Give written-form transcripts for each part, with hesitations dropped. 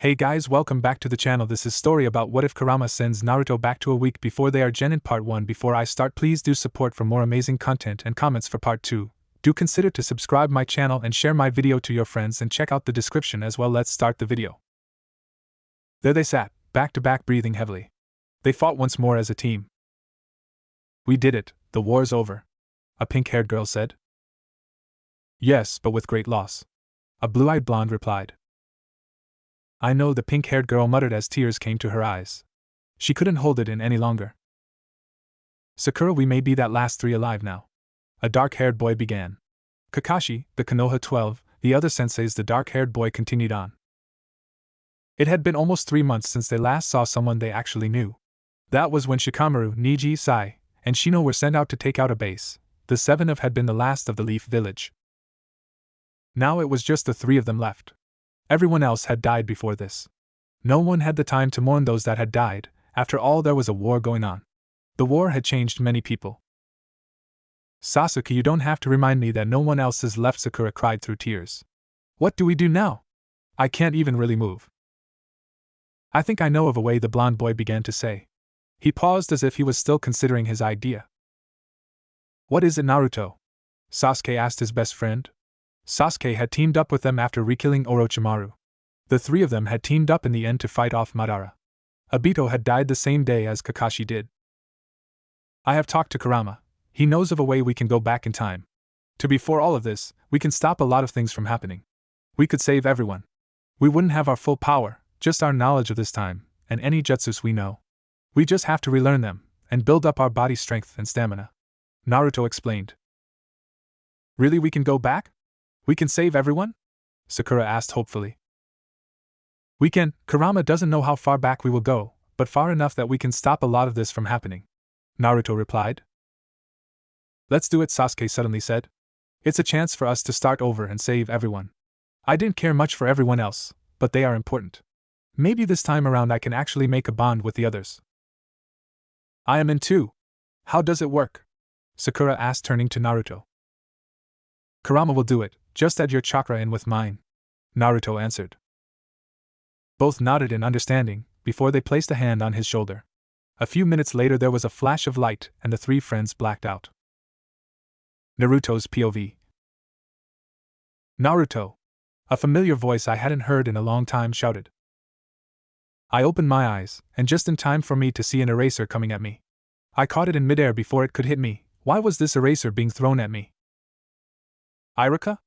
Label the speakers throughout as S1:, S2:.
S1: Hey guys, welcome back to the channel. This is story about what if Kurama sends Naruto back to a week before they are Genin part 1. Before I start, please do support for more amazing content and comments for part 2. Do consider to subscribe my channel and share my video to your friends and check out the description as well. Let's start the video. There they sat, back to back, breathing heavily. They fought once more as a team. We did it, the war's over, a pink-haired girl said. Yes, but with great loss, a blue-eyed blonde replied. I know, the pink-haired girl muttered as tears came to her eyes. She couldn't hold it in any longer. Sakura, we may be that last 3 alive now, a dark-haired boy began. Kakashi, the Konoha 12, the other senseis, the dark-haired boy continued on. It had been almost 3 months since they last saw someone they actually knew. That was when Shikamaru, Niji, Sai, and Shino were sent out to take out a base. The 7 of had been the last of the Leaf Village. Now it was just the 3 of them left. Everyone else had died before this. No one had the time to mourn those that had died. After all, there was a war going on. The war had changed many people. Sasuke, you don't have to remind me that no one else is left, Sakura cried through tears. What do we do now? I can't even really move. I think I know of a way, the blonde boy began to say. He paused as if he was still considering his idea. What is it, Naruto? Sasuke asked his best friend. Sasuke had teamed up with them after rekilling Orochimaru. The 3 of them had teamed up in the end to fight off Madara. Obito had died the same day as Kakashi did. I have talked to Kurama. He knows of a way we can go back in time. To before all of this, we can stop a lot of things from happening. We could save everyone. We wouldn't have our full power, just our knowledge of this time, and any jutsus we know. We just have to relearn them, and build up our body strength and stamina. Naruto explained. Really, we can go back? We can save everyone? Sakura asked hopefully. We can. Kurama doesn't know how far back we will go, but far enough that we can stop a lot of this from happening, Naruto replied. Let's do it, Sasuke suddenly said. It's a chance for us to start over and save everyone. I didn't care much for everyone else, but they are important. Maybe this time around I can actually make a bond with the others. I am in too. How does it work? Sakura asked, turning to Naruto. Kurama will do it. Just add your chakra in with mine, Naruto answered. Both nodded in understanding, before they placed a hand on his shoulder. A few minutes later there was a flash of light, and the 3 friends blacked out. Naruto's POV. Naruto! A familiar voice I hadn't heard in a long time shouted. I opened my eyes, and just in time for me to see an eraser coming at me. I caught it in midair before it could hit me. Why was this eraser being thrown at me? Iruka?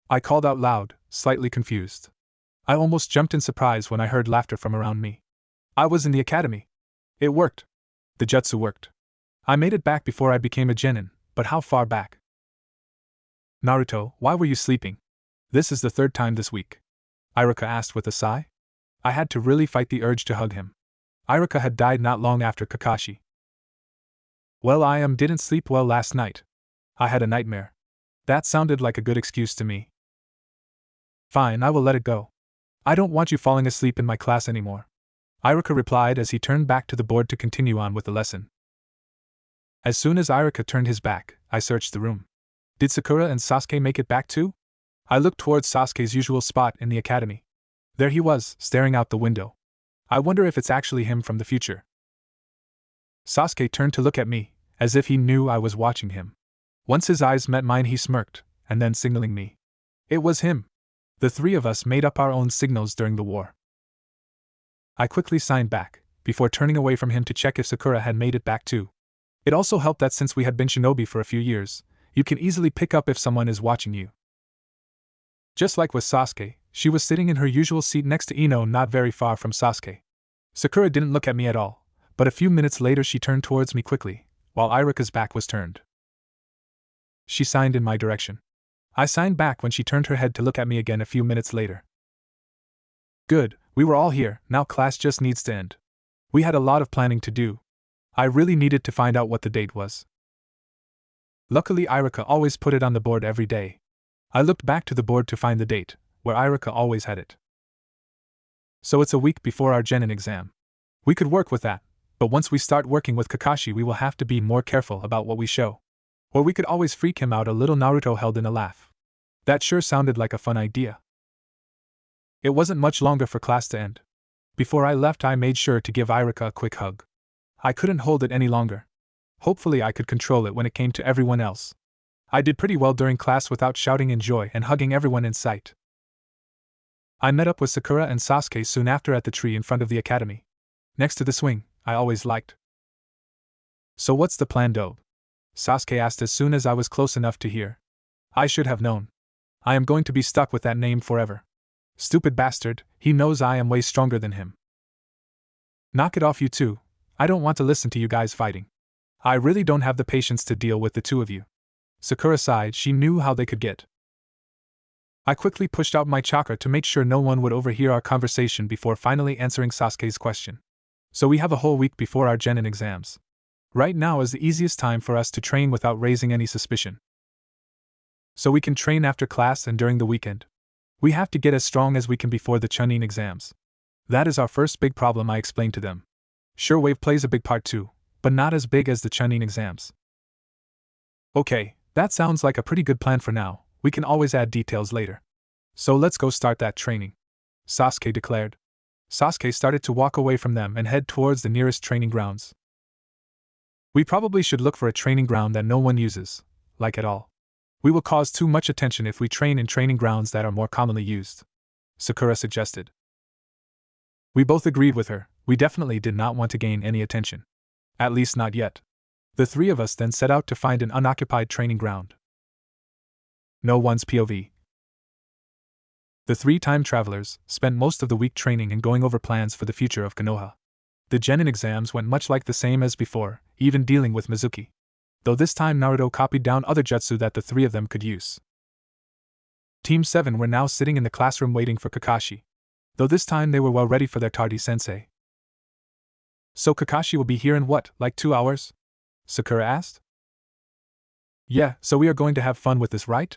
S1: I called out loud, slightly confused. I almost jumped in surprise when I heard laughter from around me. I was in the academy. It worked. The jutsu worked. I made it back before I became a genin, but how far back? Naruto, why were you sleeping? This is the 3rd time this week, Iruka asked with a sigh. I had to really fight the urge to hug him. Iruka had died not long after Kakashi. Well, I didn't sleep well last night. I had a nightmare. That sounded like a good excuse to me. Fine, I will let it go. I don't want you falling asleep in my class anymore, Iruka replied as he turned back to the board to continue on with the lesson. As soon as Iruka turned his back, I searched the room. Did Sakura and Sasuke make it back too? I looked towards Sasuke's usual spot in the academy. There he was, staring out the window. I wonder if it's actually him from the future. Sasuke turned to look at me, as if he knew I was watching him. Once his eyes met mine he smirked, and then signaling me. It was him. The 3 of us made up our own signals during the war. I quickly signed back, before turning away from him to check if Sakura had made it back too. It also helped that since we had been shinobi for a few years, you can easily pick up if someone is watching you. Just like with Sasuke, she was sitting in her usual seat next to Ino, not very far from Sasuke. Sakura didn't look at me at all, but a few minutes later she turned towards me quickly, while Iruka's back was turned. She signed in my direction. I signed back when she turned her head to look at me again a few minutes later. Good, we were all here, now class just needs to end. We had a lot of planning to do. I really needed to find out what the date was. Luckily Iruka always put it on the board every day. I looked back to the board to find the date, where Iruka always had it. So it's a week before our genin exam. We could work with that, but once we start working with Kakashi we will have to be more careful about what we show. Or we could always freak him out a little. Naruto held in a laugh. That sure sounded like a fun idea. It wasn't much longer for class to end. Before I left, I made sure to give Irika a quick hug. I couldn't hold it any longer. Hopefully, I could control it when it came to everyone else. I did pretty well during class without shouting in joy and hugging everyone in sight. I met up with Sakura and Sasuke soon after at the tree in front of the academy, next to the swing I always liked. So what's the plan, Dobe? Sasuke asked as soon as I was close enough to hear. I should have known. I am going to be stuck with that name forever. Stupid bastard, he knows I am way stronger than him. Knock it off, you two. I don't want to listen to you guys fighting. I really don't have the patience to deal with the two of you. Sakura sighed. She knew how they could get. I quickly pushed out my chakra to make sure no one would overhear our conversation before finally answering Sasuke's question. So we have a whole week before our Genin exams. Right now is the easiest time for us to train without raising any suspicion. So we can train after class and during the weekend. We have to get as strong as we can before the Chunin exams. That is our first big problem, I explained to them. Sure, wave plays a big part too, but not as big as the Chunin exams. Okay, that sounds like a pretty good plan for now. We can always add details later. So let's go start that training, Sasuke declared. Sasuke started to walk away from them and head towards the nearest training grounds. We probably should look for a training ground that no one uses, like at all. We will cause too much attention if we train in training grounds that are more commonly used, Sakura suggested. We both agreed with her. We definitely did not want to gain any attention. At least not yet. The three of us then set out to find an unoccupied training ground. No one's POV. The three time travelers spent most of the week training and going over plans for the future of Konoha. The Genin exams went much like the same as before, even dealing with Mizuki. Though this time Naruto copied down other jutsu that the three of them could use. Team 7 were now sitting in the classroom waiting for Kakashi. Though this time they were well ready for their tardy sensei. So Kakashi will be here in what, like 2 hours? Sakura asked. Yeah, so we are going to have fun with this, right?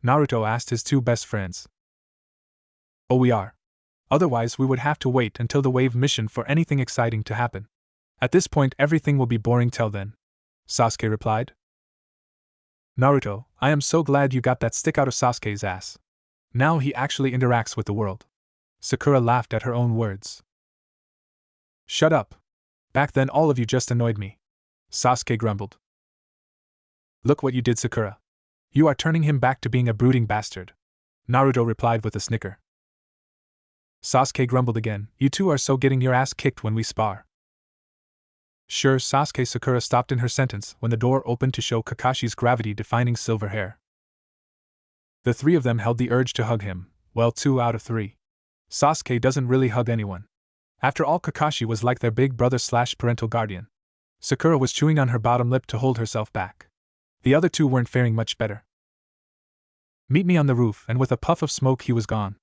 S1: Naruto asked his two best friends. Oh, we are. Otherwise we would have to wait until the wave mission for anything exciting to happen. At this point everything will be boring till then, Sasuke replied. Naruto, I am so glad you got that stick out of Sasuke's ass. Now he actually interacts with the world. Sakura laughed at her own words. Shut up. Back then all of you just annoyed me, Sasuke grumbled. Look what you did, Sakura. You are turning him back to being a brooding bastard, Naruto replied with a snicker. Sasuke grumbled again. You two are so getting your ass kicked when we spar. Sure, Sasuke. Sakura stopped in her sentence when the door opened to show Kakashi's gravity-defying silver hair. The three of them held the urge to hug him. Well, 2 out of 3. Sasuke doesn't really hug anyone. After all, Kakashi was like their big brother/parental guardian. Sakura was chewing on her bottom lip to hold herself back. The other two weren't faring much better. Meet me on the roof, and with a puff of smoke he was gone.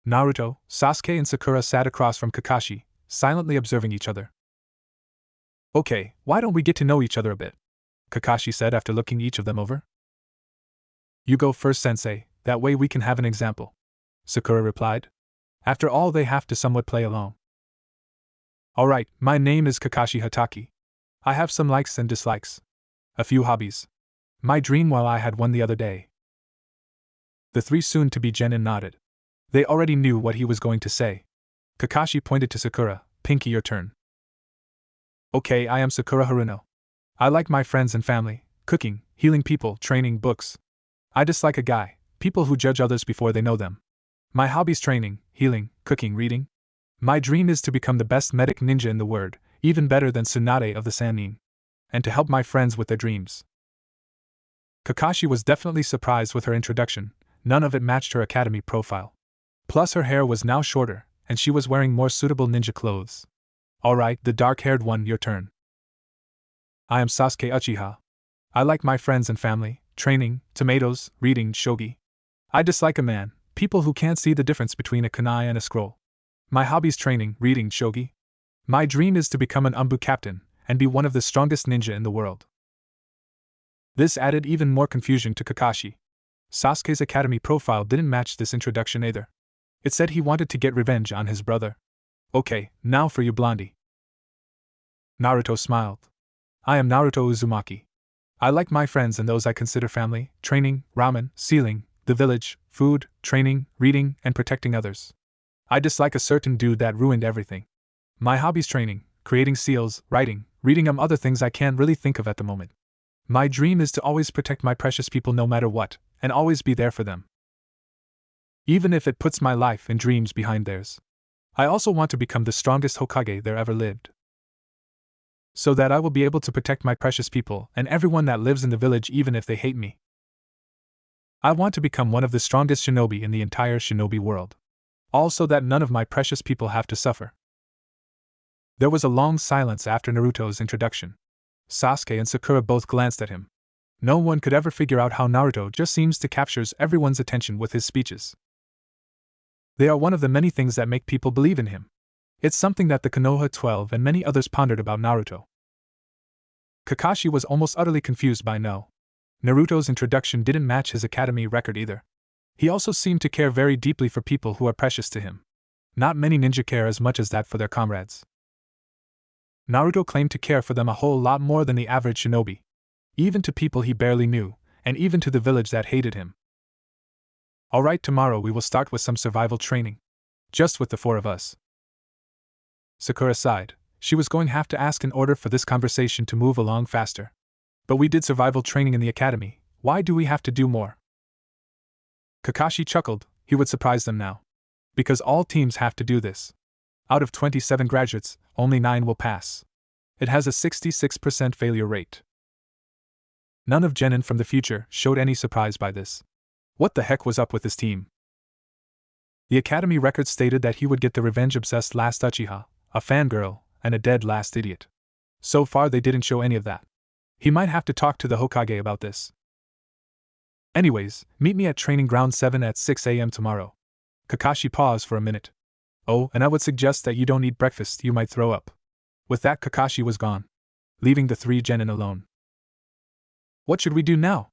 S1: Naruto, Sasuke and Sakura sat across from Kakashi, silently observing each other. Okay, why don't we get to know each other a bit? Kakashi said after looking each of them over. You go first, sensei, that way we can have an example, Sakura replied. After all, they have to somewhat play along. Alright, my name is Kakashi Hatake. I have some likes and dislikes. A few hobbies. My dream, well, I had one the other day. The three soon-to-be Genin nodded. They already knew what he was going to say. Kakashi pointed to Sakura. Pinky, your turn. Okay, I am Sakura Haruno. I like my friends and family, cooking, healing people, training, books. I dislike a guy, people who judge others before they know them. My hobbies: training, healing, cooking, reading. My dream is to become the best medic ninja in the world, even better than Tsunade of the Sannin. And to help my friends with their dreams. Kakashi was definitely surprised with her introduction. None of it matched her academy profile. Plus her hair was now shorter, and she was wearing more suitable ninja clothes. Alright, the dark-haired one, your turn. I am Sasuke Uchiha. I like my friends and family, training, tomatoes, reading, shogi. I dislike a man, people who can't see the difference between a kunai and a scroll. My hobbies: training, reading, shogi. My dream is to become an Umbu captain, and be one of the strongest ninja in the world. This added even more confusion to Kakashi. Sasuke's academy profile didn't match this introduction either. It said he wanted to get revenge on his brother. Okay, now for you, Blondie. Naruto smiled. I am Naruto Uzumaki. I like my friends and those I consider family, training, ramen, sealing, the village, food, training, reading, and protecting others. I dislike a certain dude that ruined everything. My hobby's training, creating seals, writing, reading other things I can't really think of at the moment. My dream is to always protect my precious people no matter what, and always be there for them. Even if it puts my life and dreams behind theirs. I also want to become the strongest Hokage there ever lived. So that I will be able to protect my precious people and everyone that lives in the village even if they hate me. I want to become one of the strongest shinobi in the entire shinobi world. Also that none of my precious people have to suffer. There was a long silence after Naruto's introduction. Sasuke and Sakura both glanced at him. No one could ever figure out how Naruto just seems to capture everyone's attention with his speeches. They are one of the many things that make people believe in him. It's something that the Konoha 12 and many others pondered about Naruto. Kakashi was almost utterly confused by Naruto's introduction didn't match his academy record either. He also seemed to care very deeply for people who are precious to him. Not many ninja care as much as that for their comrades. Naruto claimed to care for them a whole lot more than the average shinobi. Even to people he barely knew, and even to the village that hated him. Alright, tomorrow we will start with some survival training. Just with the 4 of us. Sakura sighed. She was going to have to ask in order for this conversation to move along faster. But we did survival training in the academy, why do we have to do more? Kakashi chuckled, he would surprise them now. Because all teams have to do this. Out of 27 graduates, only 9 will pass. It has a 66% failure rate. None of Genin from the future showed any surprise by this. What the heck was up with this team? The academy record stated that he would get the revenge-obsessed last Uchiha, a fangirl, and a dead last idiot. So far they didn't show any of that. He might have to talk to the Hokage about this. Anyways, meet me at Training Ground 7 at 6 a.m. tomorrow. Kakashi paused for a minute. Oh, and I would suggest that you don't eat breakfast, you might throw up. With that, Kakashi was gone, leaving the 3 Genin alone. What should we do now?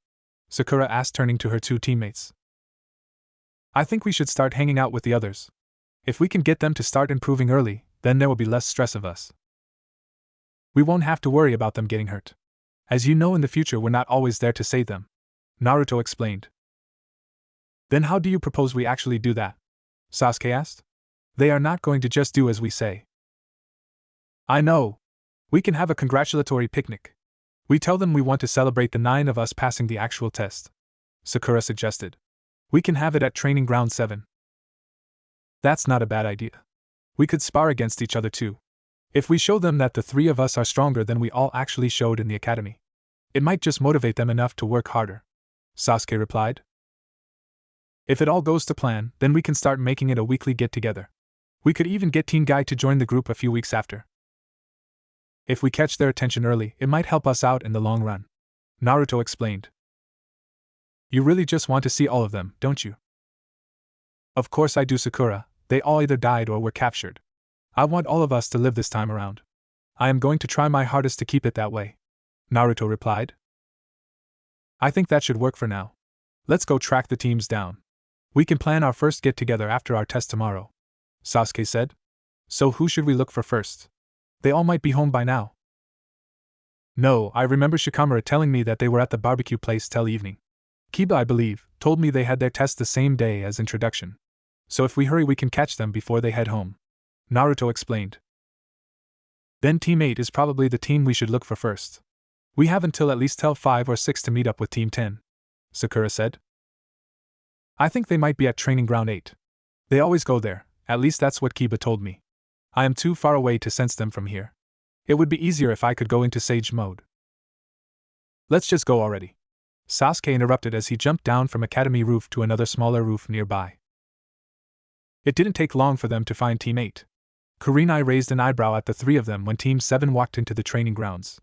S1: Sakura asked, turning to her 2 teammates. I think we should start hanging out with the others. If we can get them to start improving early, then there will be less stress of us. We won't have to worry about them getting hurt. As you know, in the future we're not always there to save them. Naruto explained. Then how do you propose we actually do that? Sasuke asked. They are not going to just do as we say. I know. We can have a congratulatory picnic. We tell them we want to celebrate the 9 of us passing the actual test. Sakura suggested. We can have it at Training Ground 7. That's not a bad idea. We could spar against each other too. If we show them that the 3 of us are stronger than we all actually showed in the academy, it might just motivate them enough to work harder. Sasuke replied. If it all goes to plan, then we can start making it a weekly get-together. We could even get Teen Guy to join the group a few weeks after. If we catch their attention early, it might help us out in the long run. Naruto explained. You really just want to see all of them, don't you? Of course I do, Sakura. They all either died or were captured. I want all of us to live this time around. I am going to try my hardest to keep it that way. Naruto replied. I think that should work for now. Let's go track the teams down. We can plan our first get-together after our test tomorrow. Sasuke said. So who should we look for first? They all might be home by now. No, I remember Shikamaru telling me that they were at the barbecue place till evening. Kiba, I believe, told me they had their test the same day as introduction. So if we hurry we can catch them before they head home. Naruto explained. Then Team 8 is probably the team we should look for first. We have until at least till 5 or 6 to meet up with Team 10. Sakura said. I think they might be at Training Ground 8. They always go there, at least that's what Kiba told me. I am too far away to sense them from here. It would be easier if I could go into Sage mode. Let's just go already. Sasuke interrupted as he jumped down from Academy roof to another smaller roof nearby. It didn't take long for them to find Team 8. Kurenai raised an eyebrow at the 3 of them when Team 7 walked into the training grounds.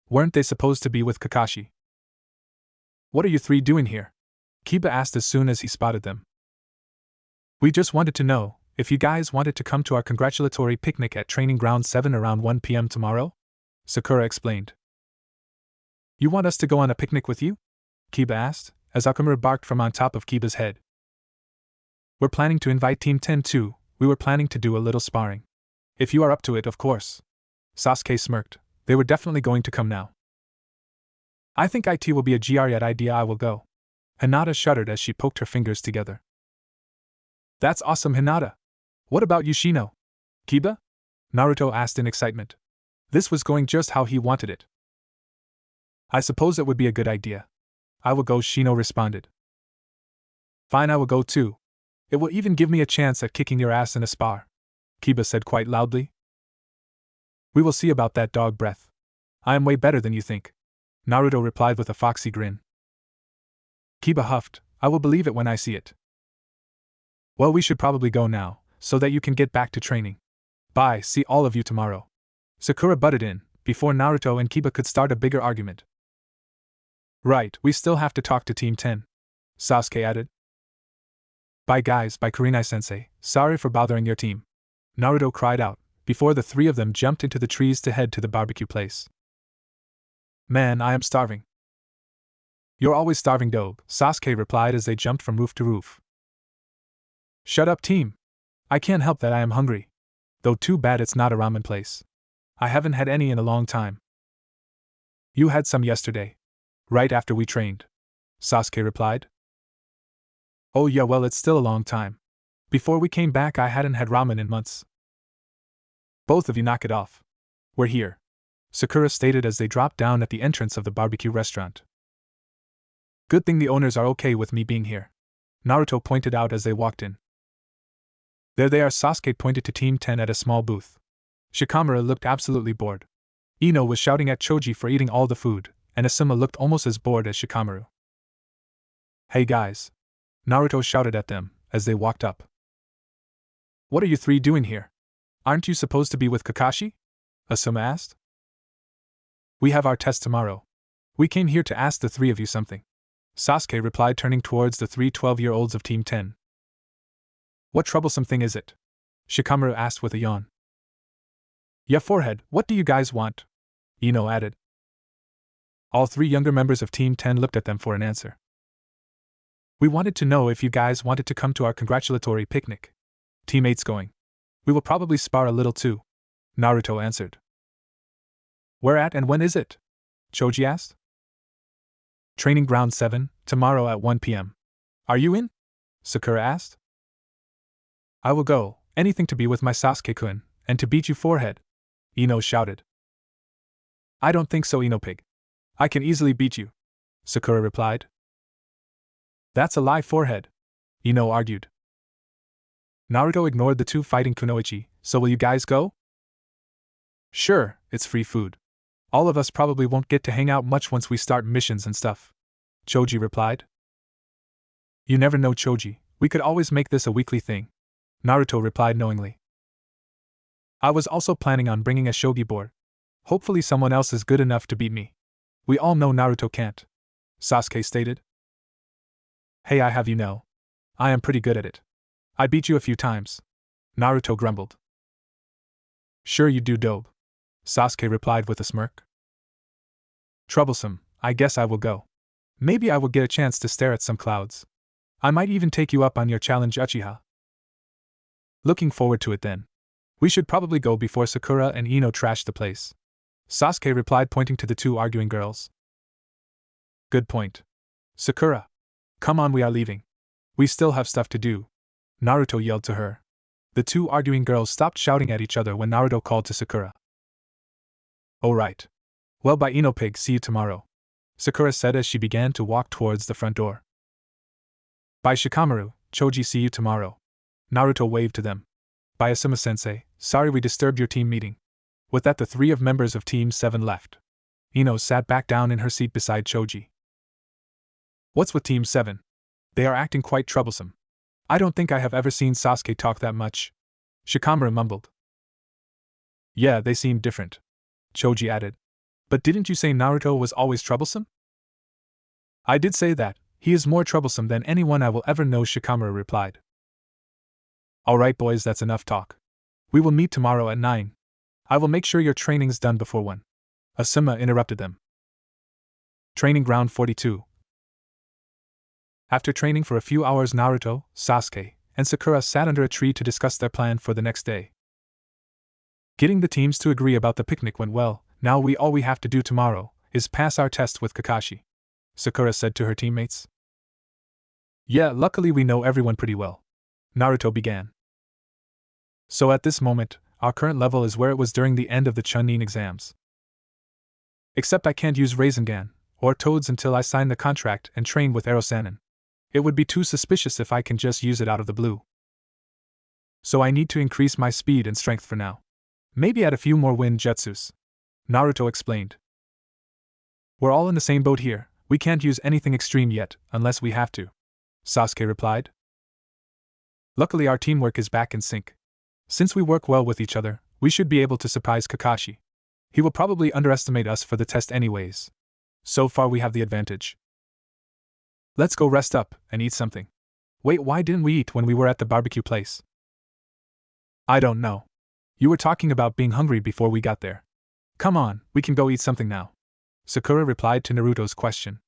S1: Weren't they supposed to be with Kakashi? What are you 3 doing here? Kiba asked as soon as he spotted them. We just wanted to know if you guys wanted to come to our congratulatory picnic at Training Ground 7 around 1 p.m. tomorrow? Sakura explained. You want us to go on a picnic with you? Kiba asked, as Akamura barked from on top of Kiba's head. We're planning to invite Team 10 too. We were planning to do a little sparring. If you are up to it, of course. Sasuke smirked. They were definitely going to come now. I think it will be a great idea. I will go. Hinata shuddered as she poked her fingers together. That's awesome, Hinata. What about Yoshino? Kiba? Naruto asked in excitement. This was going just how he wanted it. I suppose it would be a good idea. I will go, Shino responded. Fine, I will go too. It will even give me a chance at kicking your ass in a spar, Kiba said quite loudly. We will see about that, dog breath. I am way better than you think, Naruto replied with a foxy grin. Kiba huffed, I will believe it when I see it. Well, we should probably go now, so that you can get back to training. Bye, see all of you tomorrow. Sakura butted in, before Naruto and Kiba could start a bigger argument. Right, we still have to talk to Team 10, Sasuke added. Bye guys, bye Kurenai-sensei, sorry for bothering your team, Naruto cried out, before the three of them jumped into the trees to head to the barbecue place. Man, I am starving. You're always starving, Dobe, Sasuke replied as they jumped from roof to roof. Shut up, team. I can't help that I am hungry. Though too bad it's not a ramen place. I haven't had any in a long time. You had some yesterday. Right after we trained, Sasuke replied. Oh yeah, well it's still a long time. Before we came back I hadn't had ramen in months. Both of you knock it off. We're here, Sakura stated as they dropped down at the entrance of the barbecue restaurant. Good thing the owners are okay with me being here, Naruto pointed out as they walked in. There they are, Sasuke pointed to Team 10 at a small booth. Shikamaru looked absolutely bored. Ino was shouting at Choji for eating all the food, and Asuma looked almost as bored as Shikamaru. Hey guys! Naruto shouted at them, as they walked up. What are you three doing here? Aren't you supposed to be with Kakashi? Asuma asked. We have our test tomorrow. We came here to ask the three of you something, Sasuke replied, turning towards the three 12-year-olds of Team 10. What troublesome thing is it? Shikamaru asked with a yawn. Yeah, forehead, what do you guys want? Ino added. All three younger members of Team 10 looked at them for an answer. We wanted to know if you guys wanted to come to our congratulatory picnic. Teammates going. We will probably spar a little too, Naruto answered. Where at and when is it? Choji asked. Training Ground 7, tomorrow at 1 p.m. Are you in? Sakura asked. I will go, anything to be with my Sasuke-kun, and to beat you, forehead, Ino shouted. I don't think so, Ino pig. I can easily beat you, Sakura replied. That's a lie, forehead, Ino argued. Naruto ignored the two fighting kunoichi, so will you guys go? Sure, it's free food. All of us probably won't get to hang out much once we start missions and stuff, Choji replied. You never know, Choji, we could always make this a weekly thing, Naruto replied knowingly. I was also planning on bringing a shogi board. Hopefully someone else is good enough to beat me. We all know Naruto can't, Sasuke stated. Hey, I have you know. I am pretty good at it. I beat you a few times, Naruto grumbled. Sure you do, Dobe, Sasuke replied with a smirk. Troublesome, I guess I will go. Maybe I will get a chance to stare at some clouds. I might even take you up on your challenge, Uchiha. Looking forward to it then. We should probably go before Sakura and Ino trash the place, Sasuke replied, pointing to the two arguing girls. Good point. Sakura. Come on, we are leaving. We still have stuff to do, Naruto yelled to her. The two arguing girls stopped shouting at each other when Naruto called to Sakura. Oh right. Well, bye Ino pig, see you tomorrow, Sakura said as she began to walk towards the front door. Bye Shikamaru, Choji, see you tomorrow, Naruto waved to them. Bye Asuma-sensei, sorry we disturbed your team meeting. With that, the three of members of Team 7 left. Ino sat back down in her seat beside Choji. What's with Team 7? They are acting quite troublesome. I don't think I have ever seen Sasuke talk that much, Shikamaru mumbled. Yeah, they seem different, Choji added. But didn't you say Naruto was always troublesome? I did say that. He is more troublesome than anyone I will ever know, Shikamaru replied. Alright boys, that's enough talk. We will meet tomorrow at 9. I will make sure your training's done before 1. Asuma interrupted them. Training Ground 42. After training for a few hours, Naruto, Sasuke, and Sakura sat under a tree to discuss their plan for the next day. Getting the teams to agree about the picnic went well. Now all we have to do tomorrow is pass our test with Kakashi, Sakura said to her teammates. Yeah, luckily we know everyone pretty well, Naruto began. So at this moment, our current level is where it was during the end of the Chunin exams. Except I can't use Rasengan or Toads until I sign the contract and train with Erosanin. It would be too suspicious if I can just use it out of the blue. So I need to increase my speed and strength for now. Maybe add a few more wind jutsus. Naruto explained. We're all in the same boat here, we can't use anything extreme yet, unless we have to. Sasuke replied. Luckily our teamwork is back in sync. Since we work well with each other, we should be able to surprise Kakashi. He will probably underestimate us for the test anyways. So far we have the advantage. Let's go rest up and eat something. Wait, why didn't we eat when we were at the barbecue place? I don't know. You were talking about being hungry before we got there. Come on, we can go eat something now. Sakura replied to Naruto's question.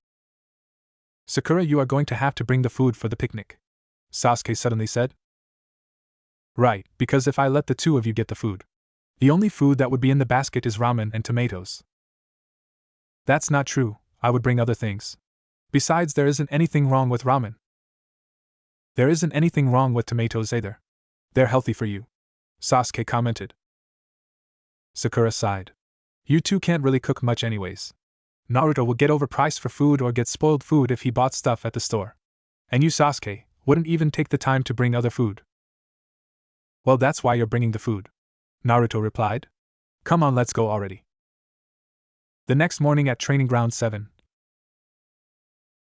S1: Sakura, you are going to have to bring the food for the picnic. Sasuke suddenly said. Right, because if I let the two of you get the food, the only food that would be in the basket is ramen and tomatoes. That's not true, I would bring other things. Besides, there isn't anything wrong with ramen. There isn't anything wrong with tomatoes either. They're healthy for you, Sasuke commented. Sakura sighed. You two can't really cook much anyways. Naruto will get overpriced for food or get spoiled food if he bought stuff at the store. And you, Sasuke, wouldn't even take the time to bring other food. Well, that's why you're bringing the food, Naruto replied. Come on, let's go already. The next morning at Training Ground 7.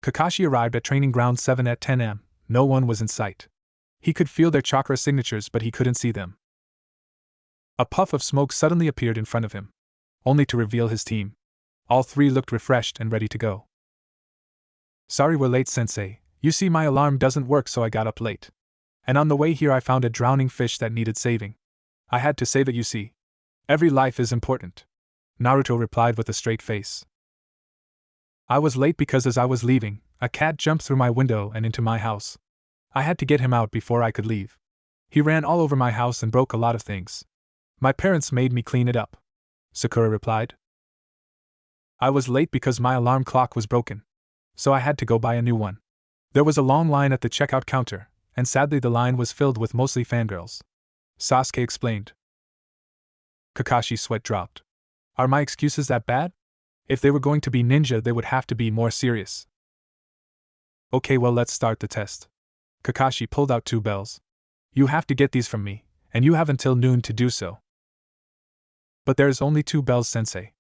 S1: Kakashi arrived at Training Ground 7 at 10 am. No one was in sight. He could feel their chakra signatures, but he couldn't see them. A puff of smoke suddenly appeared in front of him, only to reveal his team. All three looked refreshed and ready to go. Sorry we're late, Sensei. You see, my alarm doesn't work, so I got up late. And on the way here I found a drowning fish that needed saving. I had to save it, you see. Every life is important, Naruto replied with a straight face. I was late because as I was leaving, a cat jumped through my window and into my house. I had to get him out before I could leave. He ran all over my house and broke a lot of things. My parents made me clean it up, Sakura replied. I was late because my alarm clock was broken, so I had to go buy a new one. There was a long line at the checkout counter, and sadly the line was filled with mostly fangirls, Sasuke explained. Kakashi's sweat dropped. Are my excuses that bad? If they were going to be ninja, they would have to be more serious. Okay, well, let's start the test. Kakashi pulled out 2 bells. You have to get these from me, and you have until noon to do so. But there's only 2 bells, Sensei.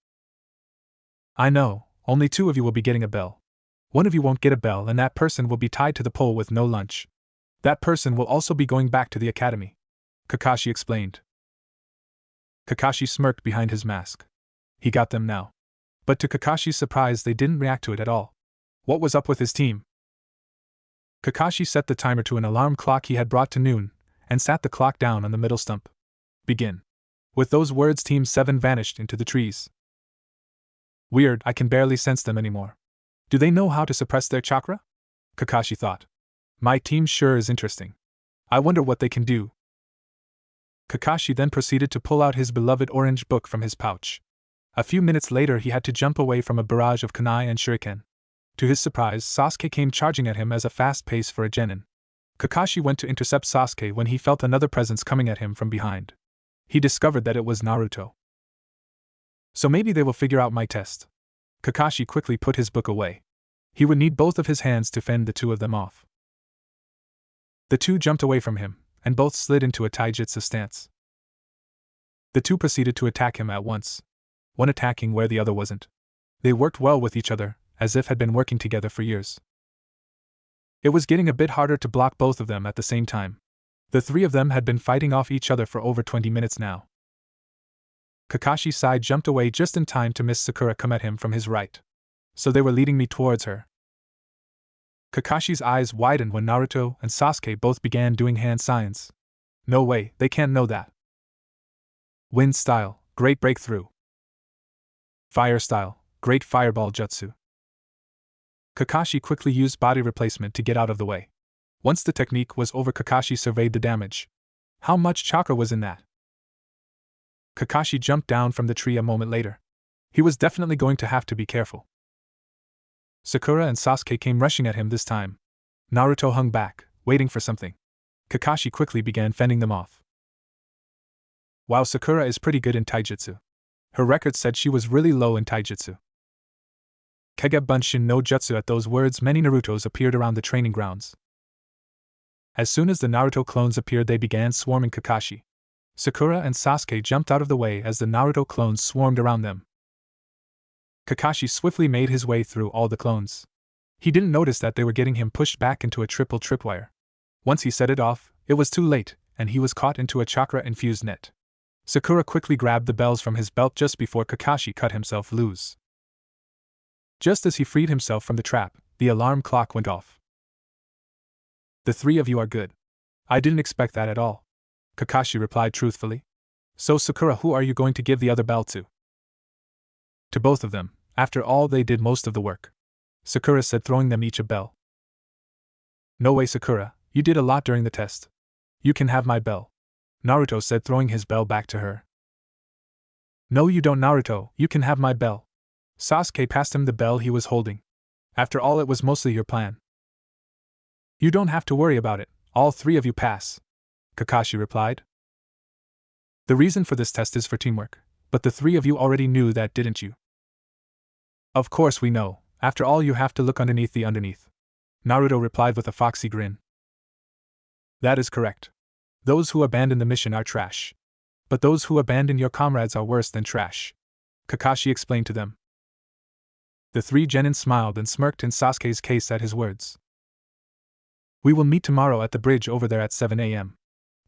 S1: I know, only 2 of you will be getting a bell. One of you won't get a bell, and that person will be tied to the pole with no lunch. That person will also be going back to the academy, Kakashi explained. Kakashi smirked behind his mask. He got them now. But to Kakashi's surprise, they didn't react to it at all. What was up with his team? Kakashi set the timer to an alarm clock he had brought to noon, and sat the clock down on the middle stump. Begin. With those words, Team 7 vanished into the trees. Weird, I can barely sense them anymore. Do they know how to suppress their chakra? Kakashi thought. My team sure is interesting. I wonder what they can do. Kakashi then proceeded to pull out his beloved orange book from his pouch. A few minutes later he had to jump away from a barrage of kunai and shuriken. To his surprise, Sasuke came charging at him as a fast pace for a genin. Kakashi went to intercept Sasuke when he felt another presence coming at him from behind. He discovered that it was Naruto. So maybe they will figure out my test. Kakashi quickly put his book away. He would need both of his hands to fend the two of them off. The two jumped away from him, and both slid into a taijutsu stance. The two proceeded to attack him at once, one attacking where the other wasn't. They worked well with each other, as if had been working together for years. It was getting a bit harder to block both of them at the same time. The 3 of them had been fighting off each other for over 20 minutes now. Kakashi's side jumped away just in time to miss Sakura come at him from his right. So they were leading me towards her. Kakashi's eyes widened when Naruto and Sasuke both began doing hand signs. No way, they can't know that. Wind style, great breakthrough. Fire style, great fireball jutsu. Kakashi quickly used body replacement to get out of the way. Once the technique was over, Kakashi surveyed the damage. How much chakra was in that? Kakashi jumped down from the tree a moment later. He was definitely going to have to be careful. Sakura and Sasuke came rushing at him this time. Naruto hung back, waiting for something. Kakashi quickly began fending them off. While Sakura is pretty good in taijutsu. Her record said she was really low in taijutsu. Kage Bunshin no Jutsu. At those words, many Narutos appeared around the training grounds. As soon as the Naruto clones appeared, they began swarming Kakashi. Sakura and Sasuke jumped out of the way as the Naruto clones swarmed around them. Kakashi swiftly made his way through all the clones. He didn't notice that they were getting him pushed back into a triple tripwire. Once he set it off, it was too late, and he was caught into a chakra-infused net. Sakura quickly grabbed the bells from his belt just before Kakashi cut himself loose. Just as he freed himself from the trap, the alarm clock went off. "The three of you are good. I didn't expect that at all," Kakashi replied truthfully. "So Sakura, who are you going to give the other bell to?" "To both of them, after all they did most of the work," Sakura said, throwing them each a bell. "No way, Sakura, you did a lot during the test. You can have my bell," Naruto said, throwing his bell back to her. "No you don't, Naruto, you can have my bell." Sasuke passed him the bell he was holding. "After all, it was mostly your plan." "You don't have to worry about it, all three of you pass," Kakashi replied. "The reason for this test is for teamwork, but the three of you already knew that, didn't you?" "Of course we know, after all you have to look underneath the underneath," Naruto replied with a foxy grin. "That is correct. Those who abandon the mission are trash. But those who abandon your comrades are worse than trash," Kakashi explained to them. The three Genin smiled and smirked in Sasuke's case at his words. "We will meet tomorrow at the bridge over there at 7 a.m.,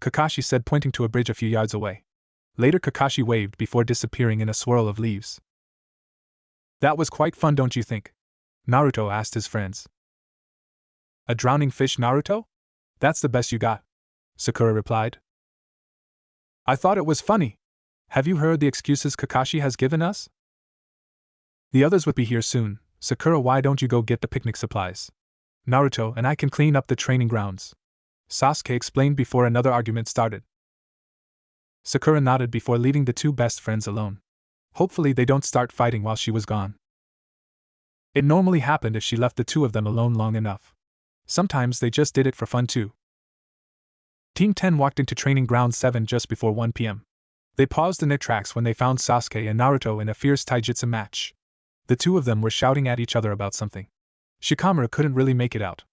S1: Kakashi said, pointing to a bridge a few yards away. Later Kakashi waved before disappearing in a swirl of leaves. "That was quite fun, don't you think?" Naruto asked his friends. "A drowning fish, Naruto? That's the best you got," Sakura replied. "I thought it was funny. Have you heard the excuses Kakashi has given us?" "The others will be here soon. Sakura, why don't you go get the picnic supplies? Naruto and I can clean up the training grounds," Sasuke explained before another argument started. Sakura nodded before leaving the two best friends alone. Hopefully they don't start fighting while she was gone. It normally happened if she left the two of them alone long enough. Sometimes they just did it for fun too. Team 10 walked into Training Ground 7 just before 1 p.m. They paused in their tracks when they found Sasuke and Naruto in a fierce taijutsu match. The two of them were shouting at each other about something. Shikamaru couldn't really make it out.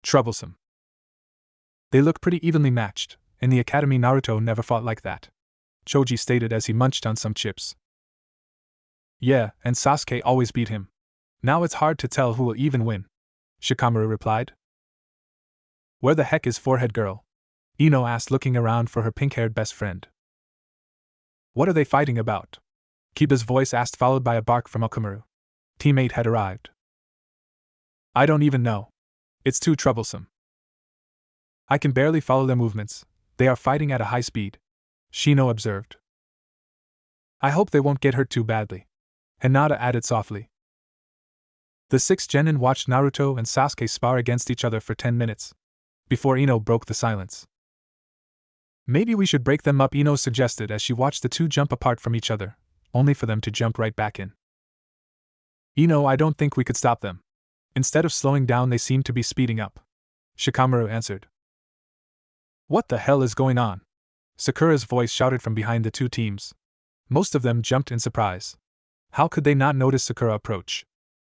S1: "Troublesome. They look pretty evenly matched. In the academy Naruto never fought like that," Choji stated as he munched on some chips. "Yeah, and Sasuke always beat him. Now it's hard to tell who will even win," Shikamaru replied. "Where the heck is Forehead Girl?" Ino asked, looking around for her pink-haired best friend. "What are they fighting about?" Kiba's voice asked, followed by a bark from Okamaru. Teammate had arrived. "I don't even know. It's too troublesome. I can barely follow their movements. They are fighting at a high speed," Shino observed. "I hope they won't get hurt too badly," Hinata added softly. The six Genin watched Naruto and Sasuke spar against each other for 10 minutes. Before Ino broke the silence. "Maybe we should break them up," Ino suggested as she watched the two jump apart from each other, only for them to jump right back in. "Ino, I don't think we could stop them. Instead of slowing down, they seem to be speeding up," Shikamaru answered. "What the hell is going on?" Sakura's voice shouted from behind the two teams. Most of them jumped in surprise. How could they not notice Sakura approach?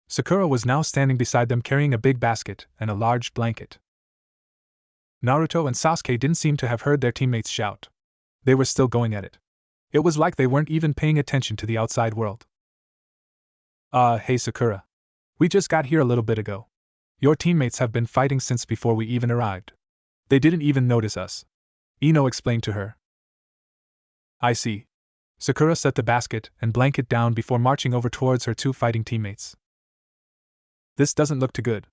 S1: Sakura was now standing beside them carrying a big basket and a large blanket. Naruto and Sasuke didn't seem to have heard their teammates shout. They were still going at it. It was like they weren't even paying attention to the outside world. Hey Sakura. We just got here a little bit ago. Your teammates have been fighting since before we even arrived. They didn't even notice us," Ino explained to her. "I see." Sakura set the basket and blanket down before marching over towards her two fighting teammates. "This doesn't look too good,"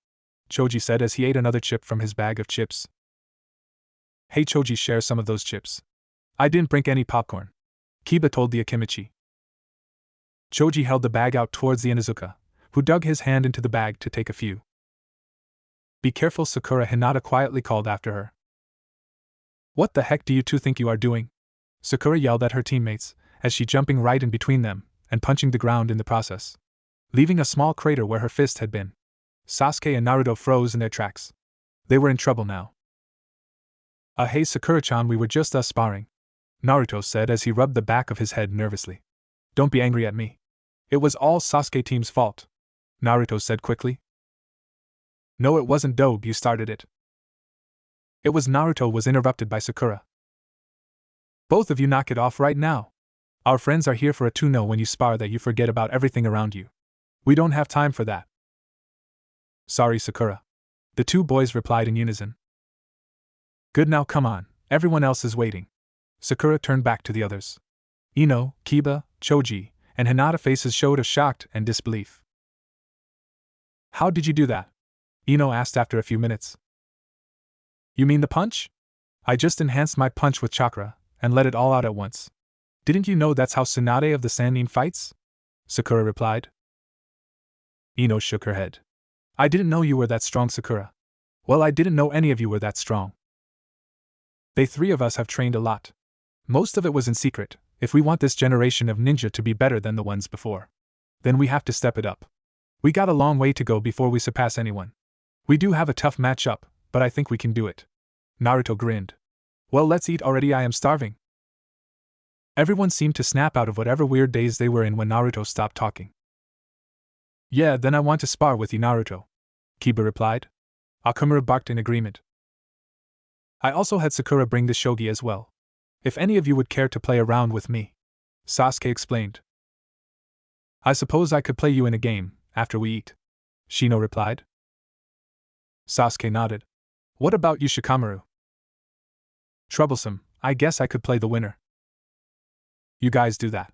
S1: Choji said as he ate another chip from his bag of chips. "Hey Choji, share some of those chips. I didn't bring any popcorn," Kiba told the Akimichi. Choji held the bag out towards the Inuzuka, who dug his hand into the bag to take a few. "Be careful, Sakura," Hinata quietly called after her. "What the heck do you two think you are doing?" Sakura yelled at her teammates, as she jumping right in between them, and punching the ground in the process, leaving a small crater where her fist had been. Sasuke and Naruto froze in their tracks. They were in trouble now. Hey Sakura-chan, we were just sparring," Naruto said as he rubbed the back of his head nervously. Don't be angry at me. It was all Sasuke team's fault, Naruto said quickly. No, it wasn't, Dobe, you started it. It was. Naruto was interrupted by Sakura. Both of you knock it off right now. Our friends are here for a to know when you spar that you forget about everything around you. We don't have time for that. Sorry, Sakura. The two boys replied in unison. Good, now come on, everyone else is waiting. Sakura turned back to the others. Ino, Kiba, Choji, and Hinata faces showed of shocked and disbelief. How did you do that? Ino asked after a few minutes. You mean the punch? I just enhanced my punch with chakra, and let it all out at once. Didn't you know that's how Tsunade of the Sannin fights? Sakura replied. Ino shook her head. I didn't know you were that strong, Sakura. Well, I didn't know any of you were that strong. They three of us have trained a lot. Most of it was in secret. If we want this generation of ninja to be better than the ones before, then we have to step it up. We got a long way to go before we surpass anyone. We do have a tough matchup, but I think we can do it. Naruto grinned. Well, let's eat already, I am starving. Everyone seemed to snap out of whatever weird daze they were in when Naruto stopped talking. Yeah, then I want to spar with you, Naruto, Kiba replied. Akamura barked in agreement. I also had Sakura bring the shogi as well. If any of you would care to play around with me, Sasuke explained. I suppose I could play you in a game, after we eat, Shino replied. Sasuke nodded. What about you, Shikamaru? Troublesome, I guess I could play the winner. You guys do that.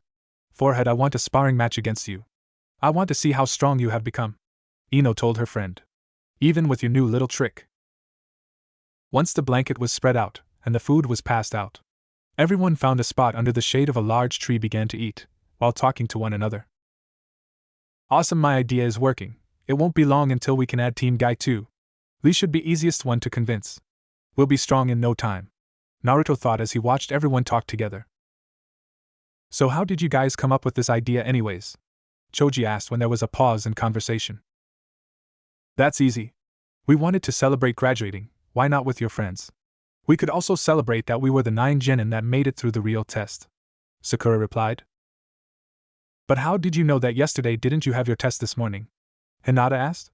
S1: Forehead, I want a sparring match against you. I want to see how strong you have become, Ino told her friend. Even with your new little trick. Once the blanket was spread out, and the food was passed out, everyone found a spot under the shade of a large tree began to eat, while talking to one another. Awesome, my idea is working. It won't be long until we can add Team Guy too. Lee should be easiest one to convince. We'll be strong in no time, Naruto thought as he watched everyone talk together. So how did you guys come up with this idea anyways? Choji asked when there was a pause in conversation. That's easy. We wanted to celebrate graduating, why not with your friends? We could also celebrate that we were the 9 genin that made it through the real test, Sakura replied. But how did you know that yesterday? Didn't you have your test this morning? Hinata asked.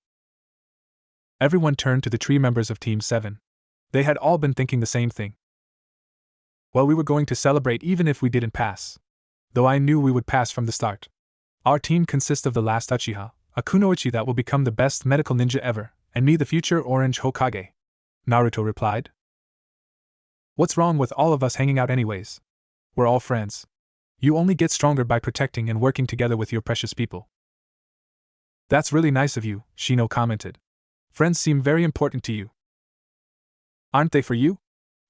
S1: Everyone turned to the three members of Team 7. They had all been thinking the same thing. Well, we were going to celebrate even if we didn't pass. Though I knew we would pass from the start. Our team consists of the last Uchiha, a kunoichi that will become the best medical ninja ever, and me, the future Orange Hokage, Naruto replied. What's wrong with all of us hanging out anyways? We're all friends. You only get stronger by protecting and working together with your precious people. That's really nice of you, Shino commented. Friends seem very important to you. Aren't they for you?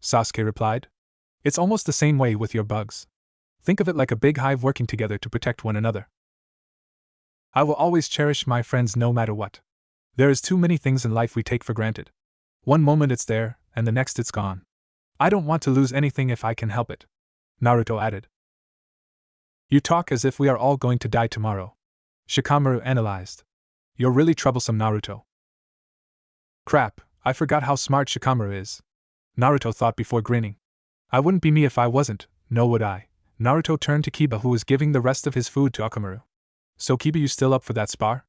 S1: Sasuke replied. It's almost the same way with your bugs. Think of it like a big hive working together to protect one another. I will always cherish my friends no matter what. There is too many things in life we take for granted. One moment it's there, and the next it's gone. I don't want to lose anything if I can help it, Naruto added. You talk as if we are all going to die tomorrow, Shikamaru analyzed. You're really troublesome, Naruto. Crap, I forgot how smart Shikamaru is, Naruto thought before grinning. I wouldn't be me if I wasn't, no would I. Naruto turned to Kiba, who was giving the rest of his food to Akamaru. So Kiba, you still up for that spar?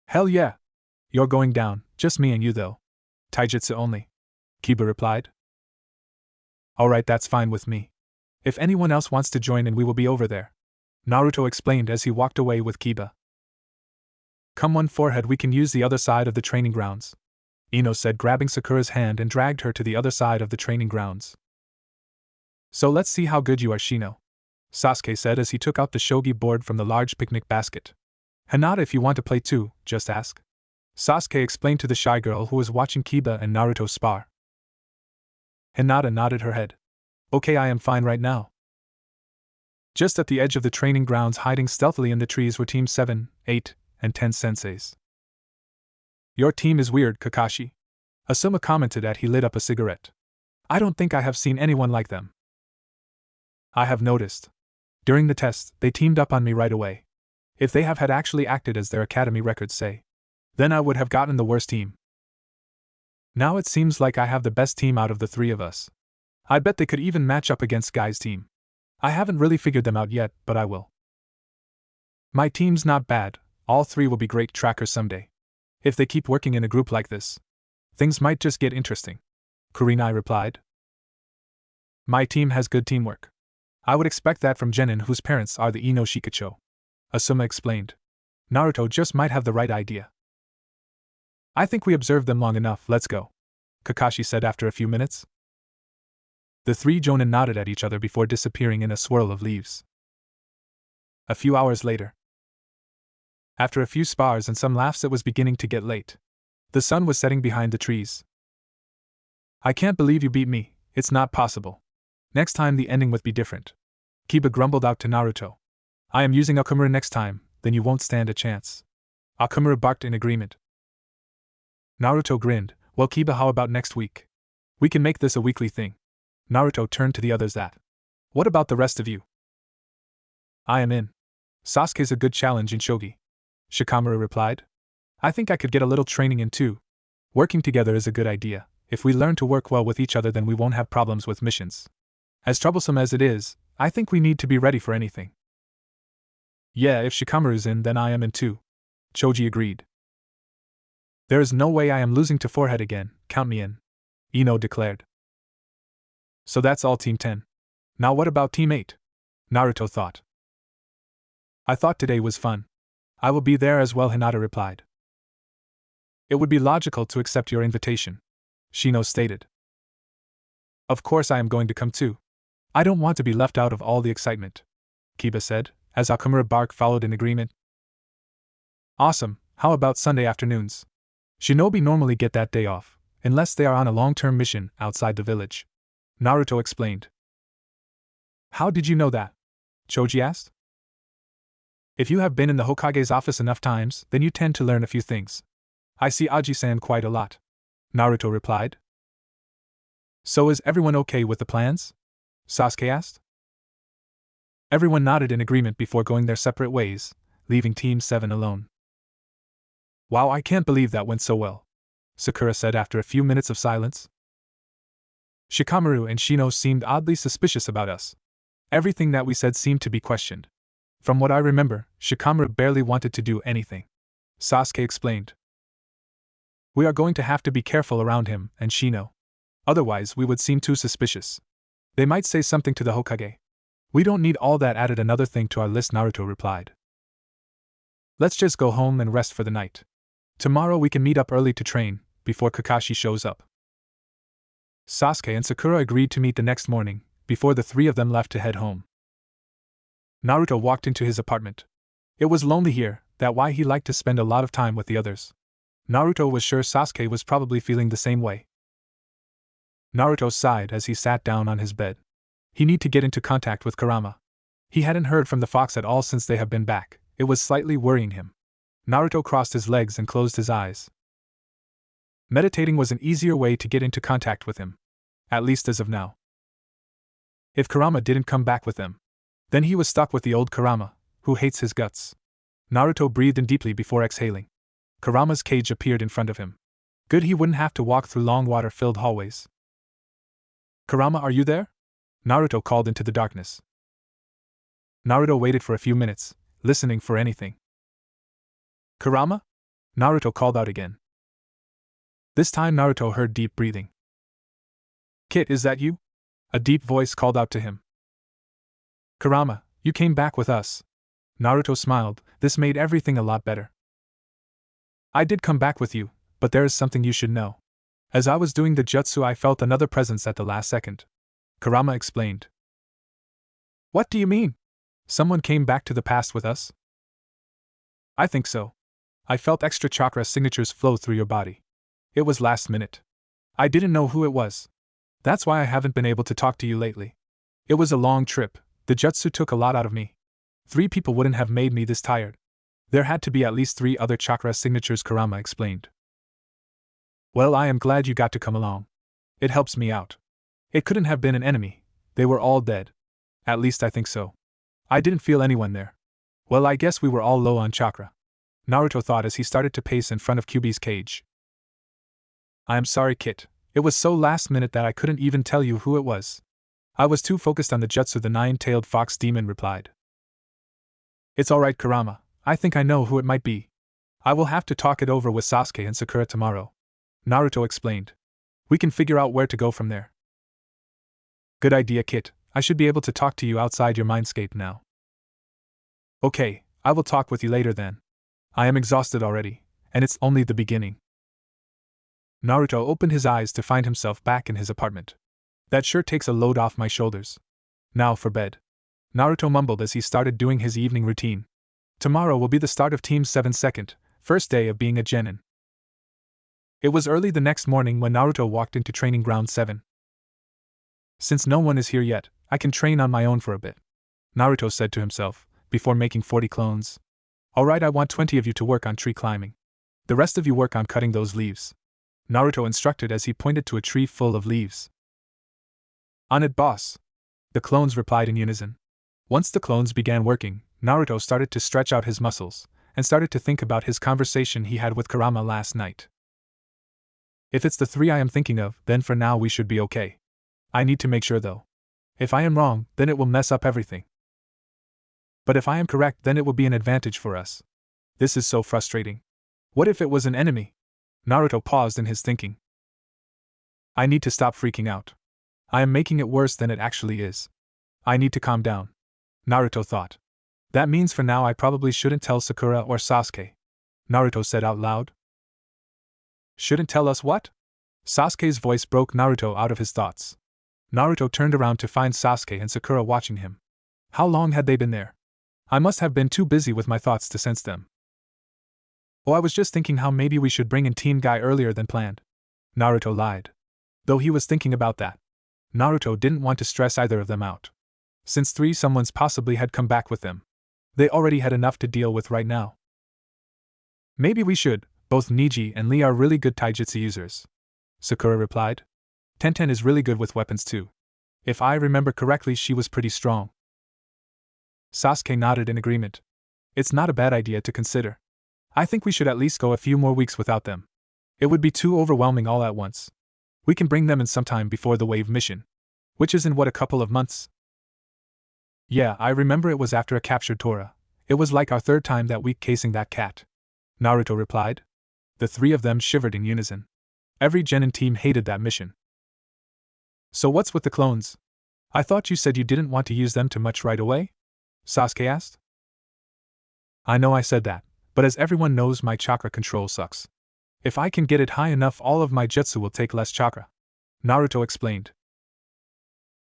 S1: Hell yeah. You're going down, just me and you though. Taijutsu only, Kiba replied. Alright, that's fine with me. If anyone else wants to join in, we will be over there, Naruto explained as he walked away with Kiba. Come on, Forehead, we can use the other side of the training grounds, Ino said, grabbing Sakura's hand and dragged her to the other side of the training grounds. So let's see how good you are, Shino, Sasuke said as he took out the shogi board from the large picnic basket. Hinata, if you want to play too, just ask, Sasuke explained to the shy girl who was watching Kiba and Naruto spar. Hinata nodded her head. Okay, I am fine right now. Just at the edge of the training grounds, hiding stealthily in the trees, were Team 7, 8, and 10 senseis. Your team is weird, Kakashi, Asuma commented as he lit up a cigarette. I don't think I have seen anyone like them. I have noticed. During the test, they teamed up on me right away. If they had actually acted as their academy records say, then I would have gotten the worst team. Now it seems like I have the best team out of the three of us. I bet they could even match up against Guy's team. I haven't really figured them out yet, but I will. My team's not bad, all three will be great trackers someday. If they keep working in a group like this, things might just get interesting. Kurenai replied. My team has good teamwork. I would expect that from Genin, whose parents are the Ino Shikacho. Asuma explained. Naruto just might have the right idea. I think we observed them long enough, let's go, Kakashi said after a few minutes. The three Jonin nodded at each other before disappearing in a swirl of leaves. A few hours later. After a few spars and some laughs, it was beginning to get late. The sun was setting behind the trees. I can't believe you beat me, it's not possible. Next time the ending would be different. Kiba grumbled out to Naruto. I am using Akamura next time, then you won't stand a chance. Akamura barked in agreement. Naruto grinned. Well, Kiba, how about next week? We can make this a weekly thing. Naruto turned to the others. What about the rest of you? I am in. Sasuke's a good challenge in shogi, Shikamaru replied. I think I could get a little training in too. Working together is a good idea. If we learn to work well with each other, then we won't have problems with missions. As troublesome as it is, I think we need to be ready for anything. Yeah, if Shikamaru's in, then I am in too, Choji agreed. There is no way I am losing to Forehead again, count me in, Ino declared. So that's all Team 10. Now what about Team 8? Naruto thought. I thought today was fun. I will be there as well, Hinata replied. It would be logical to accept your invitation, Shino stated. Of course I am going to come too. I don't want to be left out of all the excitement, Kiba said, as Akamura bark followed in agreement. Awesome, how about Sunday afternoons? Shinobi normally get that day off, unless they are on a long-term mission outside the village, Naruto explained. How did you know that? Choji asked. If you have been in the Hokage's office enough times, then you tend to learn a few things. I see Aji-san quite a lot, Naruto replied. So is everyone okay with the plans? Sasuke asked. Everyone nodded in agreement before going their separate ways, leaving Team 7 alone. Wow, I can't believe that went so well, Sakura said after a few minutes of silence. Shikamaru and Shino seemed oddly suspicious about us. Everything that we said seemed to be questioned. From what I remember, Shikamaru barely wanted to do anything, Sasuke explained. We are going to have to be careful around him and Shino. Otherwise, we would seem too suspicious. They might say something to the Hokage. We don't need all that, added another thing to our list, Naruto replied. Let's just go home and rest for the night. Tomorrow we can meet up early to train, before Kakashi shows up. Sasuke and Sakura agreed to meet the next morning, before the three of them left to head home. Naruto walked into his apartment. It was lonely here, that's why he liked to spend a lot of time with the others. Naruto was sure Sasuke was probably feeling the same way. Naruto sighed as he sat down on his bed. He needed to get into contact with Kurama. He hadn't heard from the fox at all since they have been back. It was slightly worrying him. Naruto crossed his legs and closed his eyes. Meditating was an easier way to get into contact with him. At least as of now. If Kurama didn't come back with them, then he was stuck with the old Kurama, who hates his guts. Naruto breathed in deeply before exhaling. Kurama's cage appeared in front of him. Good, he wouldn't have to walk through long water-filled hallways. Kurama, are you there? Naruto called into the darkness. Naruto waited for a few minutes, listening for anything. Kurama? Naruto called out again. This time Naruto heard deep breathing. Kit, is that you? A deep voice called out to him. Kurama, you came back with us. Naruto smiled. This made everything a lot better. I did come back with you, but there is something you should know. As I was doing the jutsu, I felt another presence at the last second. Kurama explained. What do you mean? Someone came back to the past with us? I think so. I felt extra chakra signatures flow through your body. It was last minute. I didn't know who it was. That's why I haven't been able to talk to you lately. It was a long trip. The jutsu took a lot out of me. 3 people wouldn't have made me this tired. There had to be at least 3 other chakra signatures, Kurama explained. Well, I am glad you got to come along. It helps me out. It couldn't have been an enemy. They were all dead. At least I think so. I didn't feel anyone there. Well, I guess we were all low on chakra, Naruto thought as he started to pace in front of Kyuubi's cage. I am sorry, Kit. It was so last minute that I couldn't even tell you who it was. I was too focused on the jutsu, the nine-tailed fox demon replied. It's alright, Kurama, I think I know who it might be. I will have to talk it over with Sasuke and Sakura tomorrow, Naruto explained. We can figure out where to go from there. Good idea, Kit. I should be able to talk to you outside your mindscape now. Okay, I will talk with you later then. I am exhausted already, and it's only the beginning. Naruto opened his eyes to find himself back in his apartment. That sure takes a load off my shoulders. Now for bed. Naruto mumbled as he started doing his evening routine. Tomorrow will be the start of Team 7's first day of being a Genin. It was early the next morning when Naruto walked into Training Ground 7. Since no one is here yet, I can train on my own for a bit, Naruto said to himself, before making 40 clones. Alright, I want 20 of you to work on tree climbing. The rest of you work on cutting those leaves, Naruto instructed as he pointed to a tree full of leaves. On it, boss, the clones replied in unison. Once the clones began working, Naruto started to stretch out his muscles, and started to think about his conversation he had with Kurama last night. If it's the 3 I am thinking of, then for now we should be okay. I need to make sure though. If I am wrong, then it will mess up everything. But if I am correct, then it will be an advantage for us. This is so frustrating. What if it was an enemy? Naruto paused in his thinking. I need to stop freaking out. I am making it worse than it actually is. I need to calm down, Naruto thought. That means for now I probably shouldn't tell Sakura or Sasuke, Naruto said out loud. Shouldn't tell us what? Sasuke's voice broke Naruto out of his thoughts. Naruto turned around to find Sasuke and Sakura watching him. How long had they been there? I must have been too busy with my thoughts to sense them. Oh, I was just thinking how maybe we should bring in Team Guy earlier than planned, Naruto lied. Though he was thinking about that, Naruto didn't want to stress either of them out. Since 3 someones possibly had come back with them, they already had enough to deal with right now. Maybe we should. Both Niji and Lee are really good taijutsu users, Sakura replied. Tenten is really good with weapons too. If I remember correctly, she was pretty strong. Sasuke nodded in agreement. It's not a bad idea to consider. I think we should at least go a few more weeks without them. It would be too overwhelming all at once. We can bring them in sometime before the wave mission, which is in a couple of months? Yeah, I remember it was after a captured Tora. It was like our 3rd time that week casing that cat, Naruto replied. The 3 of them shivered in unison. Every Genin team hated that mission. So what's with the clones? I thought you said you didn't want to use them too much right away? Sasuke asked. I know I said that, but as everyone knows, my chakra control sucks. If I can get it high enough, all of my jutsu will take less chakra, Naruto explained.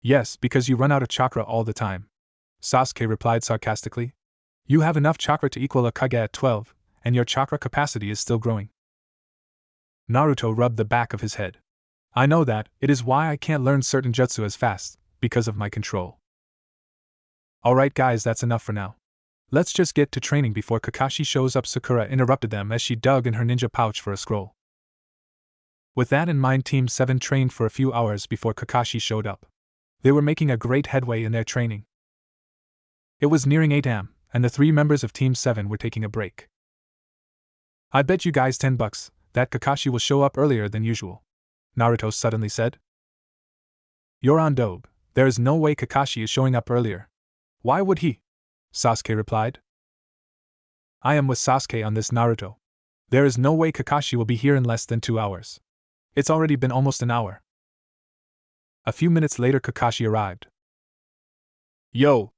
S1: Yes, because you run out of chakra all the time, Sasuke replied sarcastically. You have enough chakra to equal a Kage at 12, and your chakra capacity is still growing. Naruto rubbed the back of his head. I know that, it is why I can't learn certain jutsu as fast, because of my control. Alright guys, that's enough for now. Let's just get to training before Kakashi shows up, Sakura interrupted them as she dug in her ninja pouch for a scroll. With that in mind, Team 7 trained for a few hours before Kakashi showed up. They were making a great headway in their training. It was nearing 8 am, and the 3 members of Team 7 were taking a break. I bet you guys $10 that Kakashi will show up earlier than usual, Naruto suddenly said. You're on dope. There is no way Kakashi is showing up earlier. Why would he? Sasuke replied. I am with Sasuke on this, Naruto. There is no way Kakashi will be here in less than 2 hours. It's already been almost an hour. A few minutes later, Kakashi arrived. Yo!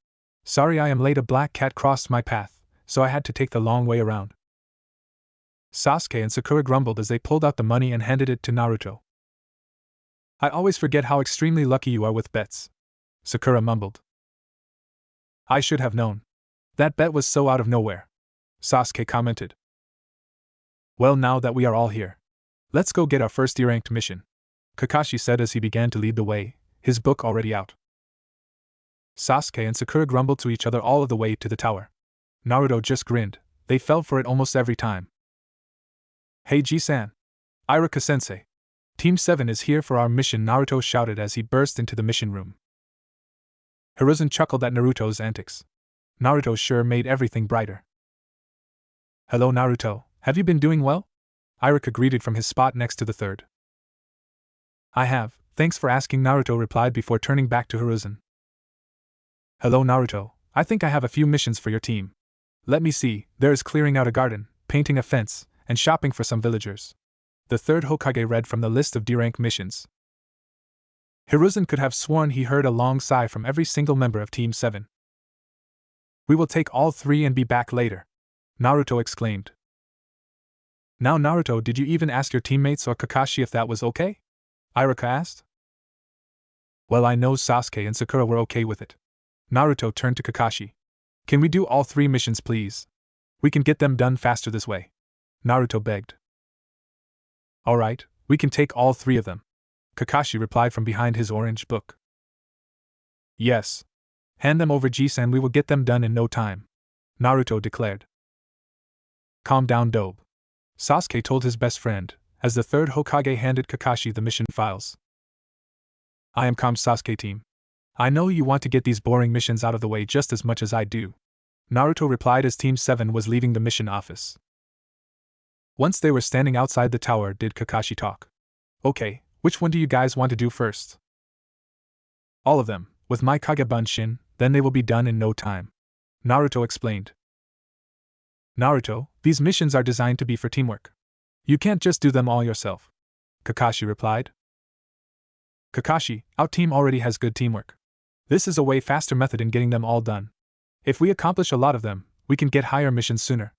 S1: Sorry I am late, a black cat crossed my path, so I had to take the long way around. Sasuke and Sakura grumbled as they pulled out the money and handed it to Naruto. I always forget how extremely lucky you are with bets, Sakura mumbled. I should have known. That bet was so out of nowhere, Sasuke commented. Well, now that we are all here, let's go get our first E-ranked mission, Kakashi said as he began to lead the way, his book already out. Sasuke and Sakura grumbled to each other all of the way to the tower. Naruto just grinned. They fell for it almost every time. Hey Ji-san. Iruka-sensei. Team 7 is here for our mission, Naruto shouted as he burst into the mission room. Hiruzen chuckled at Naruto's antics. Naruto sure made everything brighter. Hello Naruto, have you been doing well? Iruka greeted from his spot next to the 3rd. I have, thanks for asking, Naruto replied before turning back to Hiruzen. Hello Naruto, I think I have a few missions for your team. Let me see, there is clearing out a garden, painting a fence, and shopping for some villagers. The third Hokage read from the list of D-rank missions. Hiruzen could have sworn he heard a long sigh from every single member of Team 7. We will take all 3 and be back later, Naruto exclaimed. Now Naruto, did you even ask your teammates or Kakashi if that was okay? Iruka asked. Well, I know Sasuke and Sakura were okay with it. Naruto turned to Kakashi. Can we do all 3 missions please? We can get them done faster this way. Naruto begged. Alright, we can take all 3 of them, Kakashi replied from behind his orange book. Yes. Hand them over Ji-san, we will get them done in no time, Naruto declared. Calm down Dobe, Sasuke told his best friend, as the third Hokage handed Kakashi the mission files. I am calm Sasuke team. I know you want to get these boring missions out of the way just as much as I do, Naruto replied as Team 7 was leaving the mission office. Once they were standing outside the tower, did Kakashi talk. Okay, which one do you guys want to do first? All of them, with my Kage Bunshin, then they will be done in no time, Naruto explained. Naruto, these missions are designed to be for teamwork. You can't just do them all yourself, Kakashi replied. Kakashi, our team already has good teamwork. This is a way faster method in getting them all done. If we accomplish a lot of them, we can get higher missions sooner.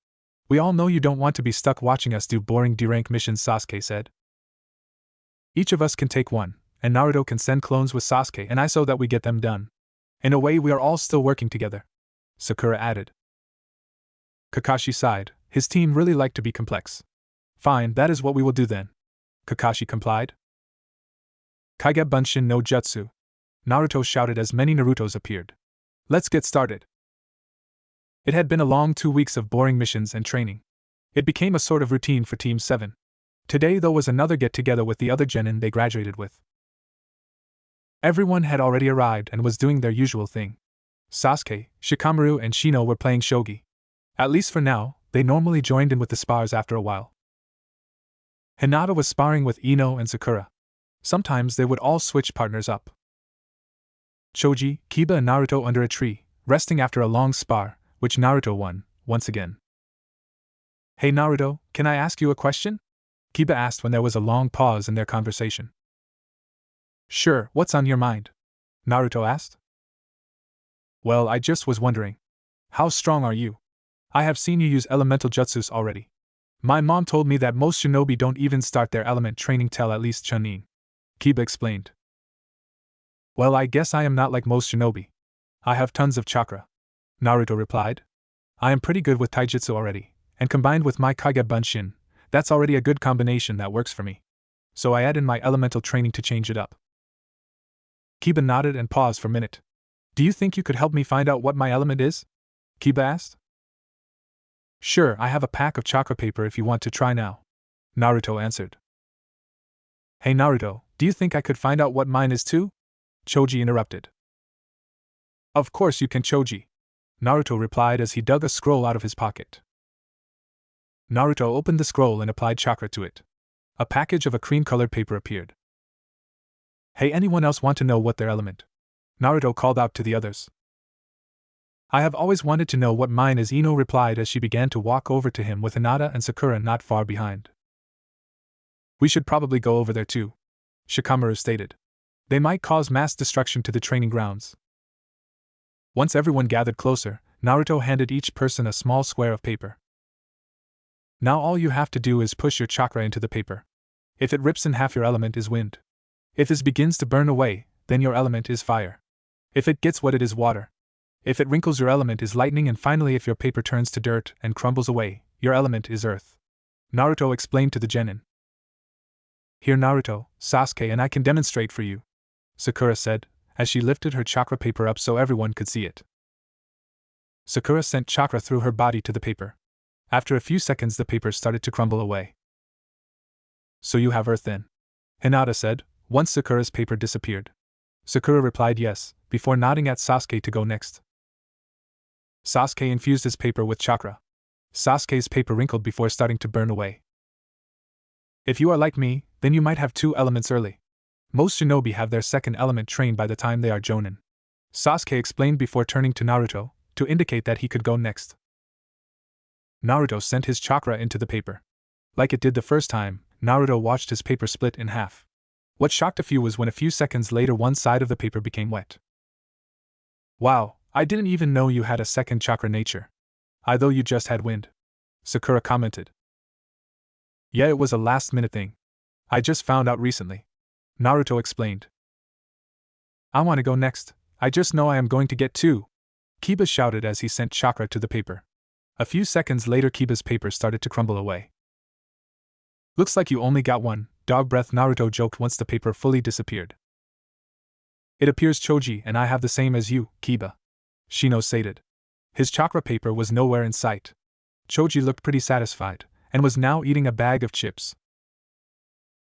S1: We all know you don't want to be stuck watching us do boring D-rank missions, Sasuke said. Each of us can take one, and Naruto can send clones with Sasuke and I so that we get them done. In a way we are all still working together, Sakura added. Kakashi sighed, his team really liked to be complex. Fine, that is what we will do then, Kakashi complied. Kage Bunshin no Jutsu, Naruto shouted as many Narutos appeared. Let's get started. It had been a long 2 weeks of boring missions and training. It became a sort of routine for Team 7. Today though was another get-together with the other genin they graduated with. Everyone had already arrived and was doing their usual thing. Sasuke, Shikamaru and Shino were playing shogi. At least for now, they normally joined in with the spars after a while. Hinata was sparring with Ino and Sakura. Sometimes they would all switch partners up. Choji, Kiba and Naruto under a tree, resting after a long spar, which Naruto won, once again. Hey Naruto, can I ask you a question? Kiba asked when there was a long pause in their conversation. Sure, what's on your mind? Naruto asked. Well, I just was wondering. How strong are you? I have seen you use elemental jutsus already. My mom told me that most shinobi don't even start their element training till at least Chunin. Kiba explained. Well, I guess I am not like most shinobi. I have tons of chakra, Naruto replied. I am pretty good with taijutsu already, and combined with my Kage Bunshin, that's already a good combination that works for me. So I add in my elemental training to change it up. Kiba nodded and paused for a minute. Do you think you could help me find out what my element is? Kiba asked. Sure, I have a pack of chakra paper if you want to try now, Naruto answered. Hey Naruto, do you think I could find out what mine is too? Choji interrupted. Of course you can, Choji, Naruto replied as he dug a scroll out of his pocket. Naruto opened the scroll and applied chakra to it. A package of a cream-colored paper appeared. Hey, anyone else want to know what their element? Naruto called out to the others. I have always wanted to know what mine is, Ino replied as she began to walk over to him with Hinata and Sakura not far behind. We should probably go over there too, Shikamaru stated. They might cause mass destruction to the training grounds. Once everyone gathered closer, Naruto handed each person a small square of paper. Now all you have to do is push your chakra into the paper. If it rips in half, your element is wind. If this begins to burn away, then your element is fire. If it gets wet, it is water. If it wrinkles, your element is lightning, and finally if your paper turns to dirt and crumbles away, your element is earth, Naruto explained to the genin. Here Naruto, Sasuke and I can demonstrate for you, Sakura said, as she lifted her chakra paper up so everyone could see it. Sakura sent chakra through her body to the paper. After a few seconds the paper started to crumble away. So you have earth then? Hinata said, once Sakura's paper disappeared. Sakura replied yes, before nodding at Sasuke to go next. Sasuke infused his paper with chakra. Sasuke's paper wrinkled before starting to burn away. If you are like me, then you might have 2 elements early. Most shinobi have their second element trained by the time they are jonin. Sasuke explained before turning to Naruto, to indicate that he could go next. Naruto sent his chakra into the paper. Like it did the first time, Naruto watched his paper split in half. What shocked a few was when a few seconds later one side of the paper became wet. Wow, I didn't even know you had a second chakra nature. I thought you just had wind. Sakura commented. Yeah, it was a last-minute thing. I just found out recently. Naruto explained. I want to go next. I just know I am going to get two. Kiba shouted as he sent chakra to the paper. A few seconds later Kiba's paper started to crumble away. Looks like you only got one, dog breath, Naruto joked once the paper fully disappeared. It appears Choji and I have the same as you, Kiba. Shino stated. His chakra paper was nowhere in sight. Choji looked pretty satisfied, and was now eating a bag of chips.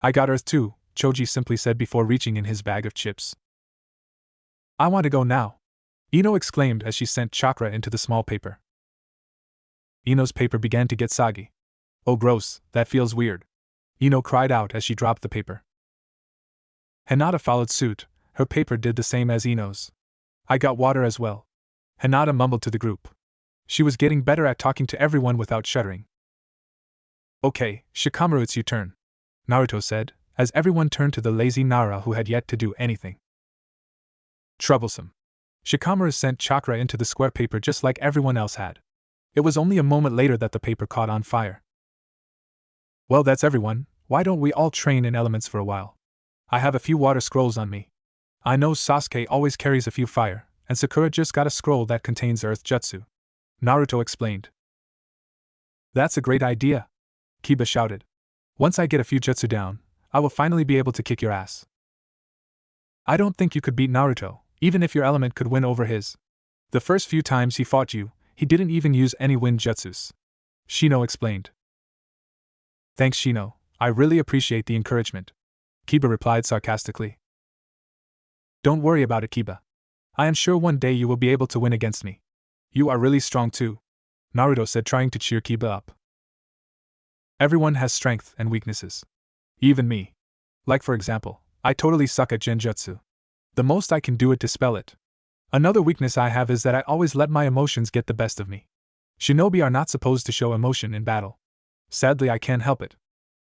S1: I got Earth too, Choji simply said before reaching in his bag of chips. I want to go now. Ino exclaimed as she sent chakra into the small paper. Ino's paper began to get soggy. Oh gross, that feels weird. Ino cried out as she dropped the paper. Hinata followed suit, her paper did the same as Ino's. I got water as well. Hinata mumbled to the group. She was getting better at talking to everyone without shuddering. Okay, Shikamaru, it's your turn, Naruto said, as everyone turned to the lazy Nara who had yet to do anything. Troublesome. Shikamaru sent chakra into the square paper just like everyone else had. It was only a moment later that the paper caught on fire. Well, that's everyone, why don't we all train in elements for a while? I have a few water scrolls on me. I know Sasuke always carries a few fire, and Sakura just got a scroll that contains earth jutsu. Naruto explained. That's a great idea, Kiba shouted. Once I get a few jutsu down, I will finally be able to kick your ass. I don't think you could beat Naruto, even if your element could win over his. The first few times he fought you, he didn't even use any wind jutsus. Shino explained. Thanks, Shino, I really appreciate the encouragement, Kiba replied sarcastically. Don't worry about it, Kiba. I am sure one day you will be able to win against me. You are really strong too, Naruto said, trying to cheer Kiba up. Everyone has strengths and weaknesses. Even me. Like for example, I totally suck at genjutsu. The most I can do is dispel it. Another weakness I have is that I always let my emotions get the best of me. Shinobi are not supposed to show emotion in battle. Sadly, I can't help it,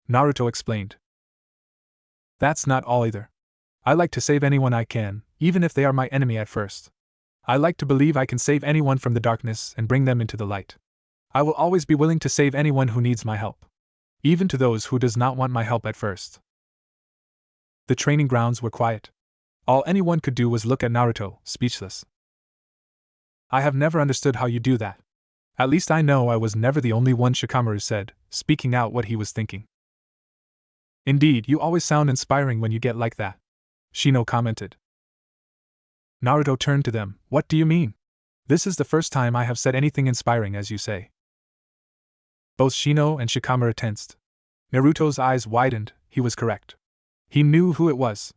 S1: Naruto explained. That's not all either. I like to save anyone I can, even if they are my enemy at first. I like to believe I can save anyone from the darkness and bring them into the light. I will always be willing to save anyone who needs my help. Even to those who does not want my help at first. The training grounds were quiet. All anyone could do was look at Naruto, speechless. I have never understood how you do that. At least I know I was never the only one, Shikamaru said, speaking out what he was thinking. Indeed, you always sound inspiring when you get like that, Shino commented. Naruto turned to them. What do you mean? This is the first time I have said anything inspiring, as you say. Both Shino and Shikamaru tensed. Naruto's eyes widened, he was correct. He knew who it was.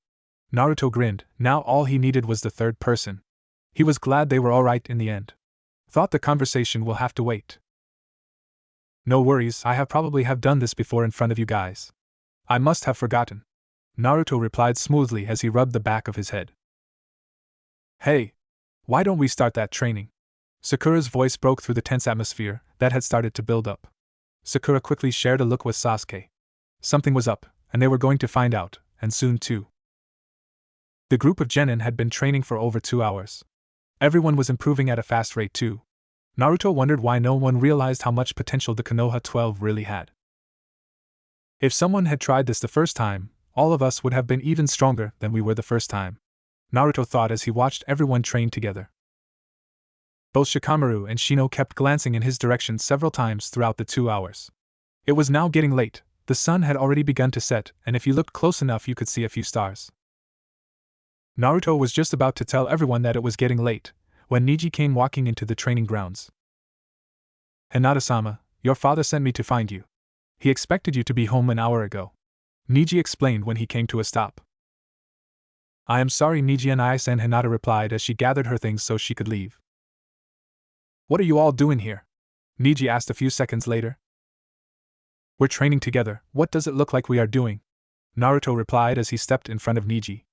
S1: Naruto grinned, now all he needed was the third person. He was glad they were alright in the end. Thought the conversation will have to wait. No worries, I have probably done this before in front of you guys. I must have forgotten, Naruto replied smoothly as he rubbed the back of his head. Hey! Why don't we start that training? Sakura's voice broke through the tense atmosphere that had started to build up. Sakura quickly shared a look with Sasuke. Something was up, and they were going to find out, and soon too. The group of Genin had been training for over 2 hours. Everyone was improving at a fast rate too. Naruto wondered why no one realized how much potential the Konoha 12 really had. If someone had tried this the first time, all of us would have been even stronger than we were the first time, Naruto thought as he watched everyone train together. Both Shikamaru and Shino kept glancing in his direction several times throughout the 2 hours. It was now getting late, the sun had already begun to set, and if you looked close enough you could see a few stars. Naruto was just about to tell everyone that it was getting late, when Neji came walking into the training grounds. Hinata-sama, your father sent me to find you. He expected you to be home an hour ago, Neji explained when he came to a stop. I am sorry, Neji and Ayase, Hinata replied as she gathered her things so she could leave. What are you all doing here? Neji asked a few seconds later. We're training together, what does it look like we are doing? Naruto replied as he stepped in front of Niji.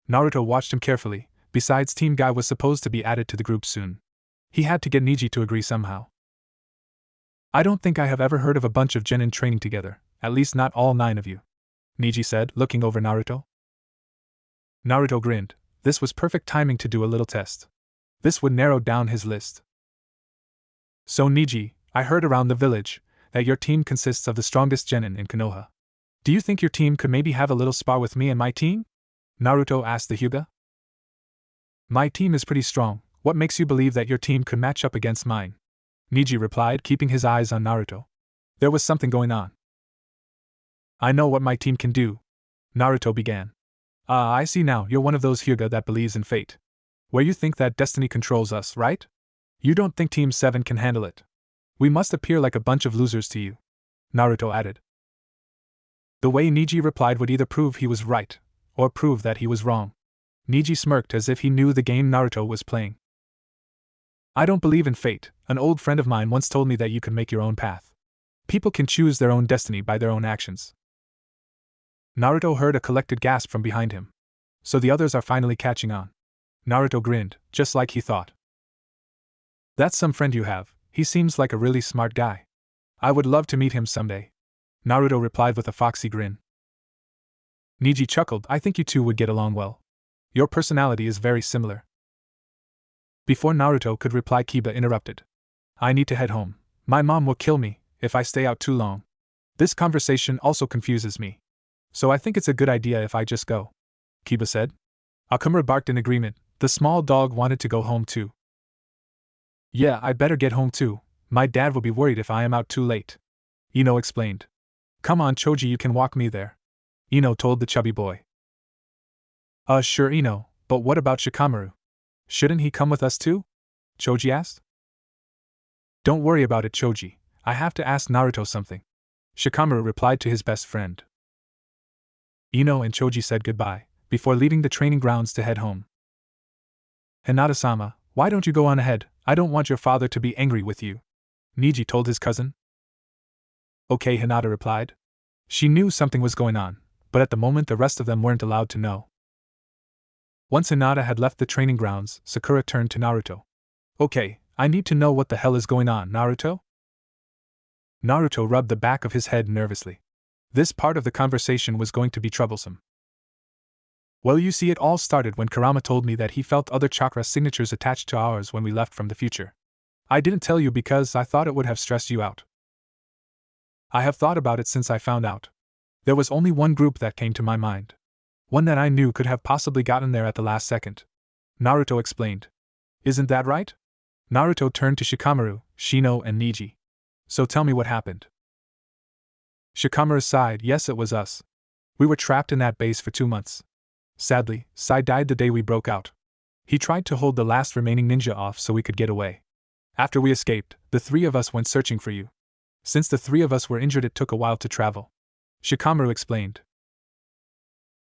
S1: Naruto watched him carefully. Besides, Team Guy was supposed to be added to the group soon. He had to get Niji to agree somehow. I don't think I have ever heard of a bunch of genin training together, at least not all 9 of you, Niji said, looking over Naruto. Naruto grinned. This was perfect timing to do a little test. This would narrow down his list. So Niji, I heard around the village that your team consists of the strongest genin in Konoha. Do you think your team could maybe have a little spar with me and my team? Naruto asked the Hyuga. My team is pretty strong. What makes you believe that your team could match up against mine? Niji replied, keeping his eyes on Naruto. There was something going on. I know what my team can do. Naruto began. I see now, you're one of those Hyuga that believes in fate. Where you think that destiny controls us, right? You don't think Team 7 can handle it. We must appear like a bunch of losers to you, Naruto added. The way Niji replied would either prove he was right, or prove that he was wrong. Niji smirked as if he knew the game Naruto was playing. I don't believe in fate. An old friend of mine once told me that you can make your own path. People can choose their own destiny by their own actions. Naruto heard a collected gasp from behind him. So the others are finally catching on. Naruto grinned, just like he thought. That's some friend you have. He seems like a really smart guy. I would love to meet him someday. Naruto replied with a foxy grin. Niji chuckled. I think you two would get along well. Your personality is very similar. Before Naruto could reply, Kiba interrupted. I need to head home. My mom will kill me if I stay out too long. This conversation also confuses me. So I think it's a good idea if I just go, Kiba said. Akamura barked in agreement. The small dog wanted to go home too. Yeah, I'd better get home too. My dad will be worried if I am out too late, Ino explained. Come on, Choji, you can walk me there, Ino told the chubby boy. Sure, Ino, but what about Shikamaru? Shouldn't he come with us too? Choji asked. Don't worry about it, Choji. I have to ask Naruto something, Shikamaru replied to his best friend. Ino and Choji said goodbye, before leaving the training grounds to head home. Hinata-sama, why don't you go on ahead? I don't want your father to be angry with you, Niji told his cousin. Okay, Hinata replied. She knew something was going on, but at the moment the rest of them weren't allowed to know. Once Hinata had left the training grounds, Sakura turned to Naruto. Okay, I need to know what the hell is going on, Naruto? Naruto rubbed the back of his head nervously. This part of the conversation was going to be troublesome. Well, you see, it all started when Kurama told me that he felt other chakra signatures attached to ours when we left from the future. I didn't tell you because I thought it would have stressed you out. I have thought about it since I found out. There was only one group that came to my mind. One that I knew could have possibly gotten there at the last second, Naruto explained. Isn't that right? Naruto turned to Shikamaru, Shino, and Niji. So tell me what happened. Shikamaru sighed. Yes, it was us. We were trapped in that base for 2 months. Sadly, Sai died the day we broke out. He tried to hold the last remaining ninja off so we could get away. After we escaped, the 3 of us went searching for you. Since the 3 of us were injured, it took a while to travel, Shikamaru explained.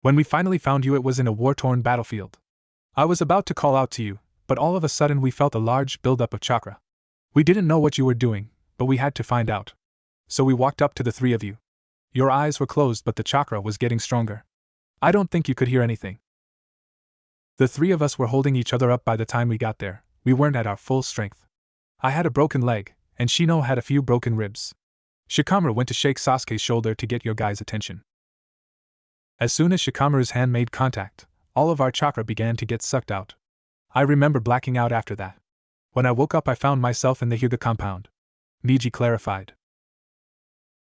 S1: When we finally found you, it was in a war-torn battlefield. I was about to call out to you, but all of a sudden we felt a large buildup of chakra. We didn't know what you were doing, but we had to find out. So we walked up to the 3 of you. Your eyes were closed, but the chakra was getting stronger. I don't think you could hear anything. The 3 of us were holding each other up by the time we got there. We weren't at our full strength. I had a broken leg, and Shino had a few broken ribs. Shikamaru went to shake Sasuke's shoulder to get your guys' attention. As soon as Shikamaru's hand made contact, all of our chakra began to get sucked out. I remember blacking out after that. When I woke up, I found myself in the Hyuga compound, Niji clarified.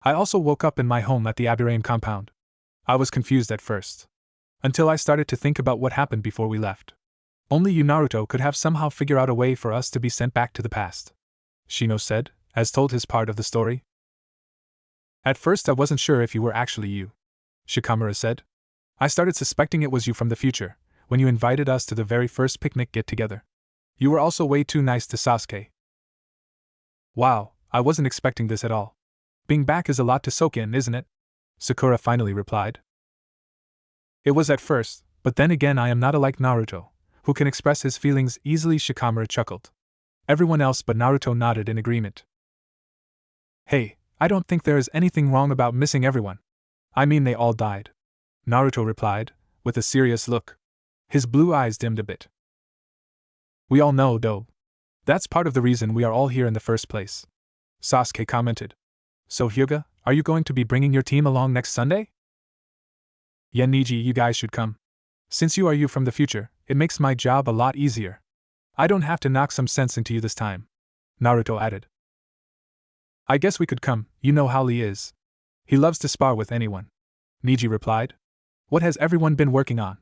S1: I also woke up in my home at the Abirame compound. I was confused at first, until I started to think about what happened before we left. Only you, Naruto, could have somehow figured out a way for us to be sent back to the past, Shino said, as told his part of the story. At first I wasn't sure if you were actually you, Shikamaru said. I started suspecting it was you from the future, when you invited us to the very first picnic get-together. You were also way too nice to Sasuke. Wow, I wasn't expecting this at all. Being back is a lot to soak in, isn't it? Sakura finally replied. It was at first, but then again I am not like Naruto, who can express his feelings easily, Shikamaru chuckled. Everyone else but Naruto nodded in agreement. Hey, I don't think there is anything wrong about missing everyone. I mean, they all died. Naruto replied, with a serious look. His blue eyes dimmed a bit. We all know, though. That's part of the reason we are all here in the first place. Sasuke commented. So Hyuga, are you going to be bringing your team along next Sunday? Yeah, Niji, you guys should come. Since you are you from the future, it makes my job a lot easier. I don't have to knock some sense into you this time. Naruto added. I guess we could come, you know how Lee is. He loves to spar with anyone. Niji replied. What has everyone been working on?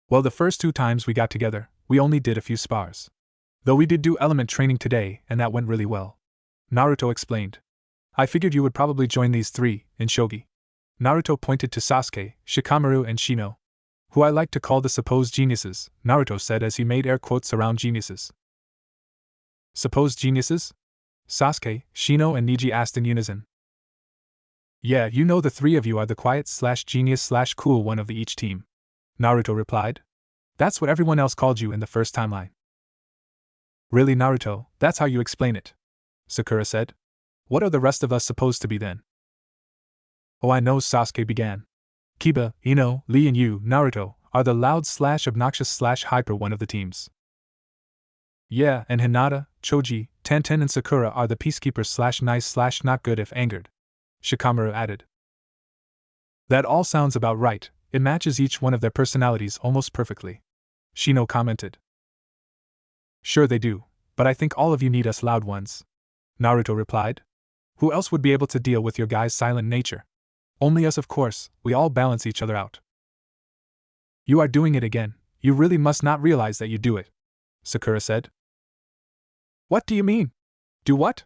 S1: Well, the first 2 times we got together, we only did a few spars. Though we did do element training today, and that went really well. Naruto explained. I figured you would probably join these 3, in shogi. Naruto pointed to Sasuke, Shikamaru and Shino. Who I like to call the supposed geniuses, Naruto said as he made air quotes around geniuses. Supposed geniuses? Sasuke, Shino and Niji asked in unison. Yeah, you know the 3 of you are the quiet/genius/cool one of the each team. Naruto replied. That's what everyone else called you in the first timeline. Really, Naruto, that's how you explain it? Sakura said. What are the rest of us supposed to be then? Oh, I know, Sasuke began. Kiba, Ino, Lee and you, Naruto, are the loud/obnoxious/hyper one of the teams. Yeah, and Hinata, Choji, Tenten and Sakura are the peacekeepers/nice/not good if angered. Shikamaru added. That all sounds about right, it matches each one of their personalities almost perfectly. Shino commented. Sure they do, but I think all of you need us loud ones. Naruto replied. Who else would be able to deal with your guy's silent nature? Only us, of course, we all balance each other out. You are doing it again, you really must not realize that you do it, Sakura said. What do you mean? Do what?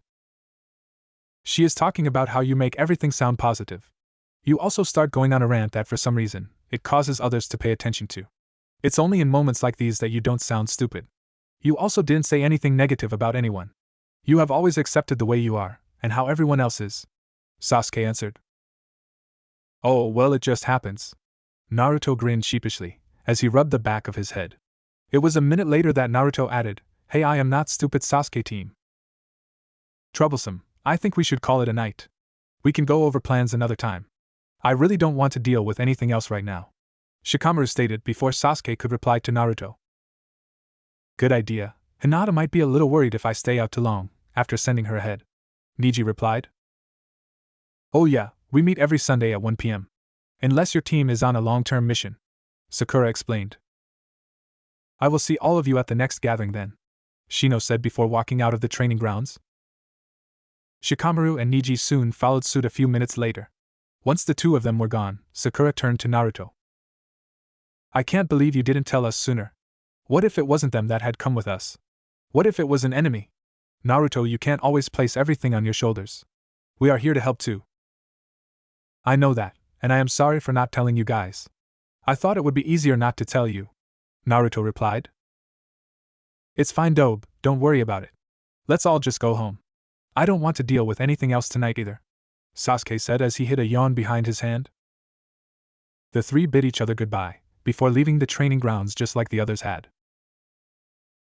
S1: She is talking about how you make everything sound positive. You also start going on a rant that for some reason, it causes others to pay attention to. It's only in moments like these that you don't sound stupid. You also didn't say anything negative about anyone. You have always accepted the way you are, and how everyone else is. Sasuke answered. Oh, well, it just happens. Naruto grinned sheepishly, as he rubbed the back of his head. It was a minute later that Naruto added, Hey, I am not stupid, Sasuke team. Troublesome, I think we should call it a night. We can go over plans another time. I really don't want to deal with anything else right now. Shikamaru stated before Sasuke could reply to Naruto. Good idea. Hinata might be a little worried if I stay out too long, after sending her ahead. Niji replied. Oh yeah, we meet every Sunday at 1 p.m. Unless your team is on a long-term mission. Sakura explained. I will see all of you at the next gathering then, Shino said before walking out of the training grounds. Shikamaru and Niji soon followed suit a few minutes later. Once the 2 of them were gone, Sakura turned to Naruto. I can't believe you didn't tell us sooner. What if it wasn't them that had come with us? What if it was an enemy? Naruto, you can't always place everything on your shoulders. We are here to help too. I know that, and I am sorry for not telling you guys. I thought it would be easier not to tell you. Naruto replied. It's fine, Dobe, don't worry about it. Let's all just go home. I don't want to deal with anything else tonight either, Sasuke said as he hid a yawn behind his hand. The 3 bid each other goodbye, before leaving the training grounds just like the others had.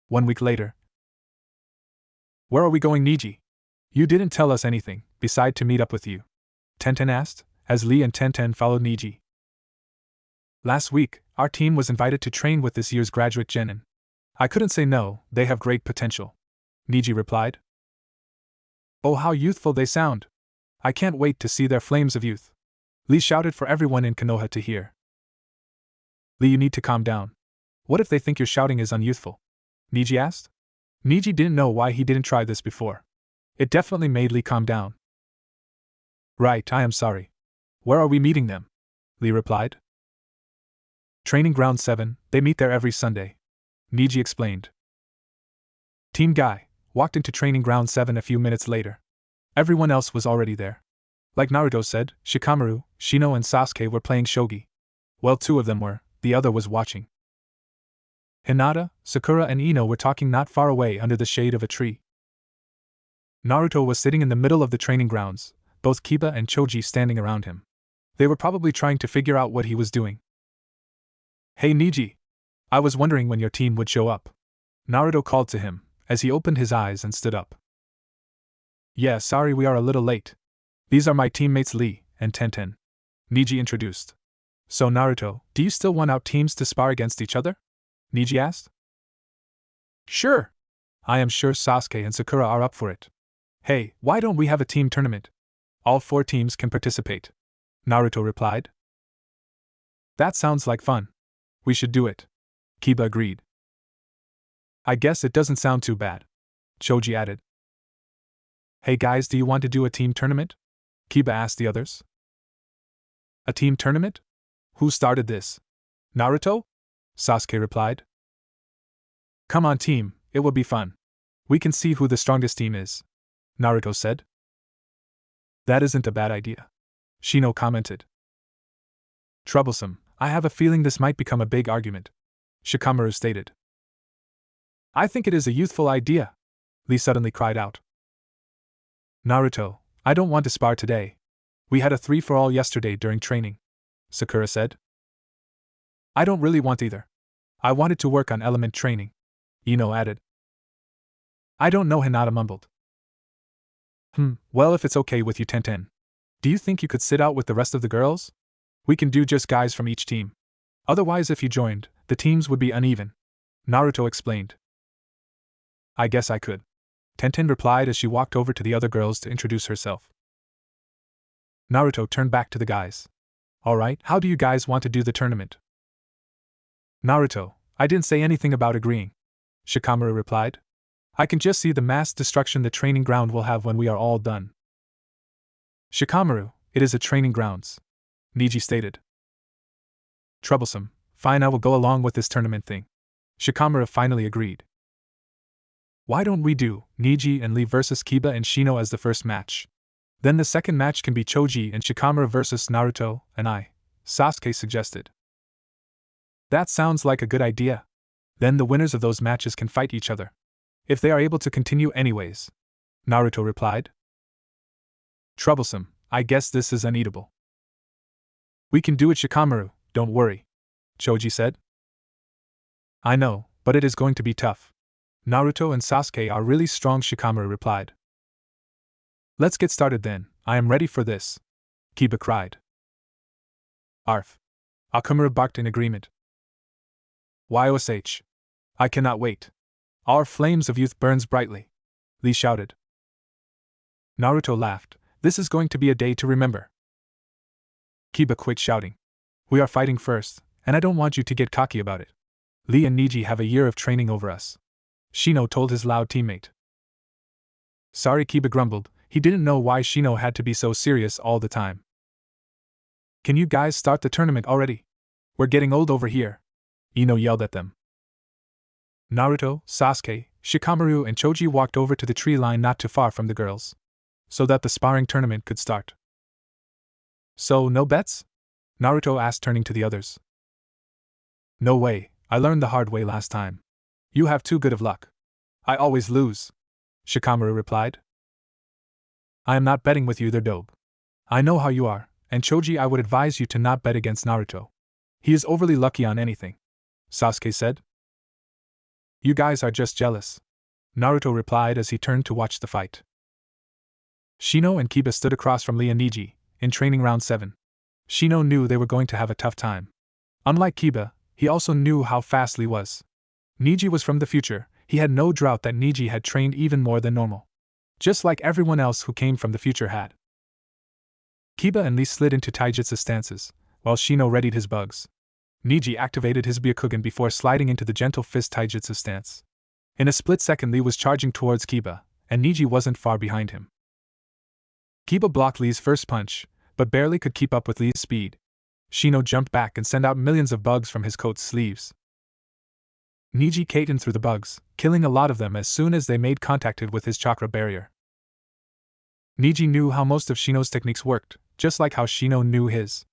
S1: 1 week later. Where are we going, Niji? You didn't tell us anything, beside to meet up with you, Tenten asked, as Lee and Tenten followed Niji. Last week, our team was invited to train with this year's graduate Genin. I couldn't say no, they have great potential, Niji replied. Oh, how youthful they sound! I can't wait to see their flames of youth, Lee shouted for everyone in Konoha to hear. Lee, you need to calm down. What if they think your shouting is unyouthful? Niji asked. Niji didn't know why he didn't try this before. It definitely made Lee calm down. Right, I am sorry. Where are we meeting them? Lee replied. Training Ground 7, they meet there every Sunday, Niji explained. Team Guy walked into Training Ground 7 a few minutes later. Everyone else was already there. Like Naruto said, Shikamaru, Shino and Sasuke were playing shogi. Well, 2 of them were, the other was watching. Hinata, Sakura and Ino were talking not far away under the shade of a tree. Naruto was sitting in the middle of the training grounds, both Kiba and Choji standing around him. They were probably trying to figure out what he was doing. Hey Niji! I was wondering when your team would show up. Naruto called to him, as he opened his eyes and stood up. Yeah, sorry we are a little late. These are my teammates Lee and Tenten, Niji introduced. So Naruto, do you still want out teams to spar against each other? Neji asked. Sure. I am sure Sasuke and Sakura are up for it. Hey, why don't we have a team tournament? All 4 teams can participate. Naruto replied. That sounds like fun. We should do it. Kiba agreed. I guess it doesn't sound too bad. Choji added. Hey guys, do you want to do a team tournament? Kiba asked the others. A team tournament? Who started this? Naruto? Sasuke replied. Come on team, it will be fun. We can see who the strongest team is. Naruto said. That isn't a bad idea. Shino commented. Troublesome, I have a feeling this might become a big argument. Shikamaru stated. I think it is a youthful idea. Lee suddenly cried out. Naruto, I don't want to spar today. We had a 3-for-all yesterday during training. Sakura said. I don't really want either. I wanted to work on element training. Ino added. I don't know, Hinata mumbled. Well, if it's okay with you, Tenten. Do you think you could sit out with the rest of the girls? We can do just guys from each team. Otherwise, if you joined, the teams would be uneven. Naruto explained. I guess I could. Tenten replied as she walked over to the other girls to introduce herself. Naruto turned back to the guys. Alright, how do you guys want to do the tournament? Naruto, I didn't say anything about agreeing. Shikamaru replied. I can just see the mass destruction the training ground will have when we are all done. Shikamaru, it is a training grounds. Neji stated. Troublesome, fine, I will go along with this tournament thing. Shikamaru finally agreed. Why don't we do Neji and Lee versus Kiba and Shino as the first match? Then the second match can be Choji and Shikamaru versus Naruto and I, Sasuke suggested. That sounds like a good idea. Then the winners of those matches can fight each other. If they are able to continue anyways. Naruto replied. Troublesome, I guess this is uneatable. We can do it, Shikamaru, don't worry. Choji said. I know, but it is going to be tough. Naruto and Sasuke are really strong, Shikamaru replied. Let's get started then, I am ready for this. Kiba cried. Arf. Akamaru barked in agreement. YOSH. I cannot wait. Our flames of youth burns brightly. Lee shouted. Naruto laughed. This is going to be a day to remember. Kiba quit shouting. We are fighting first, and I don't want you to get cocky about it. Lee and Neji have a year of training over us. Shino told his loud teammate. Sorry, Kiba grumbled. He didn't know why Shino had to be so serious all the time. Can you guys start the tournament already? We're getting old over here. Ino yelled at them. Naruto, Sasuke, Shikamaru and Choji walked over to the tree line not too far from the girls, so that the sparring tournament could start. So, no bets? Naruto asked, turning to the others. No way, I learned the hard way last time. You have too good of luck. I always lose. Shikamaru replied. I am not betting with you there, Dobe. I know how you are, and Choji, I would advise you to not bet against Naruto. He is overly lucky on anything. Sasuke said. You guys are just jealous. Naruto replied as he turned to watch the fight. Shino and Kiba stood across from Lee and Neji, in training round 7. Shino knew they were going to have a tough time. Unlike Kiba, he also knew how fast Lee was. Neji was from the future, he had no doubt that Neji had trained even more than normal. Just like everyone else who came from the future had. Kiba and Lee slid into taijutsu stances, while Shino readied his bugs. Neji activated his Byakugan before sliding into the gentle fist taijutsu stance. In a split second, Lee was charging towards Kiba, and Neji wasn't far behind him. Kiba blocked Lee's first punch, but barely could keep up with Lee's speed. Shino jumped back and sent out millions of bugs from his coat's sleeves. Neji kated through the bugs, killing a lot of them as soon as they made contact with his chakra barrier. Neji knew how most of Shino's techniques worked, just like how Shino knew his.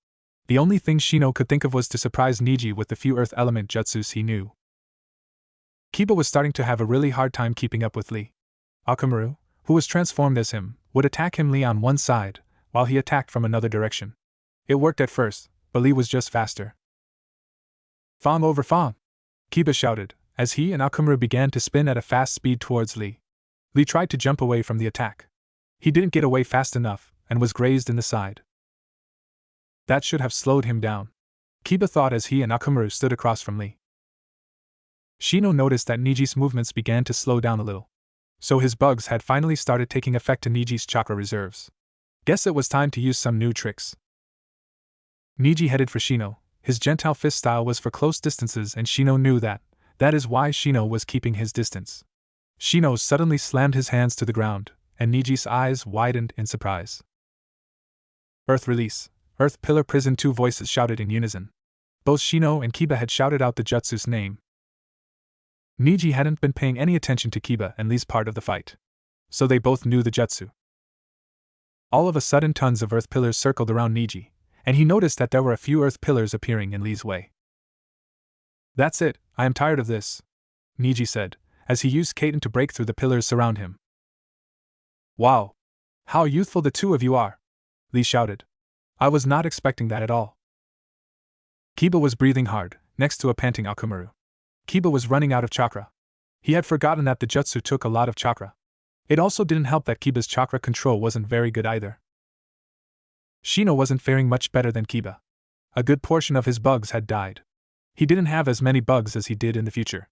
S1: The only thing Shino could think of was to surprise Neji with the few earth element jutsus he knew. Kiba was starting to have a really hard time keeping up with Lee. Akamaru, who was transformed as him, would attack him Lee on one side, while he attacked from another direction. It worked at first, but Lee was just faster. Fang over Fang! Kiba shouted, as he and Akamaru began to spin at a fast speed towards Lee. Lee tried to jump away from the attack. He didn't get away fast enough, and was grazed in the side. That should have slowed him down. Kiba thought as he and Akamaru stood across from Lee. Shino noticed that Niji's movements began to slow down a little. So his bugs had finally started taking effect to Niji's chakra reserves. Guess it was time to use some new tricks. Niji headed for Shino. His Gentile fist style was for close distances and Shino knew that. That is why Shino was keeping his distance. Shino suddenly slammed his hands to the ground, and Niji's eyes widened in surprise. Earth release. Earth pillar prison, two voices shouted in unison. Both Shino and Kiba had shouted out the jutsu's name. Niji hadn't been paying any attention to Kiba and Lee's part of the fight. So they both knew the jutsu. All of a sudden tons of earth pillars circled around Niji, and he noticed that there were a few earth pillars appearing in Lee's way. That's it, I am tired of this, Niji said, as he used Kaiten to break through the pillars surround him. Wow! How youthful the two of you are! Lee shouted. I was not expecting that at all. Kiba was breathing hard, next to a panting Akamaru. Kiba was running out of chakra. He had forgotten that the jutsu took a lot of chakra. It also didn't help that Kiba's chakra control wasn't very good either. Shino wasn't faring much better than Kiba. A good portion of his bugs had died. He didn't have as many bugs as he did in the future.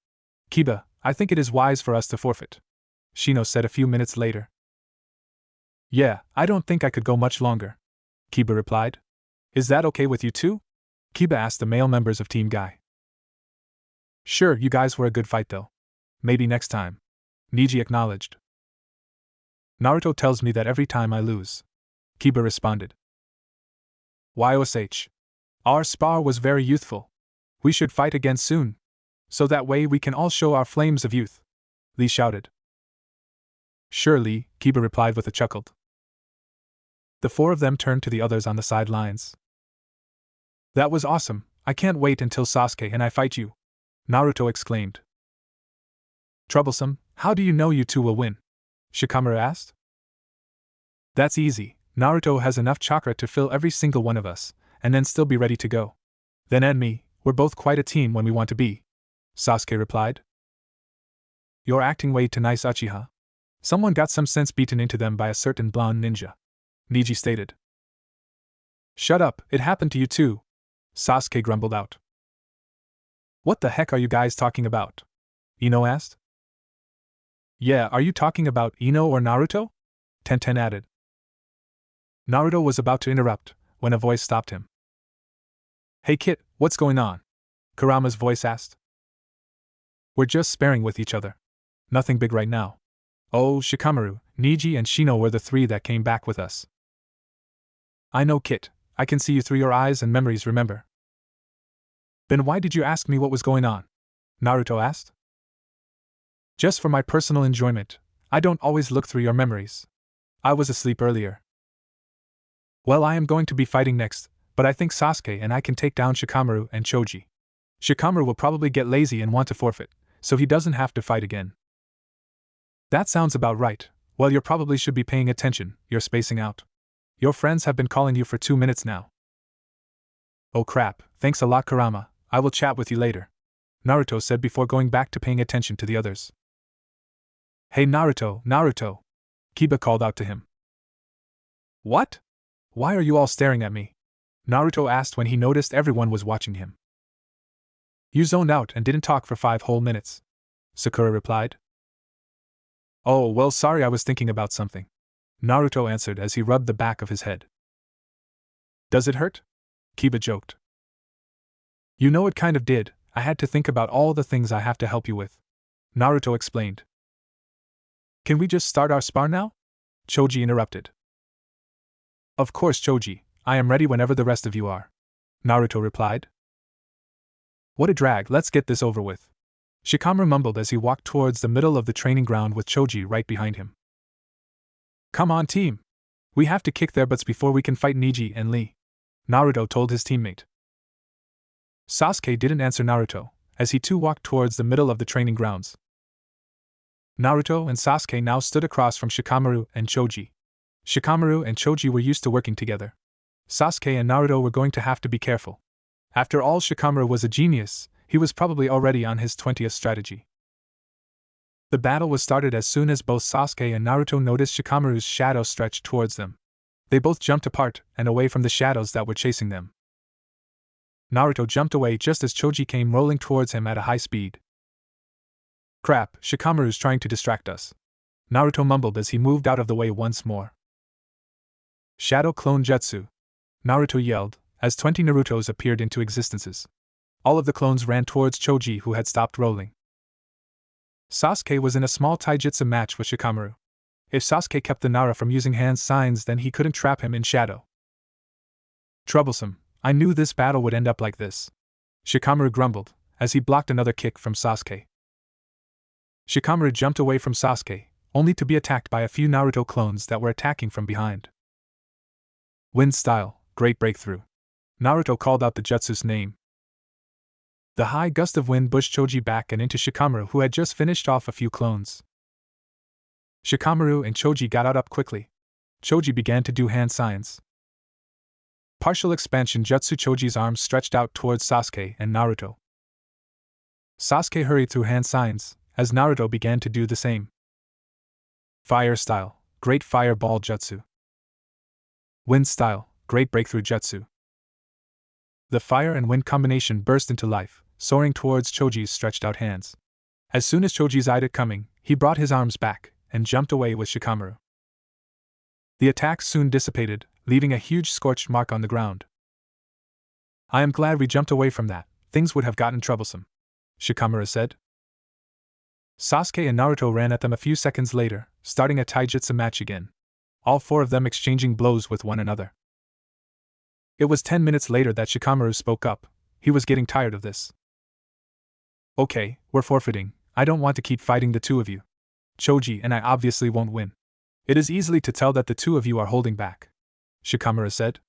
S1: Kiba, I think it is wise for us to forfeit, Shino said a few minutes later. Yeah, I don't think I could go much longer, Kiba replied. Is that okay with you too? Kiba asked the male members of Team Guy. Sure, you guys were a good fight though. Maybe next time, Niji acknowledged. Naruto tells me that every time I lose, Kiba responded. YOSH. Our spar was very youthful. We should fight again soon. So that way we can all show our flames of youth, Lee shouted. Sure, Lee, Kiba replied with a chuckle. The four of them turned to the others on the sidelines. That was awesome, I can't wait until Sasuke and I fight you, Naruto exclaimed. Troublesome, how do you know you two will win? Shikamaru asked. That's easy, Naruto has enough chakra to fill every single one of us, and then still be ready to go. Then and me, we're both quite a team when we want to be, Sasuke replied. You're acting way too nice, Uchiha. Someone got some sense beaten into them by a certain blonde ninja, Niji stated. Shut up, it happened to you too, Sasuke grumbled out. What the heck are you guys talking about? Ino asked. Yeah, are you talking about Ino or Naruto? Tenten added. Naruto was about to interrupt, when a voice stopped him. Hey Kit, what's going on? Kurama's voice asked. We're just sparring with each other. Nothing big right now. Oh, Shikamaru, Niji and Shino were the three that came back with us. I know, Kit, I can see you through your eyes and memories, remember? Then why did you ask me what was going on? Naruto asked. Just for my personal enjoyment, I don't always look through your memories. I was asleep earlier. Well, I am going to be fighting next, but I think Sasuke and I can take down Shikamaru and Choji. Shikamaru will probably get lazy and want to forfeit, so he doesn't have to fight again. That sounds about right. Well, you probably should be paying attention, you're spacing out. Your friends have been calling you for 2 minutes now. Oh crap, thanks a lot Kurama, I will chat with you later, Naruto said before going back to paying attention to the others. Hey Naruto, Naruto! Kiba called out to him. What? Why are you all staring at me? Naruto asked when he noticed everyone was watching him. You zoned out and didn't talk for 5 whole minutes, Sakura replied. Oh, well, sorry, I was thinking about something, Naruto answered as he rubbed the back of his head. Does it hurt? Kiba joked. You know it kind of did, I had to think about all the things I have to help you with, Naruto explained. Can we just start our spar now? Choji interrupted. Of course, Choji, I am ready whenever the rest of you are, Naruto replied. What a drag, let's get this over with, Shikamaru mumbled as he walked towards the middle of the training ground with Choji right behind him. Come on, team! We have to kick their butts before we can fight Niji and Lee, Naruto told his teammate. Sasuke didn't answer Naruto, as he too walked towards the middle of the training grounds. Naruto and Sasuke now stood across from Shikamaru and Choji. Shikamaru and Choji were used to working together. Sasuke and Naruto were going to have to be careful. After all, Shikamaru was a genius, he was probably already on his 20th strategy. The battle was started as soon as both Sasuke and Naruto noticed Shikamaru's shadow stretch towards them. They both jumped apart and away from the shadows that were chasing them. Naruto jumped away just as Choji came rolling towards him at a high speed. Crap, Shikamaru's trying to distract us. Naruto mumbled as he moved out of the way once more. Shadow Clone Jutsu! Naruto yelled, as 20 Narutos appeared into existences. All of the clones ran towards Choji, who had stopped rolling. Sasuke was in a small taijutsu match with Shikamaru. If Sasuke kept the Nara from using hand signs, then he couldn't trap him in shadow. Troublesome, I knew this battle would end up like this. Shikamaru grumbled, as he blocked another kick from Sasuke. Shikamaru jumped away from Sasuke, only to be attacked by a few Naruto clones that were attacking from behind. Wind style, great breakthrough. Naruto called out the jutsu's name. The high gust of wind pushed Choji back and into Shikamaru, who had just finished off a few clones. Shikamaru and Choji got out up quickly. Choji began to do hand signs. Partial expansion jutsu. Choji's arms stretched out towards Sasuke and Naruto. Sasuke hurried through hand signs, as Naruto began to do the same. Fire style, great fireball jutsu. Wind style, great breakthrough jutsu. The fire and wind combination burst into life, soaring towards Choji's stretched out hands. As soon as Choji eyed it coming, he brought his arms back and jumped away with Shikamaru. The attacks soon dissipated, leaving a huge scorched mark on the ground. I am glad we jumped away from that, things would have gotten troublesome, Shikamaru said. Sasuke and Naruto ran at them a few seconds later, starting a taijutsu match again. All four of them exchanging blows with one another. It was 10 minutes later that Shikamaru spoke up. He was getting tired of this. Okay, we're forfeiting. I don't want to keep fighting the two of you. Choji and I obviously won't win. It is easily to tell that the two of you are holding back, Shikamaru said.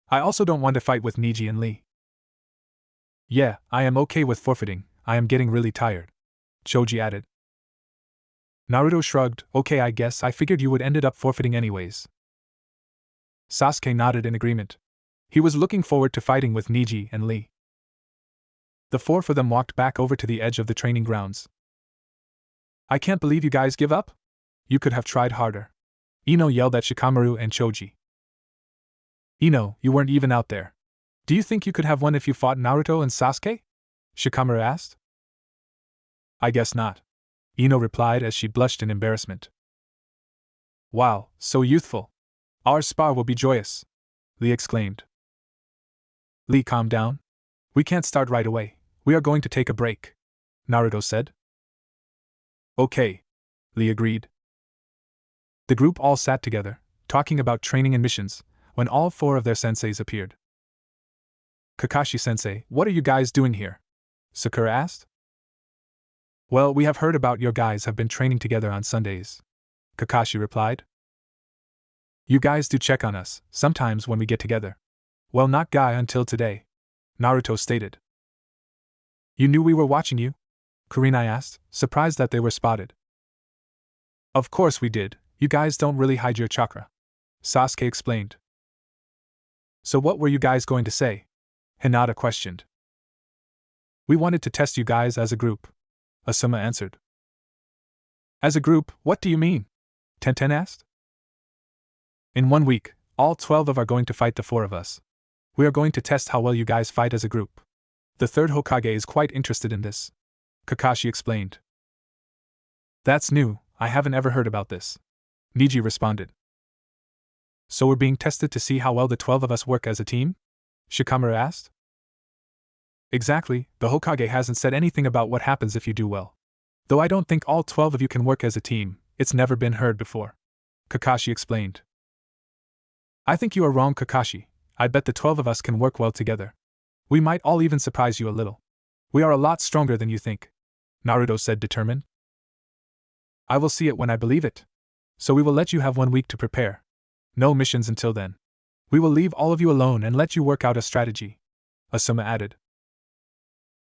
S1: I also don't want to fight with Neji and Lee. Yeah, I am okay with forfeiting. I am getting really tired, Choji added. Naruto shrugged. Okay, I guess I figured you would ended up forfeiting anyways. Sasuke nodded in agreement. He was looking forward to fighting with Neji and Lee. The four of them walked back over to the edge of the training grounds. I can't believe you guys give up? You could have tried harder. Ino yelled at Shikamaru and Choji. Ino, you weren't even out there. Do you think you could have won if you fought Naruto and Sasuke? Shikamaru asked. I guess not, Ino replied as she blushed in embarrassment. Wow, so youthful. Our spar will be joyous, Lee exclaimed. Lee, calm down. We can't start right away. We are going to take a break, Naruto said. Okay, Lee agreed. The group all sat together, talking about training and missions, when all four of their senseis appeared. Kakashi-sensei, what are you guys doing here? Sakura asked. Well, we have heard about your guys have been training together on Sundays, Kakashi replied. You guys do check on us, sometimes when we get together. Well, not guy until today, Naruto stated. You knew we were watching you? Kurenai asked, surprised that they were spotted. Of course we did, you guys don't really hide your chakra, Sasuke explained. So what were you guys going to say? Hinata questioned. We wanted to test you guys as a group, Asuma answered. As a group, what do you mean? Tenten asked. In 1 week, all 12 of are going to fight the 4 of us. We are going to test how well you guys fight as a group. The third Hokage is quite interested in this, Kakashi explained. That's new, I haven't ever heard about this, Neji responded. So we're being tested to see how well the 12 of us work as a team? Shikamaru asked. Exactly, the Hokage hasn't said anything about what happens if you do well. Though I don't think all 12 of you can work as a team, it's never been heard before, Kakashi explained. I think you are wrong, Kakashi. I bet the 12 of us can work well together. We might all even surprise you a little. We are a lot stronger than you think, Naruto said determined. I will see it when I believe it. So we will let you have 1 week to prepare. No missions until then. We will leave all of you alone and let you work out a strategy, Asuma added.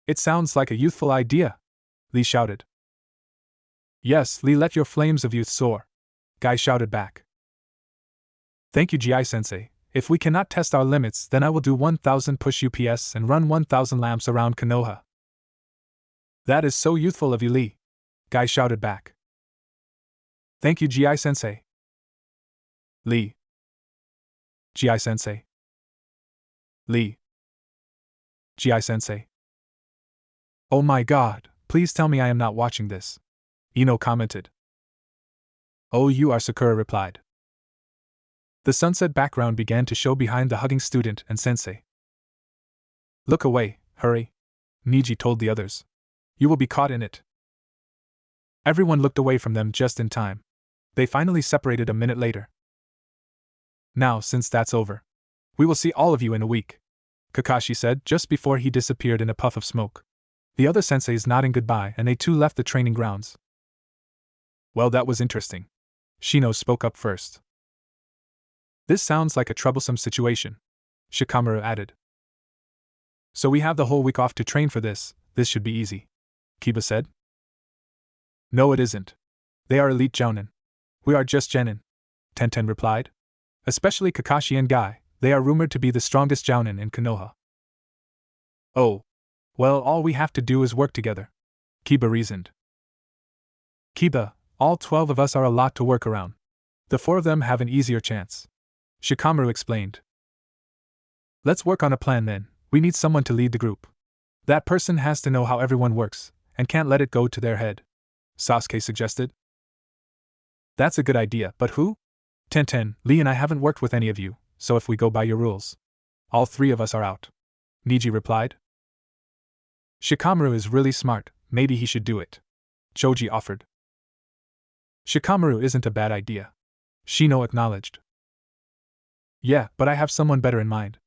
S1: It sounds like a youthful idea, Lee shouted. Yes, Lee, let your flames of youth soar, Guy shouted back. Thank you, Gi-sensei. If we cannot test our limits, then I will do 1000 push UPS and run 1000 lamps around Konoha. That is so youthful of you, Lee, Guy shouted back. Thank you, Gi-sensei. Lee. Gi-sensei. Lee. Gi-sensei. Oh my god, please tell me I am not watching this. Ino commented. Oh, you are, Sakura replied. The sunset background began to show behind the hugging student and sensei. Look away, hurry, Niji told the others. You will be caught in it. Everyone looked away from them just in time. They finally separated a minute later. Now, since that's over, we will see all of you in a week, Kakashi said just before he disappeared in a puff of smoke. The other senseis nodding goodbye, and they too left the training grounds. Well, that was interesting. Shino spoke up first. This sounds like a troublesome situation, Shikamaru added. So we have the whole week off to train for this should be easy, Kiba said. No, it isn't. They are elite jounin. We are just genin, Tenten replied. Especially Kakashi and Guy, they are rumored to be the strongest jounin in Konoha. Oh. Well, all we have to do is work together, Kiba reasoned. Kiba, all 12 of us are a lot to work around. The 4 of them have an easier chance, Shikamaru explained. Let's work on a plan then. We need someone to lead the group. That person has to know how everyone works, and can't let it go to their head, Sasuke suggested. That's a good idea, but who? Tenten, Lee and I haven't worked with any of you, so if we go by your rules, all 3 of us are out, Niji replied. Shikamaru is really smart, maybe he should do it, Choji offered. Shikamaru isn't a bad idea, Shino acknowledged. Yeah, but I have someone better in mind.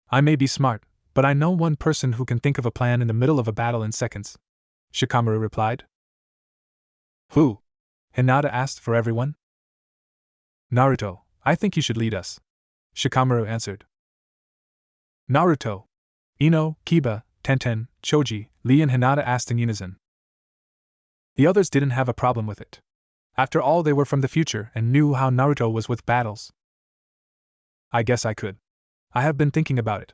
S1: I may be smart, but I know one person who can think of a plan in the middle of a battle in seconds, Shikamaru replied. Who? Hinata asked for everyone. Naruto, I think you should lead us, Shikamaru answered. Naruto. Ino, Kiba, Tenten, Choji, Lee and Hinata asked in unison. The others didn't have a problem with it. After all, they were from the future and knew how Naruto was with battles. I guess I could. I have been thinking about it.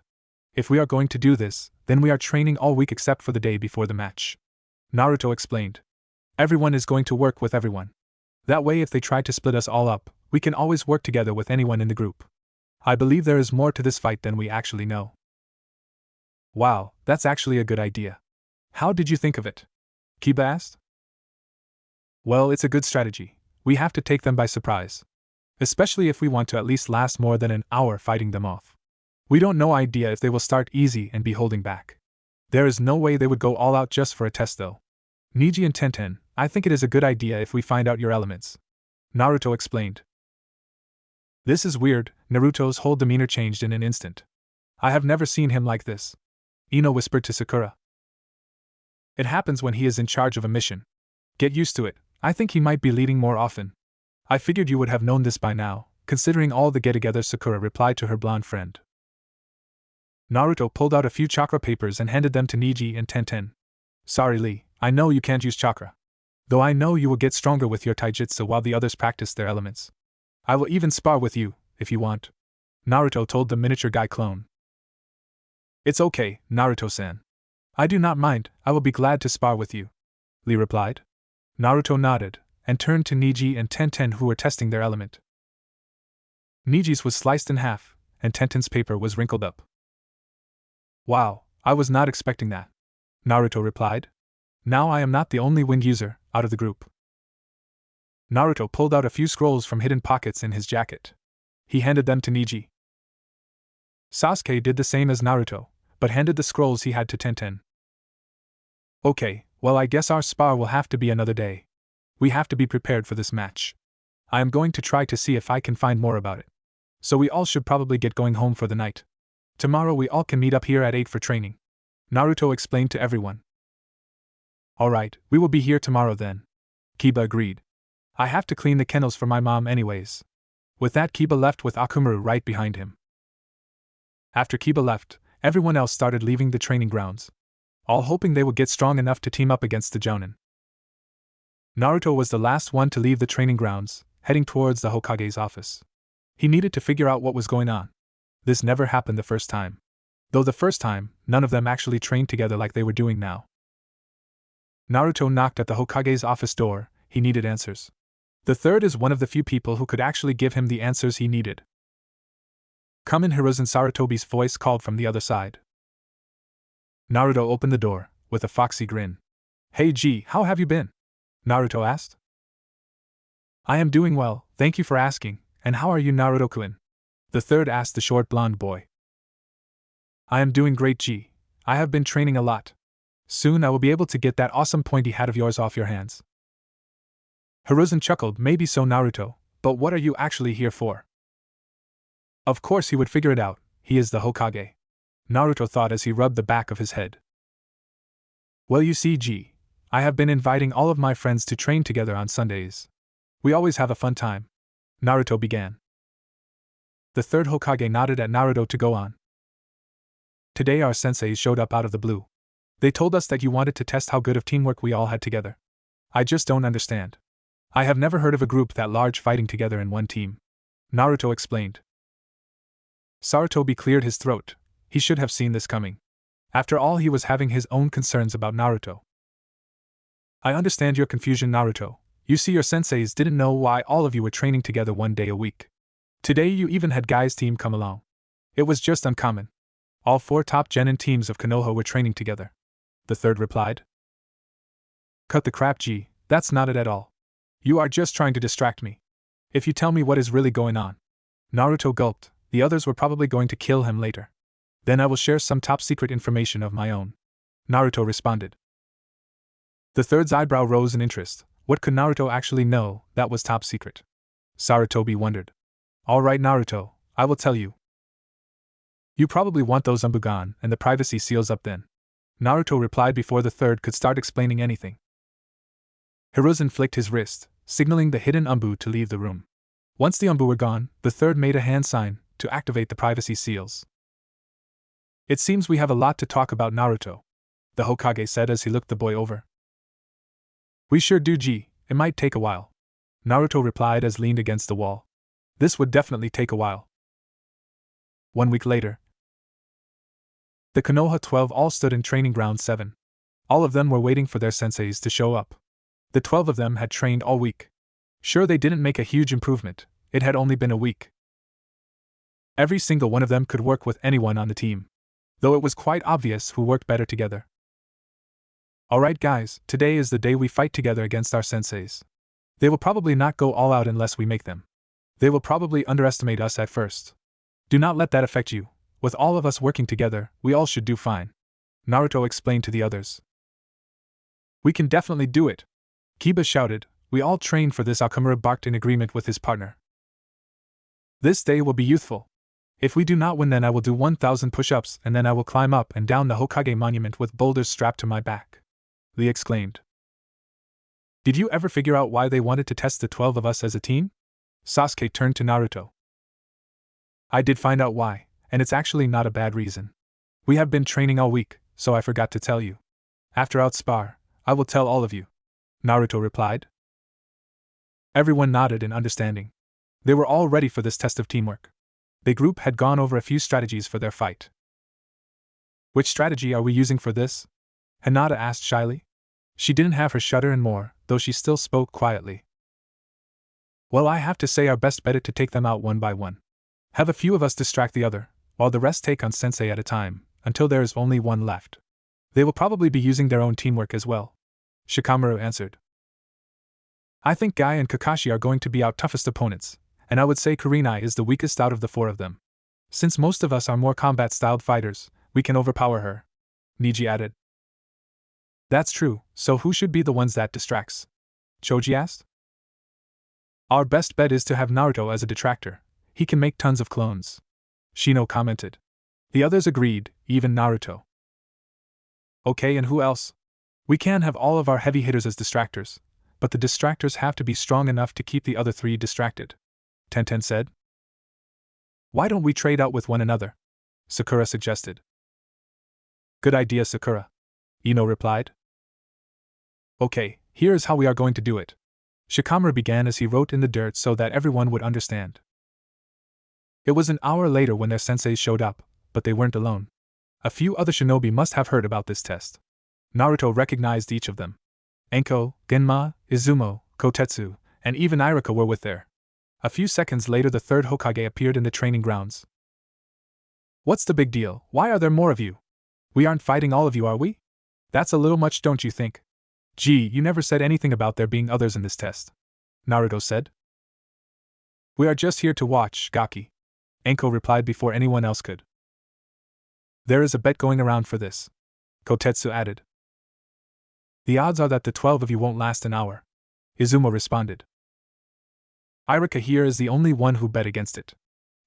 S1: If we are going to do this, then we are training all week except for the day before the match, Naruto explained. Everyone is going to work with everyone. That way, if they try to split us all up, we can always work together with anyone in the group. I believe there is more to this fight than we actually know. Wow, that's actually a good idea. How did you think of it? Kiba asked. Well, it's a good strategy. We have to take them by surprise. Especially if we want to at least last more than an hour fighting them off. We don't know idea if they will start easy and be holding back. There is no way they would go all out just for a test though. Niji and Tenten, I think it is a good idea if we find out your elements, Naruto explained. This is weird, Naruto's whole demeanor changed in an instant. I have never seen him like this, Ino whispered to Sakura. It happens when he is in charge of a mission. Get used to it, I think he might be leading more often. I figured you would have known this by now, considering all the get-togethers, Sakura replied to her blonde friend. Naruto pulled out a few chakra papers and handed them to Niji and Tenten. Sorry Lee, I know you can't use chakra. Though I know you will get stronger with your taijutsu while the others practice their elements. I will even spar with you, if you want, Naruto told the miniature guy clone. It's okay, Naruto-san. I do not mind, I will be glad to spar with you, Lee replied. Naruto nodded, and turned to Niji and Tenten who were testing their element. Niji's was sliced in half, and Tenten's paper was wrinkled up. Wow, I was not expecting that, Naruto replied. Now I am not the only wind user out of the group. Naruto pulled out a few scrolls from hidden pockets in his jacket. He handed them to Niji. Sasuke did the same as Naruto, but handed the scrolls he had to Tenten. Okay, well I guess our spar will have to be another day. We have to be prepared for this match. I am going to try to see if I can find more about it. So we all should probably get going home for the night. Tomorrow we all can meet up here at 8 for training, Naruto explained to everyone. Alright, we will be here tomorrow then, Kiba agreed. I have to clean the kennels for my mom anyways. With that, Kiba left with Akumaru right behind him. After Kiba left, everyone else started leaving the training grounds, all hoping they would get strong enough to team up against the Jounin. Naruto was the last one to leave the training grounds, heading towards the Hokage's office. He needed to figure out what was going on. This never happened the first time. Though the first time, none of them actually trained together like they were doing now. Naruto knocked at the Hokage's office door. He needed answers. The third is one of the few people who could actually give him the answers he needed. Come in, Hiruzen Sarutobi's voice called from the other side. Naruto opened the door, with a foxy grin. Hey G, how have you been? Naruto asked. I am doing well, thank you for asking, and how are you Naruto-kun? The third asked the short blonde boy. I am doing great G. I have been training a lot. Soon I will be able to get that awesome pointy hat of yours off your hands. Hiruzen chuckled, maybe so Naruto, but what are you actually here for? Of course he would figure it out, he is the Hokage. Naruto thought as he rubbed the back of his head. Well you see G, I have been inviting all of my friends to train together on Sundays. We always have a fun time. Naruto began. The third Hokage nodded at Naruto to go on. Today our senseis showed up out of the blue. They told us that you wanted to test how good of teamwork we all had together. I just don't understand. I have never heard of a group that large fighting together in one team. Naruto explained. Sarutobi cleared his throat. He should have seen this coming. After all, he was having his own concerns about Naruto. I understand your confusion, Naruto. You see, your senseis didn't know why all of you were training together one day a week. Today you even had Guy's team come along. It was just uncommon. All 4 top Genin teams of Konoha were training together. The third replied. Cut the crap G, that's not it at all. You are just trying to distract me. If you tell me what is really going on. Naruto gulped, the others were probably going to kill him later. Then I will share some top secret information of my own. Naruto responded. The third's eyebrow rose in interest. What could Naruto actually know that was top secret? Sarutobi wondered. Alright Naruto, I will tell you. You probably want those Umbugan and the privacy seals up then. Naruto replied before the third could start explaining anything. Hiruzen flicked his wrist, signaling the hidden Umbu to leave the room. Once the Umbu were gone, the third made a hand sign to activate the privacy seals. It seems we have a lot to talk about Naruto, the Hokage said as he looked the boy over. We sure do G, it might take a while. Naruto replied as leaned against the wall. This would definitely take a while. 1 week later. The Konoha 12 all stood in Training Ground 7. All of them were waiting for their senseis to show up. The 12 of them had trained all week. Sure, they didn't make a huge improvement, it had only been a week. Every single one of them could work with anyone on the team, though it was quite obvious who worked better together. Alright guys, today is the day we fight together against our senseis. They will probably not go all out unless we make them. They will probably underestimate us at first. Do not let that affect you. With all of us working together, we all should do fine. Naruto explained to the others. We can definitely do it. Kiba shouted. We all trained for this. Akamura barked in agreement with his partner. This day will be youthful. If we do not win, then I will do 1,000 push-ups and then I will climb up and down the Hokage monument with boulders strapped to my back. Lee exclaimed. Did you ever figure out why they wanted to test the 12 of us as a team? Sasuke turned to Naruto. I did find out why, and it's actually not a bad reason. We have been training all week, so I forgot to tell you. After outspar, I will tell all of you. Naruto replied. Everyone nodded in understanding. They were all ready for this test of teamwork. The group had gone over a few strategies for their fight. Which strategy are we using for this? Hinata asked shyly. She didn't have her shudder and more, though she still spoke quietly. Well, I have to say our best bet is to take them out one by one. Have a few of us distract the other, while the rest take on sensei at a time, until there is only one left. They will probably be using their own teamwork as well. Shikamaru answered. I think Guy and Kakashi are going to be our toughest opponents, and I would say Kurenai is the weakest out of the 4 of them. Since most of us are more combat-styled fighters, we can overpower her. Niji added. That's true, so who should be the ones that distracts? Choji asked. Our best bet is to have Naruto as a detractor. He can make tons of clones. Shino commented. The others agreed, even Naruto. Okay, and who else? We can have all of our heavy hitters as distractors, but the distractors have to be strong enough to keep the other 3 distracted. Tenten said. Why don't we trade out with one another? Sakura suggested. Good idea, Sakura. Ino replied. Okay, here is how we are going to do it. Shikamaru began as he wrote in the dirt so that everyone would understand. It was an hour later when their senseis showed up, but they weren't alone. A few other shinobi must have heard about this test. Naruto recognized each of them. Enko, Genma, Izumo, Kotetsu, and even Iruka were with there. A few seconds later the third Hokage appeared in the training grounds. What's the big deal? Why are there more of you? We aren't fighting all of you, are we? That's a little much, don't you think? Gee, you never said anything about there being others in this test. Naruto said. We are just here to watch, Gaki. Enko replied before anyone else could. There is a bet going around for this, Kotetsu added. The odds are that the 12 of you won't last an hour, Izumo responded. Irika here is the only one who bet against it.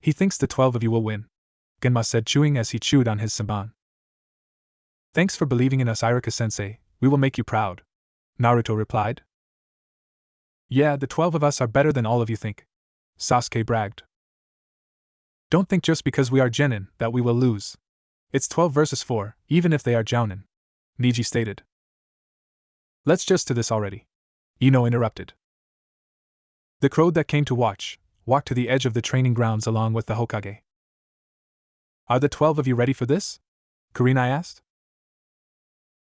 S1: He thinks the 12 of you will win, Genma said, chewing as he chewed on his saban. Thanks for believing in us, Irika-sensei, we will make you proud, Naruto replied. Yeah, the 12 of us are better than all of you think, Sasuke bragged. Don't think just because we are Genin that we will lose. It's 12 versus 4, even if they are Jounin, Niji stated. Let's just to this already, Ino interrupted. The crowd that came to watch walked to the edge of the training grounds along with the Hokage. Are the 12 of you ready for this? Kurenai asked.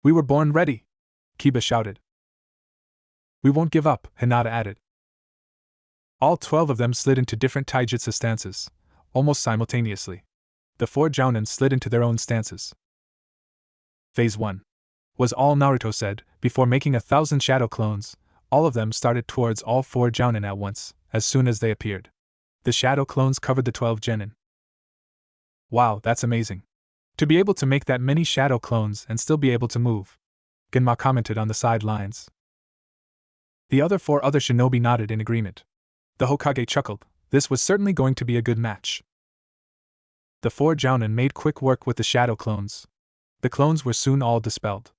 S1: We were born ready, Kiba shouted. We won't give up, Hinata added. All 12 of them slid into different taijutsu stances, almost simultaneously. The 4 Jounin slid into their own stances. Phase 1. Was all Naruto said, before making 1,000 shadow clones. All of them started towards all 4 Jounin at once, as soon as they appeared. The shadow clones covered the 12 Genin. Wow, that's amazing. To be able to make that many shadow clones and still be able to move, Genma commented on the sidelines. The other 4 other shinobi nodded in agreement. The Hokage chuckled. This was certainly going to be a good match. The 4 Jounin made quick work with the shadow clones. The clones were soon all dispelled.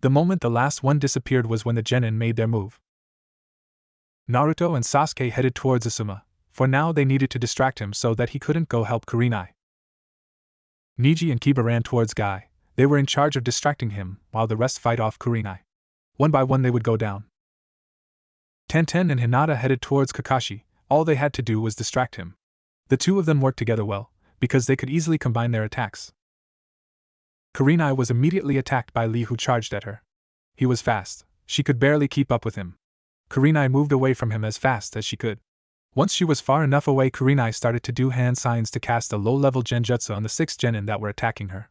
S1: The moment the last one disappeared was when the Genin made their move. Naruto and Sasuke headed towards Asuma, for now they needed to distract him so that he couldn't go help Kurenai. Niji and Kiba ran towards Guy. They were in charge of distracting him while the rest fight off Kurenai. One by one they would go down. Tenten and Hinata headed towards Kakashi. All they had to do was distract him. The two of them worked together well, because they could easily combine their attacks. Kurenai was immediately attacked by Lee, who charged at her. He was fast. She could barely keep up with him. Kurenai moved away from him as fast as she could. Once she was far enough away, Kurenai started to do hand signs to cast a low-level genjutsu on the 6 genin that were attacking her.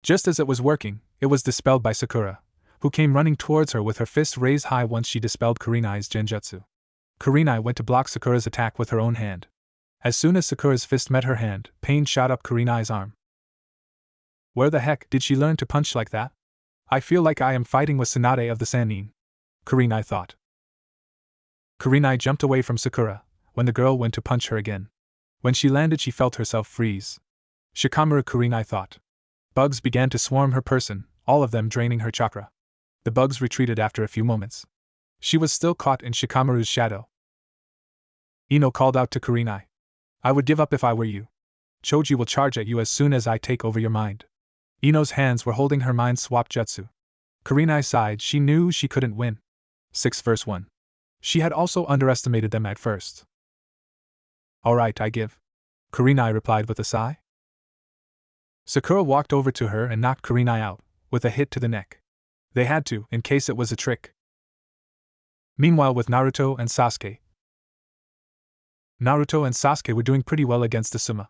S1: Just as it was working, it was dispelled by Sakura, who came running towards her with her fist raised high once she dispelled Kurenai's genjutsu. Kurenai went to block Sakura's attack with her own hand. As soon as Sakura's fist met her hand, pain shot up Kurenai's arm. Where the heck did she learn to punch like that? I feel like I am fighting with Tsunade of the Sannin, Kurenai thought. Kurenai jumped away from Sakura when the girl went to punch her again. When she landed, she felt herself freeze. Shikamaru, Kurenai thought. Bugs began to swarm her person, all of them draining her chakra. The bugs retreated after a few moments. She was still caught in Shikamaru's shadow. Ino called out to Kurenai. I would give up if I were you. Choji will charge at you as soon as I take over your mind. Ino's hands were holding her mind swap jutsu. Kurenai sighed. She knew she couldn't win. 6 verse 1. She had also underestimated them at first. Alright, I give. Kurenai replied with a sigh. Sakura walked over to her and knocked Kurenai out, with a hit to the neck. They had to, in case it was a trick. Meanwhile, with Naruto and Sasuke were doing pretty well against Asuma.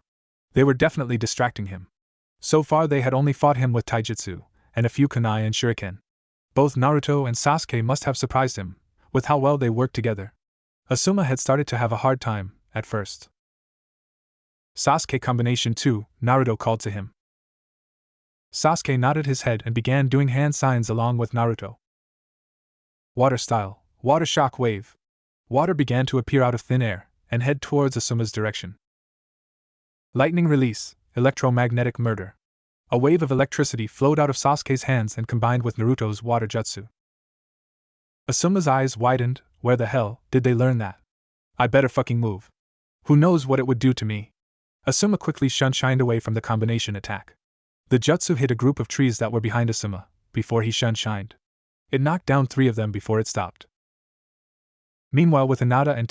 S1: They were definitely distracting him. So far they had only fought him with taijutsu, and a few kunai and shuriken. Both Naruto and Sasuke must have surprised him, with how well they worked together. Asuma had started to have a hard time, at first. Sasuke combination 2, Naruto called to him. Sasuke nodded his head and began doing hand signs along with Naruto. Water style, water shock wave. Water began to appear out of thin air and head towards Asuma's direction. Lightning release, electromagnetic murder. A wave of electricity flowed out of Sasuke's hands and combined with Naruto's water jutsu. Asuma's eyes widened. Where the hell did they learn that? I better fucking move. Who knows what it would do to me? Asuma quickly shined away from the combination attack. The jutsu hit a group of trees that were behind Asuma, before he shined. It knocked down 3 of them before it stopped. Meanwhile, with Hinata and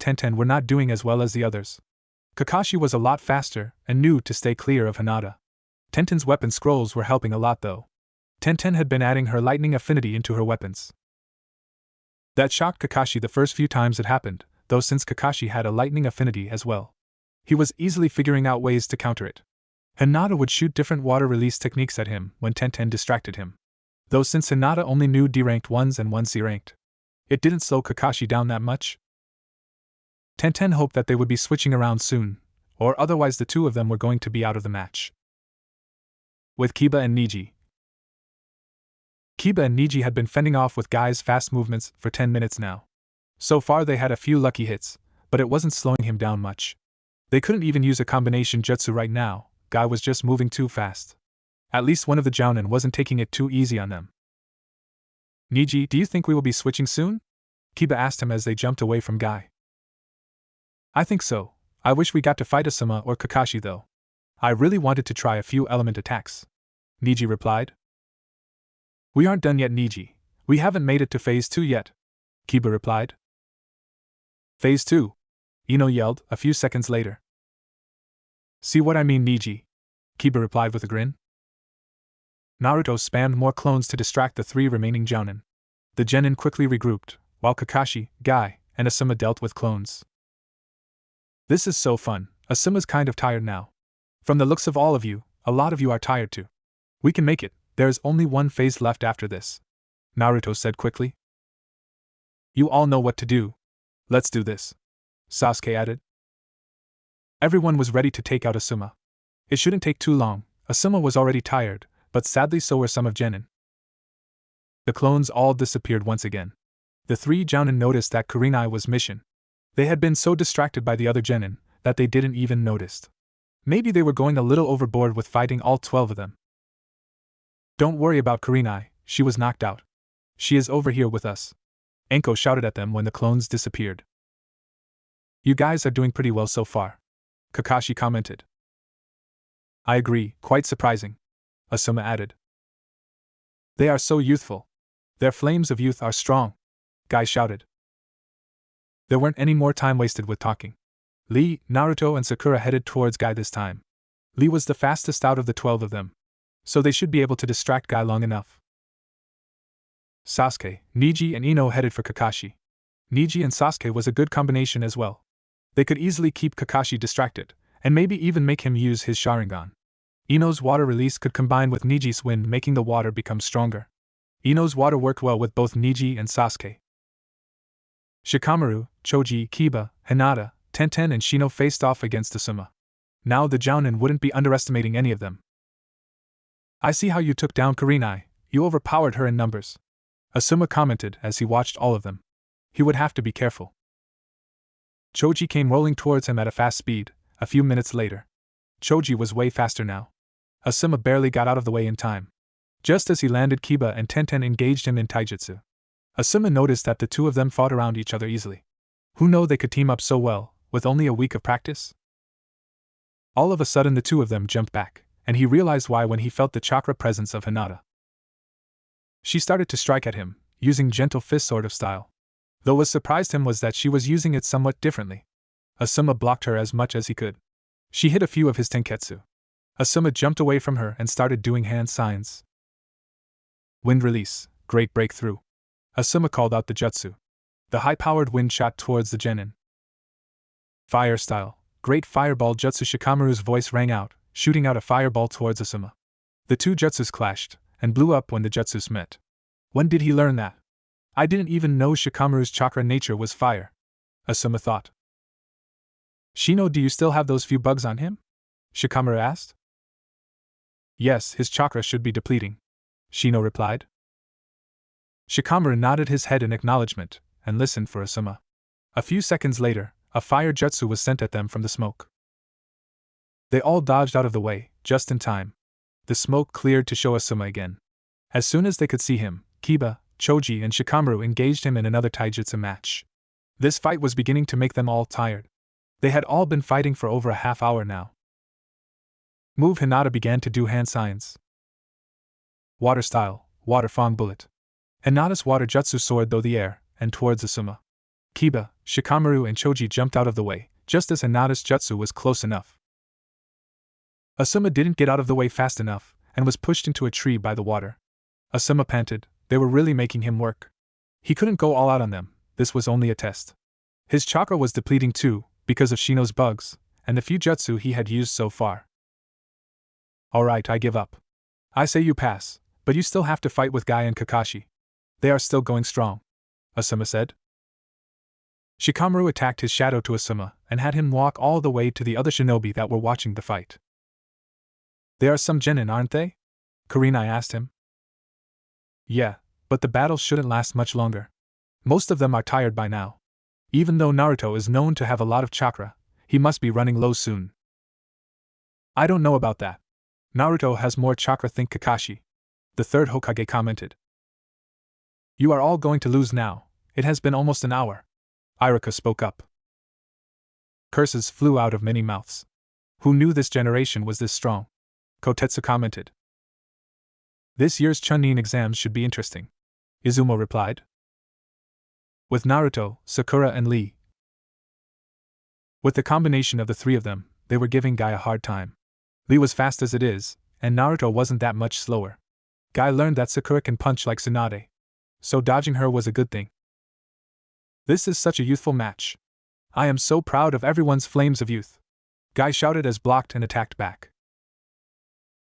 S1: Tenten were not doing as well as the others. Kakashi was a lot faster and knew to stay clear of Hinata. Tenten's weapon scrolls were helping a lot though. Tenten had been adding her lightning affinity into her weapons. That shocked Kakashi the first few times it happened, though since Kakashi had a lightning affinity as well, he was easily figuring out ways to counter it. Hinata would shoot different water release techniques at him when Tenten distracted him. Though since Hinata only knew D-ranked ones and 1 C-ranked, it didn't slow Kakashi down that much. Tenten hoped that they would be switching around soon, or otherwise the two of them were going to be out of the match. With Kiba and Niji. Kiba and Niji had been fending off with Guy's fast movements for 10 minutes now. So far they had a few lucky hits, but it wasn't slowing him down much. They couldn't even use a combination jutsu right now. Guy was just moving too fast. At least one of the Jounin wasn't taking it too easy on them. Niji, do you think we will be switching soon? Kiba asked him as they jumped away from Guy. I think so. I wish we got to fight Asuma or Kakashi though. I really wanted to try a few element attacks. Niji replied. We aren't done yet, Niji. We haven't made it to Phase 2 yet. Kiba replied. Phase 2? Ino yelled a few seconds later. See what I mean, Niji? Kiba replied with a grin. Naruto spammed more clones to distract the 3 remaining Jounin. The Genin quickly regrouped, while Kakashi, Guy, and Asuma dealt with clones. This is so fun. Asuma's kind of tired now. From the looks of all of you, a lot of you are tired too. We can make it, there is only one phase left after this. Naruto said quickly. You all know what to do. Let's do this. Sasuke added. Everyone was ready to take out Asuma. It shouldn't take too long. Asuma was already tired, but sadly so were some of Genin. The clones all disappeared once again. The 3 Jounin noticed that Kurenai was missing. They had been so distracted by the other Genin that they didn't even notice. Maybe they were going a little overboard with fighting all 12 of them. Don't worry about Kurenai, she was knocked out. She is over here with us. Enko shouted at them when the clones disappeared. You guys are doing pretty well so far. Kakashi commented. I agree, quite surprising. Asuma added. They are so youthful. Their flames of youth are strong. Guy shouted. There weren't any more time wasted with talking. Lee, Naruto, and Sakura headed towards Guy this time. Lee was the fastest out of the 12 of them, so they should be able to distract Guy long enough. Sasuke, Niji, and Ino headed for Kakashi. Niji and Sasuke was a good combination as well. They could easily keep Kakashi distracted, and maybe even make him use his Sharingan. Ino's water release could combine with Niji's wind, making the water become stronger. Ino's water worked well with both Niji and Sasuke. Shikamaru, Choji, Kiba, Hinata, Tenten, and Shino faced off against Asuma. Now the Jounin wouldn't be underestimating any of them. I see how you took down Kurenai, you overpowered her in numbers. Asuma commented as he watched all of them. He would have to be careful. Choji came rolling towards him at a fast speed, a few minutes later. Choji was way faster now. Asuma barely got out of the way in time. Just as he landed, Kiba and Tenten engaged him in taijutsu. Asuma noticed that the two of them fought around each other easily. Who knew they could team up so well, with only a week of practice? All of a sudden the two of them jumped back, and he realized why when he felt the chakra presence of Hinata. She started to strike at him, using gentle fist sort of style. Though what surprised him was that she was using it somewhat differently. Asuma blocked her as much as he could. She hit a few of his tenketsu. Asuma jumped away from her and started doing hand signs. Wind release, great breakthrough. Asuma called out the jutsu. The high-powered wind shot towards the Genin. Fire style, great fireball jutsu. Shikamaru's voice rang out, shooting out a fireball towards Asuma. The two jutsus clashed, and blew up when the jutsus met. When did he learn that? I didn't even know Shikamaru's chakra nature was fire. Asuma thought. Shino, do you still have those few bugs on him? Shikamaru asked. Yes, his chakra should be depleting. Shino replied. Shikamaru nodded his head in acknowledgement, and listened for Asuma. A few seconds later, a fire jutsu was sent at them from the smoke. They all dodged out of the way, just in time. The smoke cleared to show Asuma again. As soon as they could see him, Kiba, Choji, and Shikamaru engaged him in another taijutsu match. This fight was beginning to make them all tired. They had all been fighting for over a half hour now. Move. Hinata began to do hand signs. Water style, water fang bullet. Hinata's water jutsu soared through the air, and towards Asuma. Kiba, Shikamaru, and Choji jumped out of the way, just as Hinata's jutsu was close enough. Asuma didn't get out of the way fast enough, and was pushed into a tree by the water. Asuma panted. They were really making him work. He couldn't go all out on them, this was only a test. His chakra was depleting too, because of Shino's bugs, and the few jutsu he had used so far. Alright, I give up. I say you pass, but you still have to fight with Guy and Kakashi. They are still going strong, Asuma said. Shikamaru attacked his shadow to Asuma and had him walk all the way to the other shinobi that were watching the fight. There are some genin, aren't they? Kurenai asked him. Yeah, but the battle shouldn't last much longer. Most of them are tired by now. Even though Naruto is known to have a lot of chakra, he must be running low soon. I don't know about that. Naruto has more chakra than Kakashi, the third Hokage commented. You are all going to lose now. It has been almost an hour. Iruka spoke up. Curses flew out of many mouths. Who knew this generation was this strong? Kotetsu commented. This year's Chunin exams should be interesting, Izumo replied. With Naruto, Sakura and Lee. With the combination of the three of them, they were giving Guy a hard time. Lee was fast as it is, and Naruto wasn't that much slower. Guy learned that Sakura can punch like Tsunade, so dodging her was a good thing. This is such a youthful match. I am so proud of everyone's flames of youth. Guy shouted as blocked and attacked back.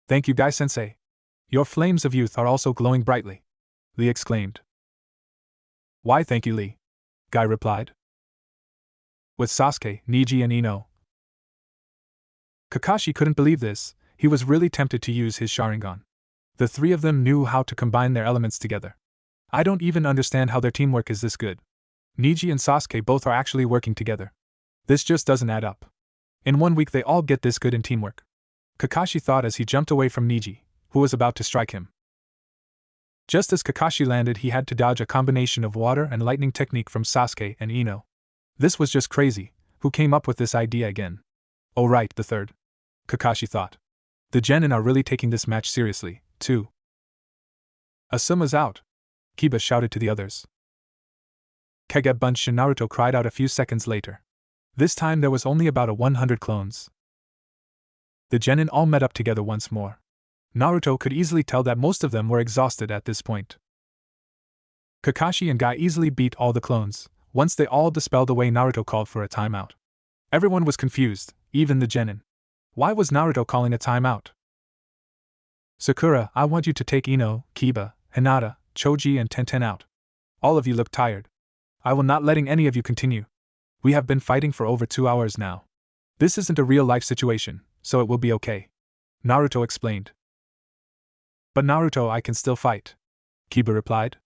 S1: Thank you, Guy-sensei. Your flames of youth are also glowing brightly, Lee exclaimed. Why thank you, Lee? Guy replied. With Sasuke, Neji and Ino. Kakashi couldn't believe this. He was really tempted to use his Sharingan. The three of them knew how to combine their elements together. I don't even understand how their teamwork is this good. Neji and Sasuke both are actually working together. This just doesn't add up. In 1 week they all get this good in teamwork. Kakashi thought as he jumped away from Neji, who was about to strike him. Just as Kakashi landed, he had to dodge a combination of water and lightning technique from Sasuke and Ino. This was just crazy. Who came up with this idea again? Oh right, the third. Kakashi thought. The genin are really taking this match seriously, too. Asuma's out, Kiba shouted to the others. Kage Bunch and Naruto cried out a few seconds later. This time there was only about 100 clones. The genin all met up together once more. Naruto could easily tell that most of them were exhausted at this point. Kakashi and Guy easily beat all the clones. Once they all dispelled away, Naruto called for a timeout. Everyone was confused, even the genin. Why was Naruto calling a timeout? Sakura, I want you to take Ino, Kiba, Hinata, Choji and Tenten out. All of you look tired. I will not letting any of you continue. We have been fighting for over 2 hours now. This isn't a real-life situation, so it will be okay. Naruto explained. But Naruto, I can still fight, Kiba replied.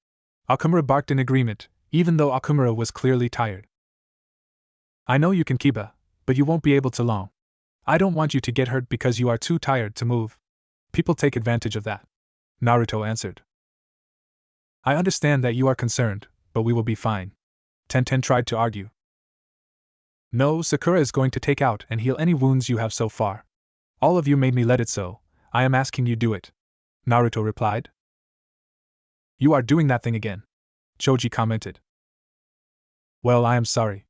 S1: Akamura barked in agreement, even though Akamura was clearly tired. I know you can, Kiba, but you won't be able to long. I don't want you to get hurt because you are too tired to move. People take advantage of that, Naruto answered. I understand that you are concerned, but we will be fine. Tenten tried to argue. No, Sakura is going to take out and heal any wounds you have so far. All of you made me let it, so I am asking you do it, Naruto replied. You are doing that thing again, Choji commented. Well, I am sorry.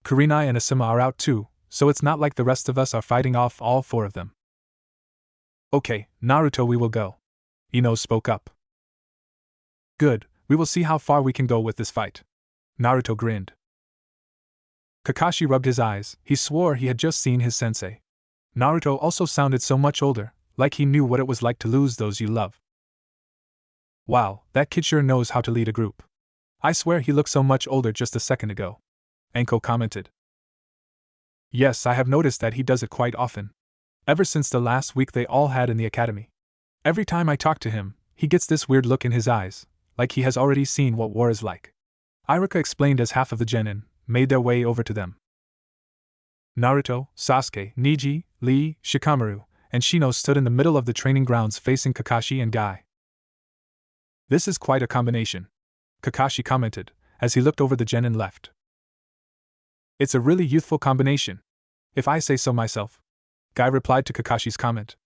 S1: Kurenai and Asuma are out too, so it's not like the rest of us are fighting off all 4 of them. Okay, Naruto, we will go. Ino spoke up. Good, we will see how far we can go with this fight. Naruto grinned. Kakashi rubbed his eyes. He swore he had just seen his sensei. Naruto also sounded so much older, like he knew what it was like to lose those you love. Wow, that kid sure knows how to lead a group. I swear he looked so much older just a second ago. Enko commented. Yes, I have noticed that he does it quite often. Ever since the last week they all had in the academy. Every time I talk to him, he gets this weird look in his eyes, like he has already seen what war is like. Iruka explained as half of the genin made their way over to them. Naruto, Sasuke, Neji, Lee, Shikamaru, and Shino stood in the middle of the training grounds facing Kakashi and Guy. This is quite a combination, Kakashi commented, as he looked over the genin left. It's a really youthful combination, if I say so myself, Guy replied to Kakashi's comment.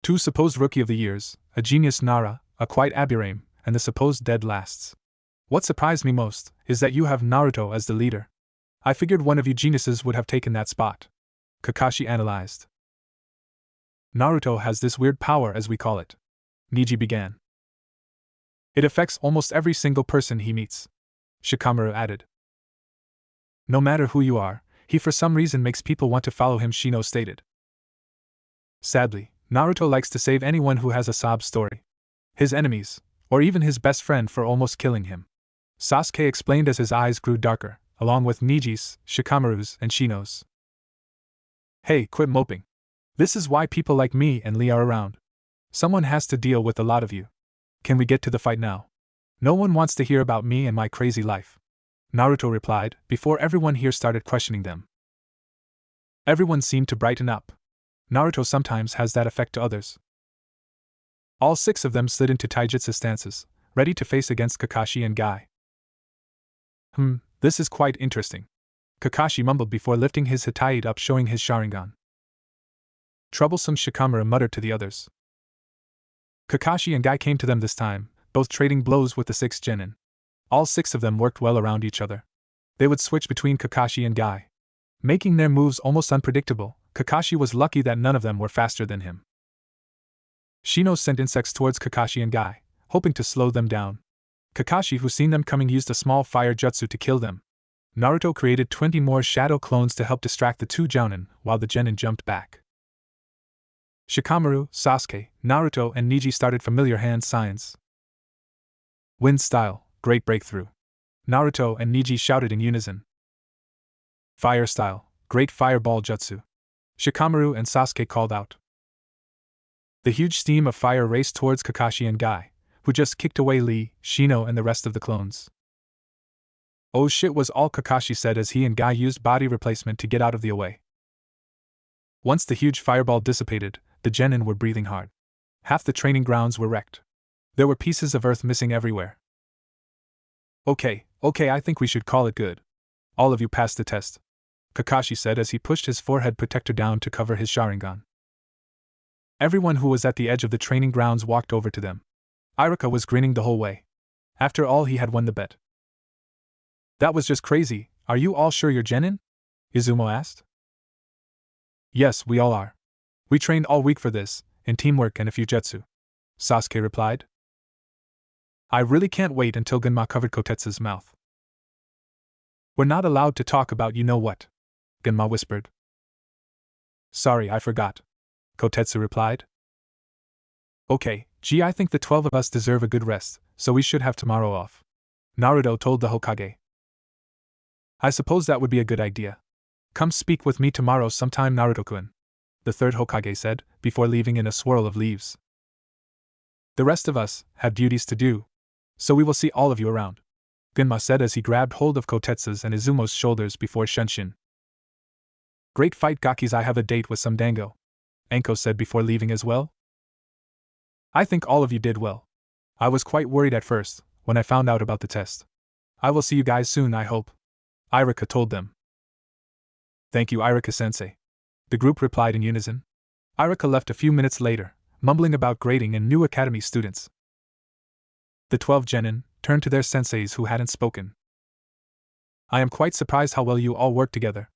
S1: 2 supposed rookie of the years, a genius Nara, a quiet Abirame, and the supposed dead lasts. What surprised me most is that you have Naruto as the leader. I figured one of you geniuses would have taken that spot, Kakashi analyzed. Naruto has this weird power, as we call it, Neji began. It affects almost every single person he meets, Shikamaru added. No matter who you are, he for some reason makes people want to follow him, Shino stated. Sadly, Naruto likes to save anyone who has a sob story. His enemies, or even his best friend for almost killing him. Sasuke explained as his eyes grew darker, along with Niji's, Shikamaru's, and Shino's. Hey, quit moping. This is why people like me and Lee are around. Someone has to deal with a lot of you. Can we get to the fight now? No one wants to hear about me and my crazy life. Naruto replied, before everyone here started questioning them. Everyone seemed to brighten up. Naruto sometimes has that effect to others. All 6 of them slid into taijutsu stances, ready to face against Kakashi and Guy. This is quite interesting. Kakashi mumbled before lifting his Hitaite up, showing his Sharingan. Troublesome, Shikamaru muttered to the others. Kakashi and Guy came to them this time, both trading blows with the 6 Genin. All 6 of them worked well around each other. They would switch between Kakashi and Guy, making their moves almost unpredictable. Kakashi was lucky that none of them were faster than him. Shino sent insects towards Kakashi and Guy, hoping to slow them down. Kakashi, who seen them coming, used a small fire jutsu to kill them. Naruto created 20 more shadow clones to help distract the 2 Jounin, while the Genin jumped back. Shikamaru, Sasuke, Naruto, and Niji started familiar hand signs. Wind style, great breakthrough. Naruto and Niji shouted in unison. Fire style, great fireball jutsu. Shikamaru and Sasuke called out. The huge steam of fire raced towards Kakashi and Guy, who just kicked away Lee, Shino, and the rest of the clones. Oh shit, was all Kakashi said as he and Guy used body replacement to get out of the way. Once the huge fireball dissipated, the Genin were breathing hard. Half the training grounds were wrecked. There were pieces of earth missing everywhere. Okay, I think we should call it good. All of you passed the test, Kakashi said as he pushed his forehead protector down to cover his Sharingan. Everyone who was at the edge of the training grounds walked over to them. Iruka was grinning the whole way. After all, he had won the bet. That was just crazy. Are you all sure you're Genin? Izumo asked. Yes, we all are. We trained all week for this, in teamwork and a few jutsu, Sasuke replied. I really can't wait until Genma covered Kotetsu's mouth. We're not allowed to talk about you know what, Genma whispered. Sorry, I forgot, Kotetsu replied. Okay, I think the 12 of us deserve a good rest, so we should have tomorrow off, Naruto told the Hokage. I suppose that would be a good idea. Come speak with me tomorrow sometime, Naruto-kun, the 3rd Hokage said, before leaving in a swirl of leaves. The rest of us have duties to do, so we will see all of you around, Genma said as he grabbed hold of Kotetsu's and Izumo's shoulders before Shunshin. Great fight, Gakis. I have a date with some dango, Enko said before leaving as well. I think all of you did well. I was quite worried at first, when I found out about the test. I will see you guys soon, I hope, Iruka told them. Thank you, Iruka-sensei, the group replied in unison. Iruka left a few minutes later, mumbling about grading and new academy students. The 12 Genin turned to their senseis who hadn't spoken. I am quite surprised how well you all work together.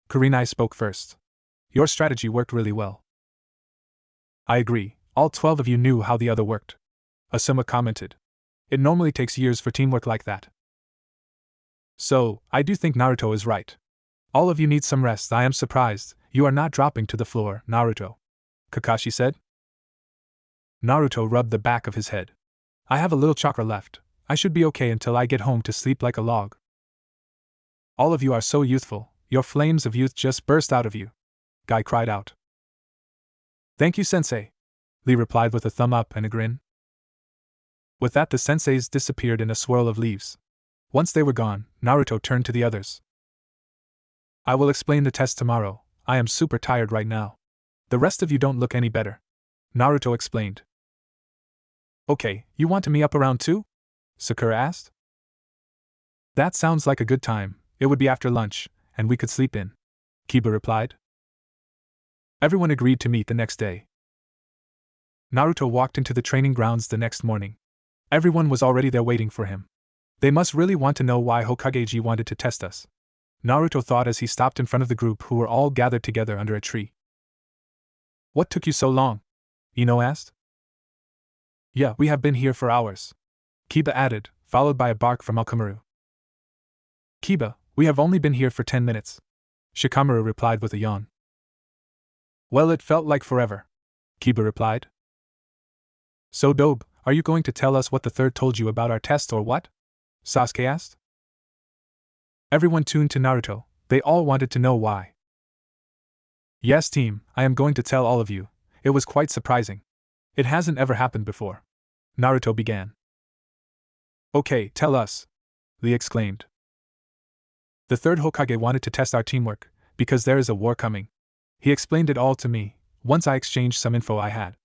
S1: Kurenai spoke first. Your strategy worked really well. I agree, all 12 of you knew how the other worked, Asuma commented. It normally takes years for teamwork like that. So, I do think Naruto is right. All of you need some rest. I am surprised you are not dropping to the floor, Naruto, Kakashi said. Naruto rubbed the back of his head. I have a little chakra left. I should be okay until I get home to sleep like a log. All of you are so youthful, your flames of youth just burst out of you, Guy cried out. Thank you, sensei, Lee replied with a thumb up and a grin. With that, the senseis disappeared in a swirl of leaves. Once they were gone, Naruto turned to the others. I will explain the test tomorrow. I am super tired right now. The rest of you don't look any better, Naruto explained. Okay, you want me up around 2? Sakura asked. That sounds like a good time. It would be after lunch, and we could sleep in, Kiba replied. Everyone agreed to meet the next day. Naruto walked into the training grounds the next morning. Everyone was already there waiting for him. They must really want to know why Hokage wanted to test us, Naruto thought as he stopped in front of the group who were all gathered together under a tree. What took you so long? Ino asked. Yeah, we have been here for hours, Kiba added, followed by a bark from Akamaru. Kiba, we have only been here for 10 minutes, Shikamaru replied with a yawn. Well, it felt like forever. Kiba replied. So Dobe, are you going to tell us what the third told you about our test or what? Sasuke asked. Everyone tuned to Naruto. They all wanted to know why. Yes, team, I am going to tell all of you. It was quite surprising. It hasn't ever happened before. Naruto began. Okay, tell us, Lee exclaimed. The third Hokage wanted to test our teamwork, because there is a war coming. He explained it all to me, once I exchanged some info I had.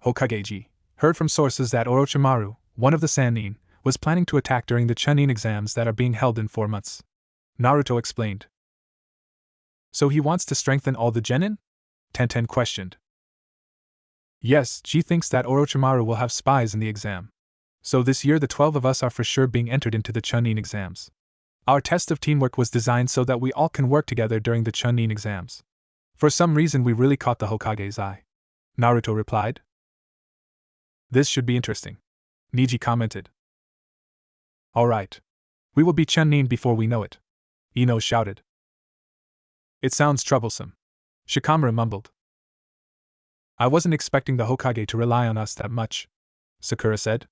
S1: Hokage-ji heard from sources that Orochimaru, one of the Sannin, was planning to attack during the Chunin exams that are being held in 4 months. Naruto explained. So he wants to strengthen all the Genin? Tenten questioned. Yes, Ji thinks that Orochimaru will have spies in the exam. So this year the 12 of us are for sure being entered into the Chunin exams. Our test of teamwork was designed so that we all can work together during the Chunin exams. For some reason we really caught the Hokage's eye. Naruto replied. This should be interesting. Neji commented. Alright. We will be Chunin before we know it. Ino shouted. It sounds troublesome. Shikamaru mumbled. I wasn't expecting the Hokage to rely on us that much, Sakura said.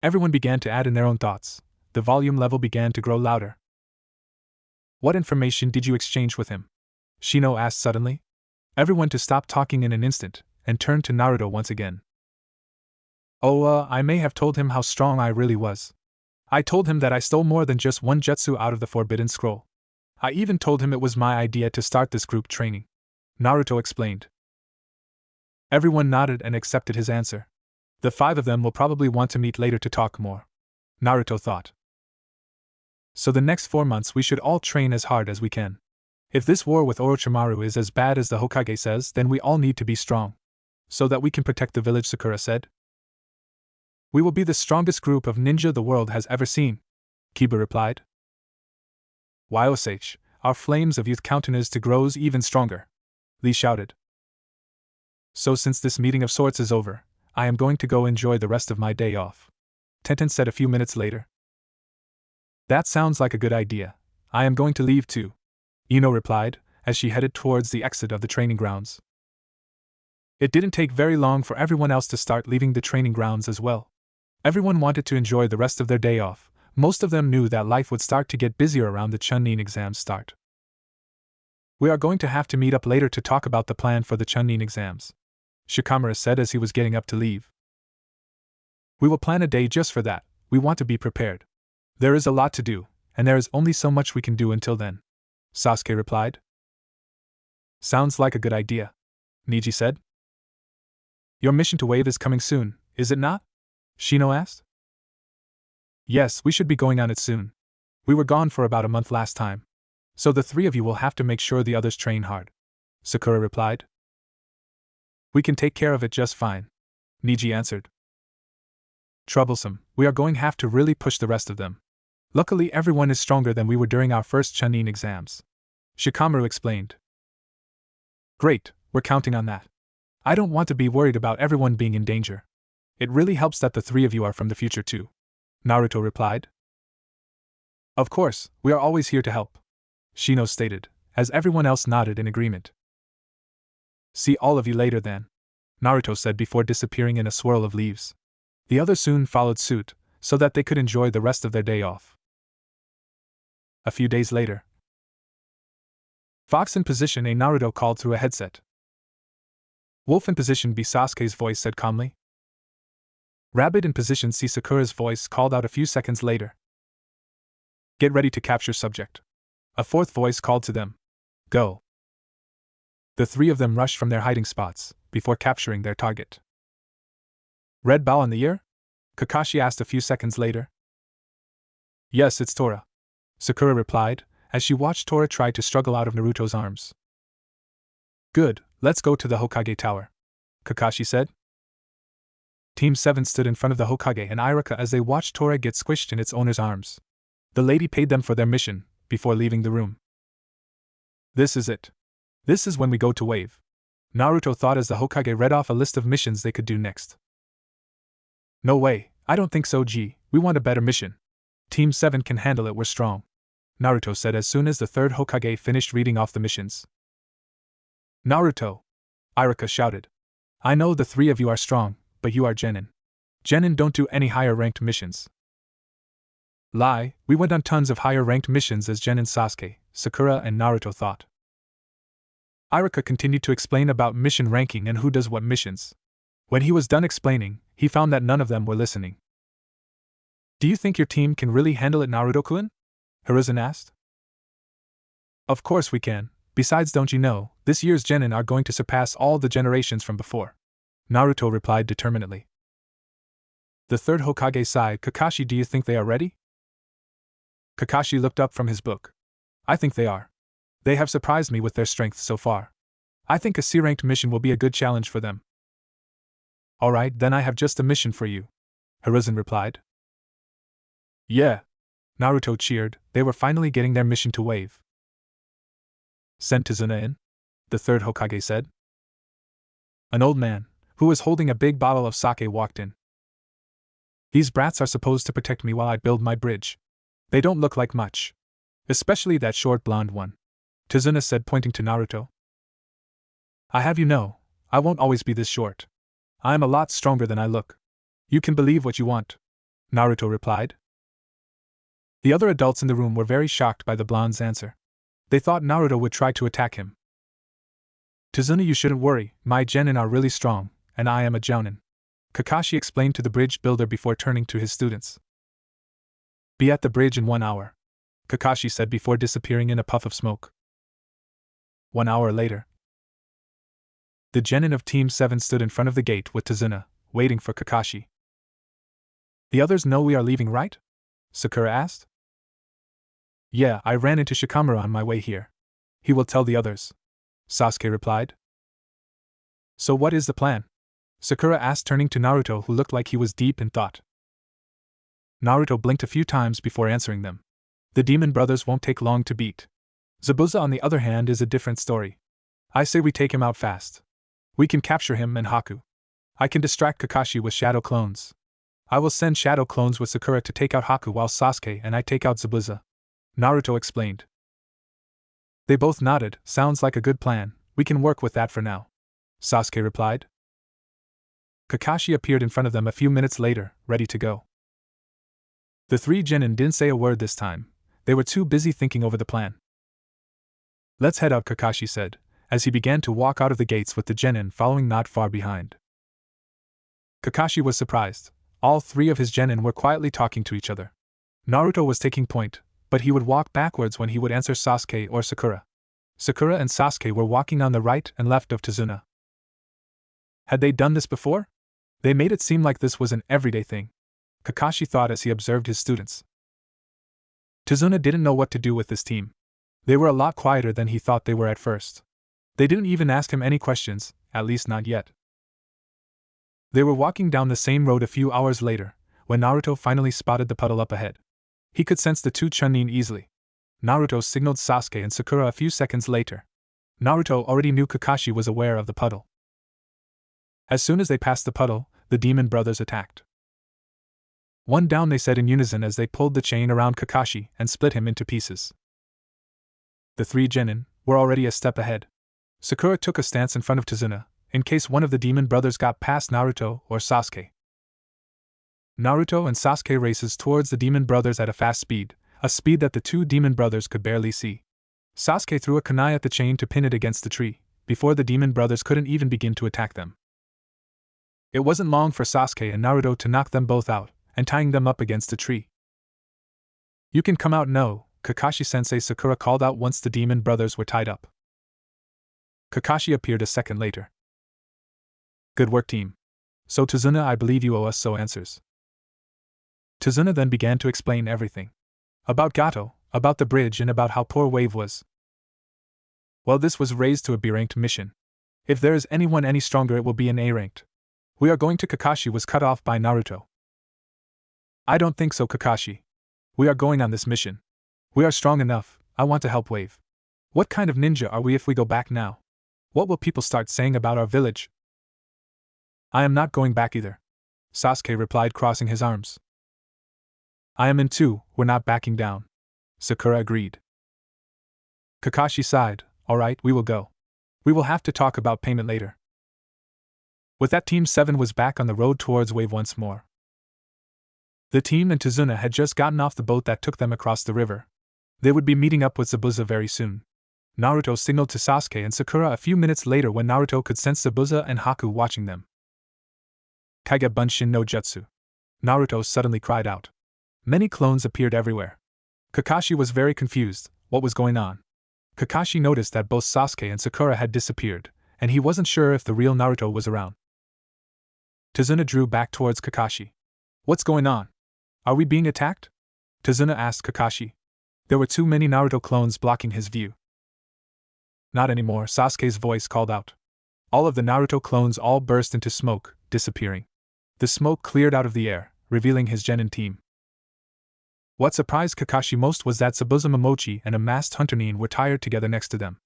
S1: Everyone began to add in their own thoughts. The volume level began to grow louder. What information did you exchange with him? Shino asked suddenly. Everyone to stop talking in an instant, and turned to Naruto once again. I may have told him how strong I really was. I told him that I stole more than just one jutsu out of the Forbidden Scroll. I even told him it was my idea to start this group training. Naruto explained. Everyone nodded and accepted his answer. The 5 of them will probably want to meet later to talk more. Naruto thought. So the next 4 months we should all train as hard as we can. If this war with Orochimaru is as bad as the Hokage says, then we all need to be strong. So that we can protect the village, Sakura said. We will be the strongest group of ninja the world has ever seen, Kiba replied. Osage, our flames of youth countenance to grows even stronger, Lee shouted. So since this meeting of sorts is over, I am going to go enjoy the rest of my day off, Tenten said a few minutes later. That sounds like a good idea. I am going to leave too, Ino replied, as she headed towards the exit of the training grounds. It didn't take very long for everyone else to start leaving the training grounds as well. Everyone wanted to enjoy the rest of their day off. Most of them knew that life would start to get busier around the Chunin exams start. We are going to have to meet up later to talk about the plan for the Chunin exams, Shikamaru said as he was getting up to leave. We will plan a day just for that. We want to be prepared. There is a lot to do, and there is only so much we can do until then, Sasuke replied. Sounds like a good idea, Neji said. Your mission to Wave is coming soon, is it not? Shino asked. Yes, we should be going on it soon. We were gone for about a month last time. So the 3 of you will have to make sure the others train hard, Sakura replied. We can take care of it just fine, Neji answered. Troublesome, we are going to have to really push the rest of them. Luckily everyone is stronger than we were during our first Chunin exams, Shikamaru explained. Great, we're counting on that. I don't want to be worried about everyone being in danger. It really helps that the 3 of you are from the future too, Naruto replied. Of course, we are always here to help, Shino stated, as everyone else nodded in agreement. See all of you later then, Naruto said before disappearing in a swirl of leaves. The others soon followed suit, so that they could enjoy the rest of their day off. A few days later. Fox in position A, Naruto called through a headset. Wolf in position B, Sasuke's voice said calmly. Rabbit in position C, Sakura's voice called out a few seconds later. Get ready to capture subject. A 4th voice called to them. Go. The 3 of them rushed from their hiding spots, before capturing their target. Red ball in the ear? Kakashi asked a few seconds later. Yes, it's Tora, Sakura replied, as she watched Tora try to struggle out of Naruto's arms. Good, let's go to the Hokage Tower, Kakashi said. Team 7 stood in front of the Hokage and Iruka as they watched Tora get squished in its owner's arms. The lady paid them for their mission, before leaving the room. This is it. This is when we go to Wave, Naruto thought as the Hokage read off a list of missions they could do next. No way, I don't think so, G. We want a better mission. Team 7 can handle it, we're strong, Naruto said as soon as the 3rd Hokage finished reading off the missions. Naruto! Iruka shouted. I know the three of you are strong, but you are Genin. Genin don't do any higher-ranked missions. Lie, we went on tons of higher-ranked missions as Genin, Sasuke, Sakura, and Naruto thought. Iruka continued to explain about mission ranking and who does what missions. When he was done explaining, he found that none of them were listening. Do you think your team can really handle it, Naruto-kun? Hiruzen asked. Of course we can. Besides, don't you know, this year's Genin are going to surpass all the generations from before. Naruto replied determinedly. The third Hokage sighed. Kakashi, do you think they are ready? Kakashi looked up from his book. I think they are. They have surprised me with their strength so far. I think a C-ranked mission will be a good challenge for them. Alright, then I have just a mission for you, Hiruzen replied. Yeah. Naruto cheered. They were finally getting their mission to wave. Send Tazuna in, the third Hokage said. An old man, who was holding a big bottle of sake, walked in. These brats are supposed to protect me while I build my bridge. They don't look like much. Especially that short blonde one, Tazuna said, pointing to Naruto. I have you know, I won't always be this short. I am a lot stronger than I look. You can believe what you want, Naruto replied. The other adults in the room were very shocked by the blonde's answer. They thought Naruto would try to attack him. Tazuna, you shouldn't worry, my genin are really strong, and I am a jounin, Kakashi explained to the bridge builder before turning to his students. Be at the bridge in 1 hour, Kakashi said before disappearing in a puff of smoke. 1 hour later. The genin of Team 7 stood in front of the gate with Tazuna, waiting for Kakashi. The others know we are leaving, right? Sakura asked. Yeah, I ran into Shikamaru on my way here. He will tell the others, Sasuke replied. So what is the plan? Sakura asked, turning to Naruto, who looked like he was deep in thought. Naruto blinked a few times before answering them. The demon brothers won't take long to beat. Zabuza, on the other hand, is a different story. I say we take him out fast. We can capture him and Haku. I can distract Kakashi with shadow clones. I will send shadow clones with Sakura to take out Haku while Sasuke and I take out Zabuza, Naruto explained. They both nodded. Sounds like a good plan, we can work with that for now, Sasuke replied. Kakashi appeared in front of them a few minutes later, ready to go. The three genin didn't say a word this time. They were too busy thinking over the plan. Let's head out, Kakashi said, as he began to walk out of the gates with the genin following not far behind. Kakashi was surprised. All three of his genin were quietly talking to each other. Naruto was taking point, but he would walk backwards when he would answer Sasuke or Sakura. Sakura and Sasuke were walking on the right and left of Tazuna. Had they done this before? They made it seem like this was an everyday thing, Kakashi thought as he observed his students. Tazuna didn't know what to do with this team. They were a lot quieter than he thought they were at first. They didn't even ask him any questions, at least not yet. They were walking down the same road a few hours later, when Naruto finally spotted the puddle up ahead. He could sense the two Chunin easily. Naruto signaled Sasuke and Sakura a few seconds later. Naruto already knew Kakashi was aware of the puddle. As soon as they passed the puddle, the demon brothers attacked. One down, they said in unison as they pulled the chain around Kakashi and split him into pieces. The three genin were already a step ahead. Sakura took a stance in front of Tazuna, in case one of the demon brothers got past Naruto or Sasuke. Naruto and Sasuke races towards the demon brothers at a fast speed, a speed that the two demon brothers could barely see. Sasuke threw a kunai at the chain to pin it against the tree, before the demon brothers couldn't even begin to attack them. It wasn't long for Sasuke and Naruto to knock them both out, and tying them up against a tree. You can come out now, Kakashi-sensei, Sakura called out once the demon brothers were tied up. Kakashi appeared a second later. Good work, team. So Tazuna, I believe you owe us so answers. Tazuna then began to explain everything. About Gato, about the bridge, and about how poor Wave was. Well, this was raised to a B-ranked mission. If there is anyone any stronger, it will be an A-ranked. We are going to. Kakashi was cut off by Naruto. I don't think so, Kakashi. We are going on this mission. We are strong enough, I want to help Wave. What kind of ninja are we if we go back now? What will people start saying about our village? I am not going back either, Sasuke replied, crossing his arms. I am in too, we're not backing down, Sakura agreed. Kakashi sighed. Alright, we will go. We will have to talk about payment later. With that, Team 7 was back on the road towards Wave once more. The team and Tazuna had just gotten off the boat that took them across the river. They would be meeting up with Zabuza very soon. Naruto signaled to Sasuke and Sakura a few minutes later when Naruto could sense Zabuza and Haku watching them. Kage Bunshin no Jutsu. Naruto suddenly cried out. Many clones appeared everywhere. Kakashi was very confused. What was going on? Kakashi noticed that both Sasuke and Sakura had disappeared, and he wasn't sure if the real Naruto was around. Tazuna drew back towards Kakashi. What's going on? Are we being attacked? Tazuna asked Kakashi. There were too many Naruto clones blocking his view. Not anymore, Sasuke's voice called out. All of the Naruto clones all burst into smoke, disappearing. The smoke cleared out of the air, revealing his Genin team. What surprised Kakashi most was that Zabuza Momochi and a masked Hunter Nin were tied together next to them.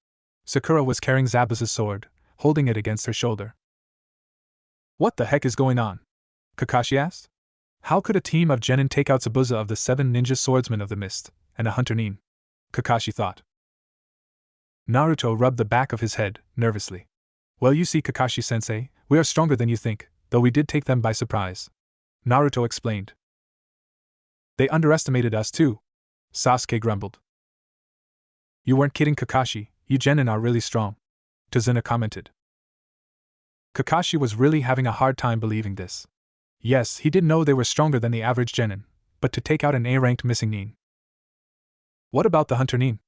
S1: Sakura was carrying Zabuza's sword, holding it against her shoulder. What the heck is going on? Kakashi asked. How could a team of Genin take out Zabuza of the 7 ninja swordsmen of the mist, and a Hunter Nin? Kakashi thought. Naruto rubbed the back of his head, nervously. Well, you see, Kakashi-sensei, we are stronger than you think, though we did take them by surprise. Naruto explained. They underestimated us too, Sasuke grumbled. You weren't kidding, Kakashi, you Genin are really strong, Tazuna commented. Kakashi was really having a hard time believing this. Yes, he did know they were stronger than the average Genin, but to take out an A-ranked missing Nin. What about the Hunter Nin?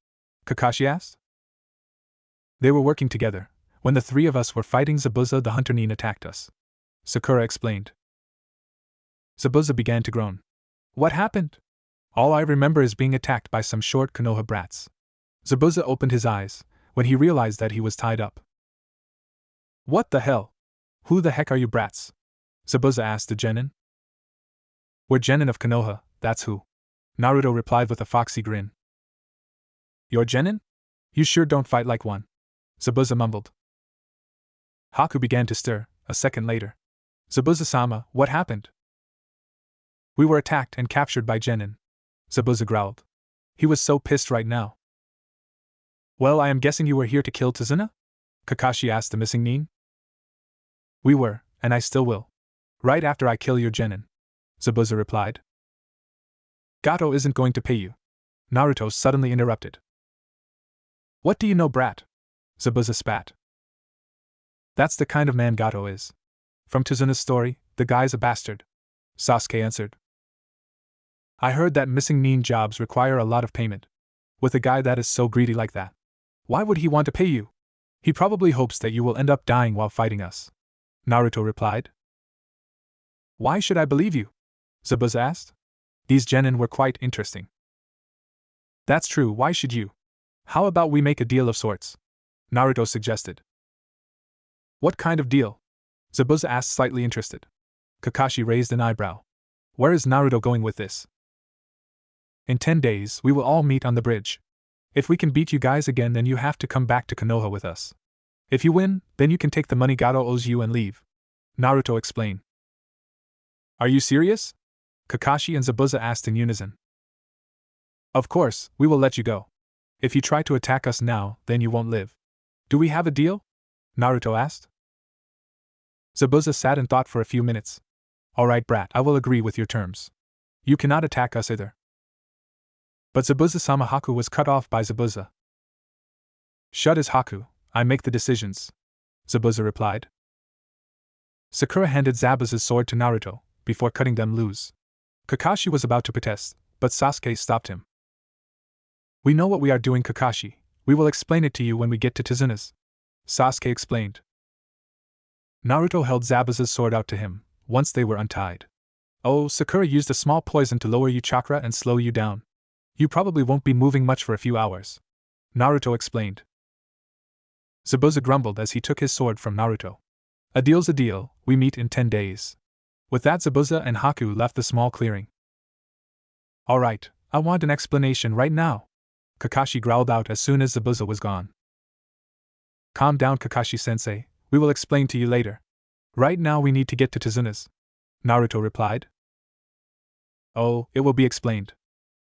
S1: Kakashi asked. They were working together. When the 3 of us were fighting Zabuza, the Hunter Nin attacked us, Sakura explained. Zabuza began to groan. What happened? All I remember is being attacked by some short Konoha brats. Zabuza opened his eyes when he realized that he was tied up. What the hell? Who the heck are you brats? Zabuza asked the Genin. We're Genin of Konoha, that's who. Naruto replied with a foxy grin. You're Genin? You sure don't fight like one, Zabuza mumbled. Haku began to stir, a second later. Zabuza-sama, what happened? We were attacked and captured by Genin, Zabuza growled. He was so pissed right now. Well, I am guessing you were here to kill Tazuna? Kakashi asked the missing Nin. We were, and I still will. Right after I kill your Genin, Zabuza replied. Gato isn't going to pay you, Naruto suddenly interrupted. What do you know, brat? Zabuza spat. That's the kind of man Gato is. From Tazuna's story, the guy's a bastard, Sasuke answered. I heard that missing Nin jobs require a lot of payment. With a guy that is so greedy like that, why would he want to pay you? He probably hopes that you will end up dying while fighting us, Naruto replied. Why should I believe you? Zabuza asked. These Genin were quite interesting. That's true, why should you? How about we make a deal of sorts? Naruto suggested. What kind of deal? Zabuza asked, slightly interested. Kakashi raised an eyebrow. Where is Naruto going with this? In 10 days, we will all meet on the bridge. If we can beat you guys again, then you have to come back to Konoha with us. If you win, then you can take the money Gato owes you and leave, Naruto explained. Are you serious? Kakashi and Zabuza asked in unison. Of course, we will let you go. If you try to attack us now, then you won't live. Do we have a deal? Naruto asked. Zabuza sat and thought for a few minutes. Alright, brat, I will agree with your terms. You cannot attack us either. But Zabuza-sama Haku was cut off by Zabuza. Shut his Haku, I make the decisions, Zabuza replied. Sakura handed Zabuza's sword to Naruto, before cutting them loose. Kakashi was about to protest, but Sasuke stopped him. We know what we are doing, Kakashi. We will explain it to you when we get to Tazuna's, Sasuke explained. Naruto held Zabuza's sword out to him, once they were untied. Oh, Sakura used a small poison to lower your chakra and slow you down. You probably won't be moving much for a few hours, Naruto explained. Zabuza grumbled as he took his sword from Naruto. A deal's a deal, we meet in 10 days. With that, Zabuza and Haku left the small clearing. Alright, I want an explanation right now, Kakashi growled out as soon as Zabuza was gone. Calm down, Kakashi-sensei, we will explain to you later. Right now we need to get to Tazuna's, Naruto replied. Oh, it will be explained,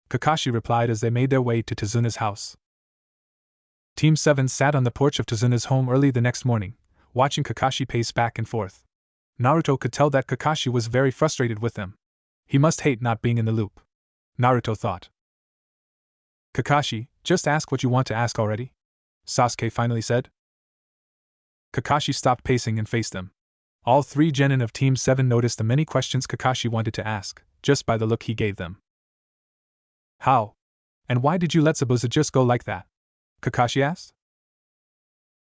S1: Kakashi replied as they made their way to Tazuna's house. Team 7 sat on the porch of Tazuna's home early the next morning, watching Kakashi pace back and forth. Naruto could tell that Kakashi was very frustrated with them. He must hate not being in the loop. Naruto thought. Kakashi, just ask what you want to ask already? Sasuke finally said. Kakashi stopped pacing and faced them. All three genin of Team 7 noticed the many questions Kakashi wanted to ask, just by the look he gave them. How? And why did you let Zabuza just go like that? Kakashi asked.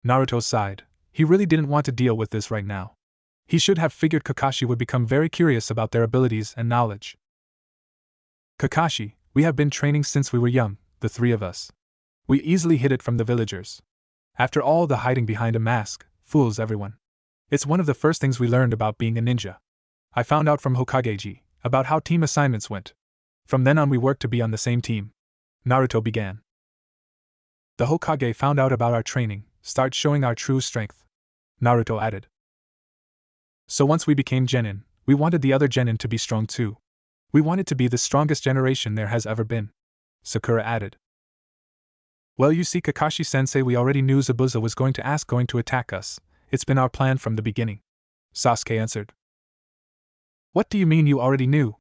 S1: Naruto sighed. He really didn't want to deal with this right now. He should have figured Kakashi would become very curious about their abilities and knowledge. Kakashi, we have been training since we were young, the three of us. We easily hid it from the villagers. After all the hiding behind a mask, fools everyone. It's one of the first things we learned about being a ninja. I found out from Hokageji about how team assignments went. From then on we worked to be on the same team. Naruto began. The Hokage found out about our training, start showing our true strength. Naruto added. So once we became genin, we wanted the other genin to be strong too. We wanted to be the strongest generation there has ever been. Sakura added. Well, you see, Kakashi-sensei, we already knew Zabuza was going to attack us. It's been our plan from the beginning. Sasuke answered. What do you mean you already knew?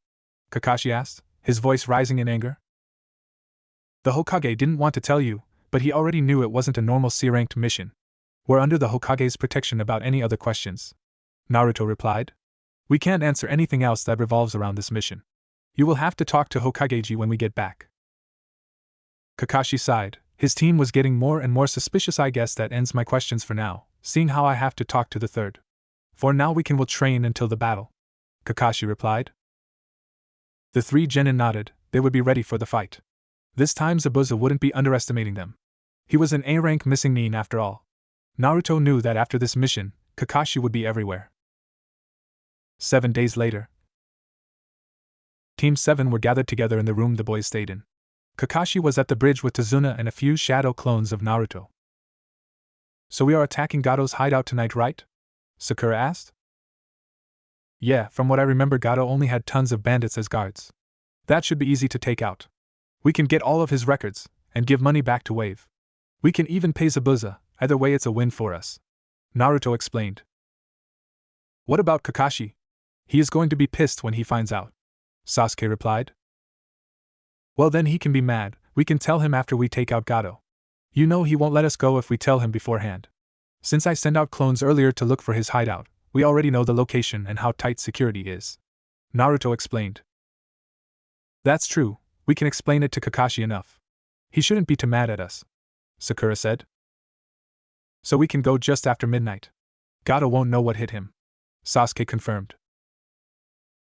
S1: Kakashi asked, his voice rising in anger. The Hokage didn't want to tell you, but he already knew it wasn't a normal C-ranked mission. We're under the Hokage's protection about any other questions. Naruto replied. We can't answer anything else that revolves around this mission. You will have to talk to Hokageji when we get back. Kakashi sighed. His team was getting more and more suspicious. I guess that ends my questions for now, seeing how I have to talk to the third. For now will train until the battle. Kakashi replied. The three genin nodded. They would be ready for the fight. This time Zabuza wouldn't be underestimating them. He was an A-rank missing nin after all. Naruto knew that after this mission, Kakashi would be everywhere. 7 days later, Team 7 were gathered together in the room the boys stayed in. Kakashi was at the bridge with Tazuna and a few shadow clones of Naruto. So we are attacking Gato's hideout tonight, right? Sakura asked. Yeah, from what I remember, Gato only had tons of bandits as guards. That should be easy to take out. We can get all of his records, and give money back to Wave. We can even pay Zabuza, either way it's a win for us. Naruto explained. What about Kakashi? He is going to be pissed when he finds out. Sasuke replied. Well, then he can be mad. We can tell him after we take out Gato. You know he won't let us go if we tell him beforehand. Since I sent out clones earlier to look for his hideout, we already know the location and how tight security is. Naruto explained. That's true, we can explain it to Kakashi enough. He shouldn't be too mad at us. Sakura said. So we can go just after midnight. Gato won't know what hit him. Sasuke confirmed.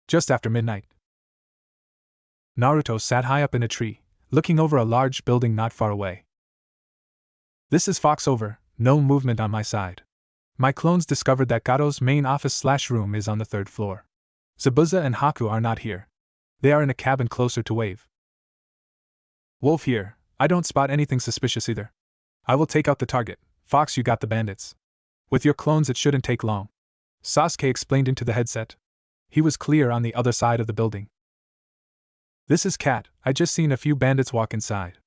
S1: Just after midnight. Naruto sat high up in a tree, looking over a large building not far away. This is Fox over, no movement on my side. My clones discovered that Gato's main office/room is on the 3rd floor. Zabuza and Haku are not here. They are in a cabin closer to Wave. Wolf here, I don't spot anything suspicious either. I will take out the target. Fox, you got the bandits. With your clones it shouldn't take long. Sasuke explained into the headset. He was clear on the other side of the building. This is Cat, I just seen a few bandits walk inside.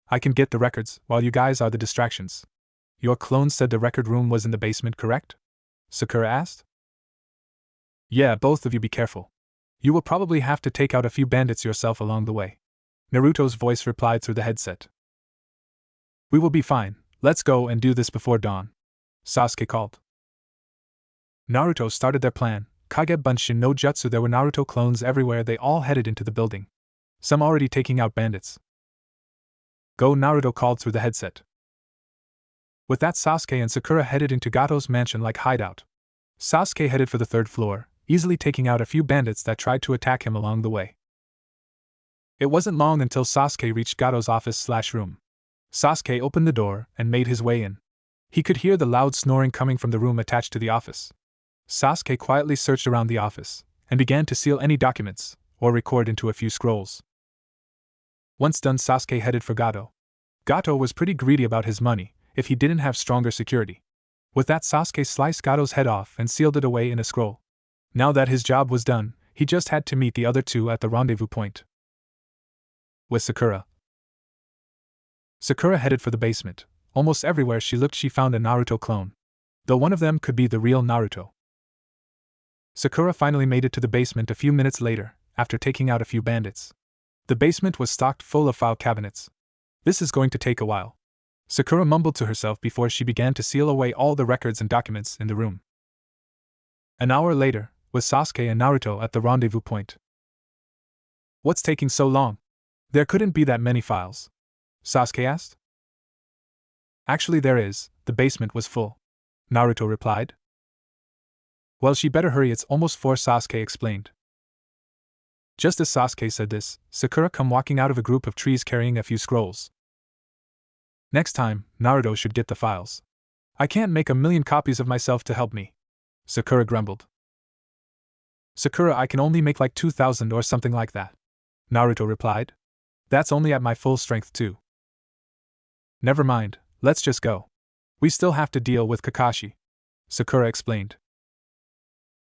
S1: I can get the records, while you guys are the distractions. Your clones said the record room was in the basement, correct? Sakura asked. Yeah, both of you be careful. You will probably have to take out a few bandits yourself along the way. Naruto's voice replied through the headset. We will be fine, let's go and do this before dawn. Sasuke called. Naruto started their plan. Kage Bunshin no Jutsu. There were Naruto clones everywhere. They all headed into the building. Some already taking out bandits. Go, Naruto called through the headset. With that, Sasuke and Sakura headed into Gato's mansion-like hideout. Sasuke headed for the 3rd floor, easily taking out a few bandits that tried to attack him along the way. It wasn't long until Sasuke reached Gato's office/room. Sasuke opened the door and made his way in. He could hear the loud snoring coming from the room attached to the office. Sasuke quietly searched around the office and began to seal any documents or record into a few scrolls. Once done, Sasuke headed for Gato. Gato was pretty greedy about his money if he didn't have stronger security. With that, Sasuke sliced Gato's head off and sealed it away in a scroll. Now that his job was done, he just had to meet the other two at the rendezvous point. With Sakura. Sakura headed for the basement. Almost everywhere she looked she found a Naruto clone. Though one of them could be the real Naruto. Sakura finally made it to the basement a few minutes later, after taking out a few bandits. The basement was stocked full of file cabinets. This is going to take a while, Sakura mumbled to herself before she began to seal away all the records and documents in the room. An hour later, with Sasuke and Naruto at the rendezvous point. What's taking so long? There couldn't be that many files, Sasuke asked. Actually there is, the basement was full, Naruto replied. Well, she better hurry, it's almost 4, Sasuke explained. Just as Sasuke said this, Sakura come walking out of a group of trees carrying a few scrolls. Next time, Naruto should get the files. I can't make 1,000,000 copies of myself to help me, Sakura grumbled. Sakura, I can only make like 2,000 or something like that, Naruto replied. That's only at my full strength too. Never mind, let's just go. We still have to deal with Kakashi, Sakura explained.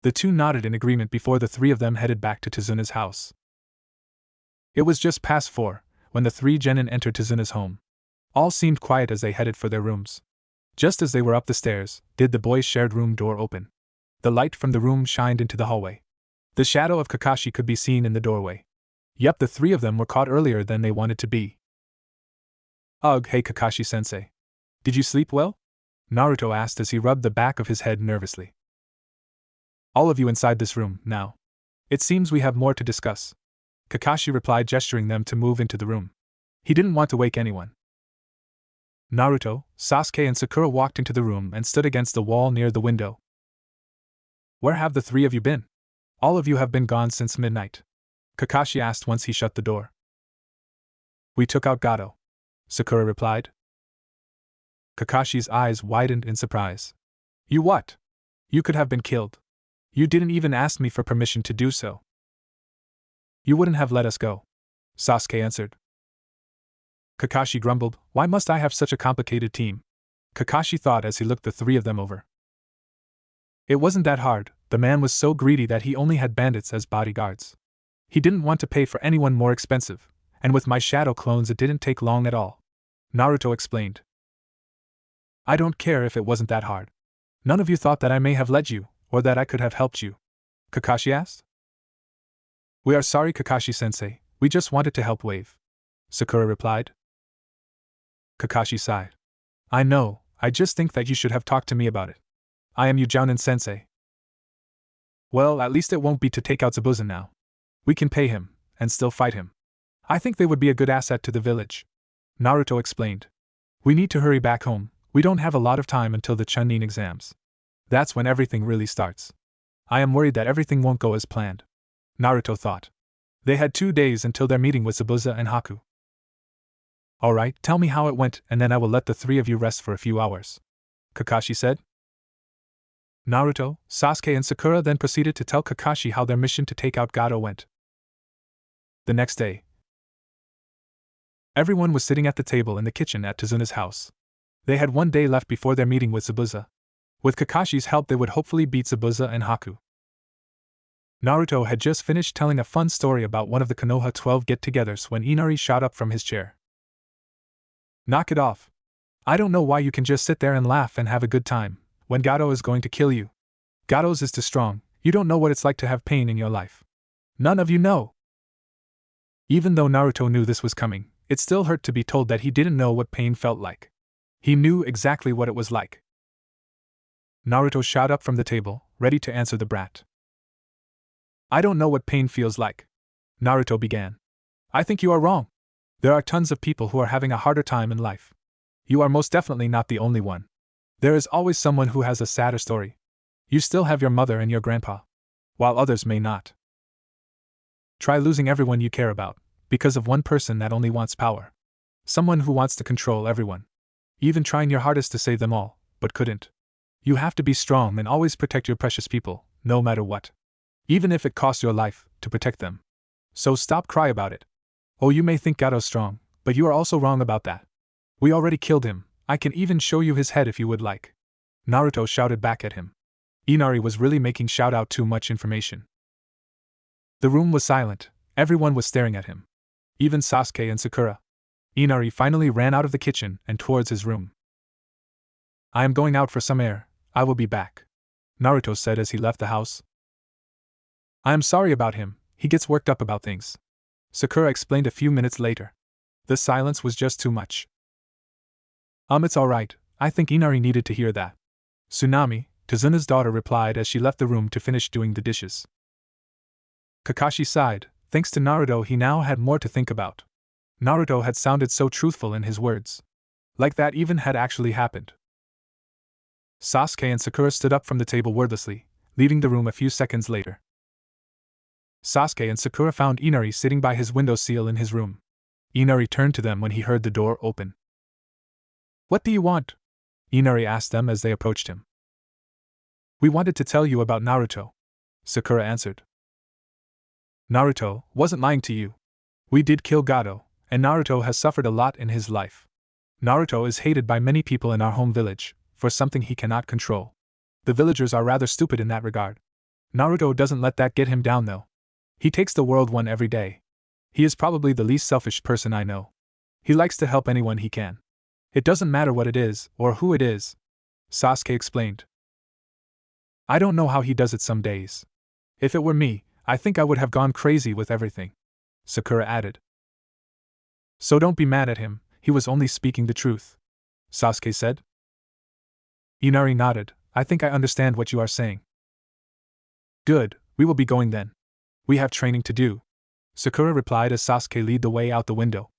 S1: The two nodded in agreement before the three of them headed back to Tezuna's house. It was just past 4 when the three genin entered Tezuna's home. All seemed quiet as they headed for their rooms. Just as they were up the stairs, did the boys' shared room door open. The light from the room shined into the hallway. The shadow of Kakashi could be seen in the doorway. Yep, the three of them were caught earlier than they wanted to be. Ugh, hey Kakashi-sensei. Did you sleep well? Naruto asked as he rubbed the back of his head nervously. All of you inside this room, now. It seems we have more to discuss, Kakashi replied, gesturing them to move into the room. He didn't want to wake anyone. Naruto, Sasuke and Sakura walked into the room and stood against the wall near the window. Where have the three of you been? All of you have been gone since midnight, Kakashi asked once he shut the door. We took out Gato, Sakura replied. Kakashi's eyes widened in surprise. You what? You could have been killed. You didn't even ask me for permission to do so. You wouldn't have let us go, Sasuke answered. Kakashi grumbled, why must I have such a complicated team? Kakashi thought as he looked the three of them over. It wasn't that hard, the man was so greedy that he only had bandits as bodyguards. He didn't want to pay for anyone more expensive, and with my shadow clones it didn't take long at all, Naruto explained. I don't care if it wasn't that hard. None of you thought that I may have led you, or that I could have helped you, Kakashi asked. We are sorry, Kakashi-sensei, we just wanted to help Wave, Sakura replied. Kakashi sighed. I know, I just think that you should have talked to me about it. I am Jounin-sensei. Well, at least it won't be to take out Zabuza now. We can pay him, and still fight him. I think they would be a good asset to the village, Naruto explained. We need to hurry back home, we don't have a lot of time until the Chunin exams. That's when everything really starts. I am worried that everything won't go as planned, Naruto thought. They had 2 days until their meeting with Zabuza and Haku. Alright, tell me how it went and then I will let the three of you rest for a few hours, Kakashi said. Naruto, Sasuke and Sakura then proceeded to tell Kakashi how their mission to take out Gato went. The next day, everyone was sitting at the table in the kitchen at Tezuna's house. They had 1 day left before their meeting with Zabuza. With Kakashi's help they would hopefully beat Zabuza and Haku. Naruto had just finished telling a fun story about one of the Konoha 12 get-togethers when Inari shot up from his chair. Knock it off. I don't know why you can just sit there and laugh and have a good time, when Gato is going to kill you. Gato's is too strong, you don't know what it's like to have pain in your life. None of you know. Even though Naruto knew this was coming, it still hurt to be told that he didn't know what pain felt like. He knew exactly what it was like. Naruto shot up from the table, ready to answer the brat. I don't know what pain feels like, Naruto began. I think you are wrong. There are tons of people who are having a harder time in life. You are most definitely not the only one. There is always someone who has a sadder story. You still have your mother and your grandpa, while others may not. Try losing everyone you care about, because of one person that only wants power. Someone who wants to control everyone. Even trying your hardest to save them all, but couldn't. You have to be strong and always protect your precious people, no matter what. Even if it costs your life, to protect them. So stop cry about it. Oh, you may think Gato's strong, but you are also wrong about that. We already killed him, I can even show you his head if you would like. Naruto shouted back at him. Inari was really making shout out too much information. The room was silent, everyone was staring at him. Even Sasuke and Sakura. Inari finally ran out of the kitchen and towards his room. I am going out for some air, I will be back, Naruto said as he left the house. I am sorry about him, he gets worked up about things. Sakura explained a few minutes later. The silence was just too much. It's alright, I think Inari needed to hear that. Tsunami, Tazuna's daughter, replied as she left the room to finish doing the dishes. Kakashi sighed. Thanks to Naruto, he now had more to think about. Naruto had sounded so truthful in his words. Like that even had actually happened. Sasuke and Sakura stood up from the table wordlessly, leaving the room a few seconds later. Sasuke and Sakura found Inari sitting by his windowsill in his room. Inari turned to them when he heard the door open. What do you want? Inari asked them as they approached him. We wanted to tell you about Naruto, Sakura answered. Naruto wasn't lying to you. We did kill Gato, and Naruto has suffered a lot in his life. Naruto is hated by many people in our home village, for something he cannot control. The villagers are rather stupid in that regard. Naruto doesn't let that get him down though. He takes the world one every day. He is probably the least selfish person I know. He likes to help anyone he can. It doesn't matter what it is, or who it is, Sasuke explained. I don't know how he does it some days. If it were me, I think I would have gone crazy with everything, Sakura added. So don't be mad at him, he was only speaking the truth, Sasuke said. Inari nodded. I think I understand what you are saying. Good, we will be going then. We have training to do, Sakura replied as Sasuke led the way out the window.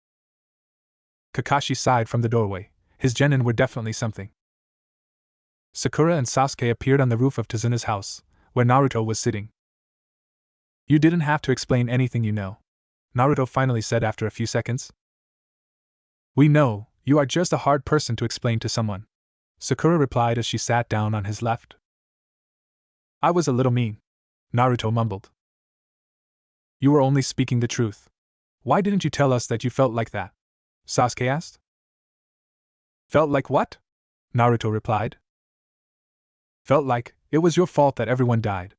S1: Kakashi sighed from the doorway. His genin were definitely something. Sakura and Sasuke appeared on the roof of Tazuna's house, where Naruto was sitting. You didn't have to explain anything, you know, Naruto finally said after a few seconds. We know, you are just a hard person to explain to someone, Sakura replied as she sat down on his left. I was a little mean, Naruto mumbled. You were only speaking the truth. Why didn't you tell us that you felt like that? Sasuke asked. Felt like what? Naruto replied. Felt like it was your fault that everyone died,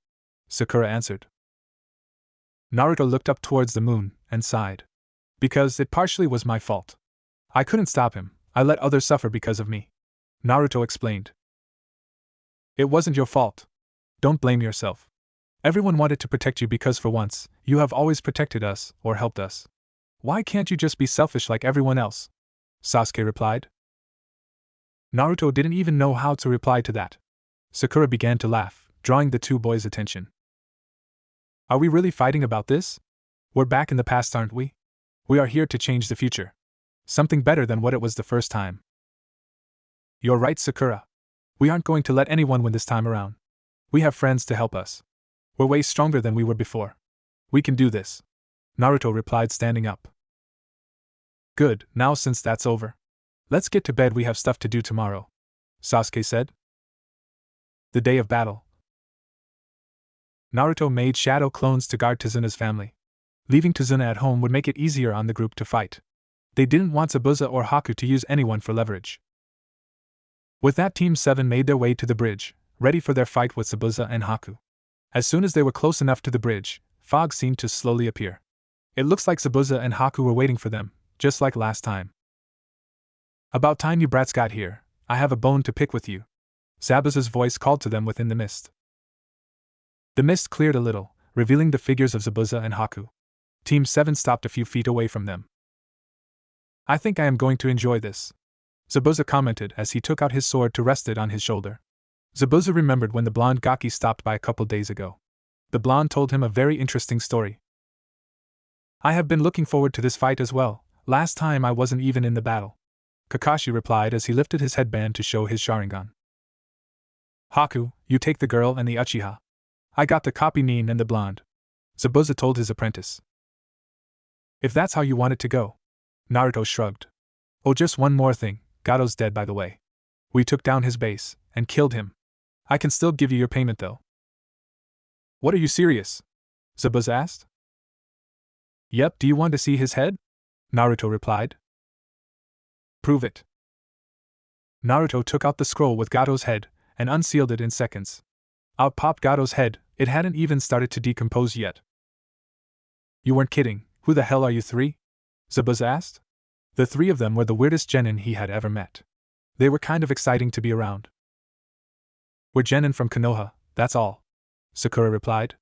S1: Sakura answered. Naruto looked up towards the moon and sighed. Because it partially was my fault. I couldn't stop him, I let others suffer because of me, Naruto explained. It wasn't your fault. Don't blame yourself. Everyone wanted to protect you because for once, you have always protected us or helped us. Why can't you just be selfish like everyone else? Sasuke replied. Naruto didn't even know how to reply to that. Sakura began to laugh, drawing the two boys' attention. Are we really fighting about this? We're back in the past, aren't we? We are here to change the future. Something better than what it was the first time. You're right, Sakura. We aren't going to let anyone win this time around. We have friends to help us. We're way stronger than we were before. We can do this, Naruto replied, standing up. Good, now since that's over, let's get to bed, we have stuff to do tomorrow, Sasuke said. The day of battle. Naruto made shadow clones to guard Tazuna's family. Leaving Tazuna at home would make it easier on the group to fight. They didn't want Zabuza or Haku to use anyone for leverage. With that, Team 7 made their way to the bridge, ready for their fight with Zabuza and Haku. As soon as they were close enough to the bridge, fog seemed to slowly appear. It looks like Zabuza and Haku were waiting for them, just like last time. About time you brats got here, I have a bone to pick with you, Zabuza's voice called to them within the mist. The mist cleared a little, revealing the figures of Zabuza and Haku. Team 7 stopped a few feet away from them. I think I am going to enjoy this, Zabuza commented as he took out his sword to rest it on his shoulder. Zabuza remembered when the blonde Gaki stopped by a couple days ago. The blonde told him a very interesting story. I have been looking forward to this fight as well. Last time I wasn't even in the battle, Kakashi replied as he lifted his headband to show his Sharingan. Haku, you take the girl and the Uchiha. I got the copy Nin and the blonde, Zabuza told his apprentice. If that's how you want it to go, Naruto shrugged. Oh, just one more thing, Gato's dead by the way. We took down his base and killed him. I can still give you your payment though. What are you serious? Zabuza asked. Yep, do you want to see his head? Naruto replied. Prove it. Naruto took out the scroll with Gato's head and unsealed it in seconds. Out popped Gato's head, it hadn't even started to decompose yet. You weren't kidding, who the hell are you three? Zabuza asked. The three of them were the weirdest genin he had ever met. They were kind of exciting to be around. We're genin from Konoha, that's all, Sakura replied.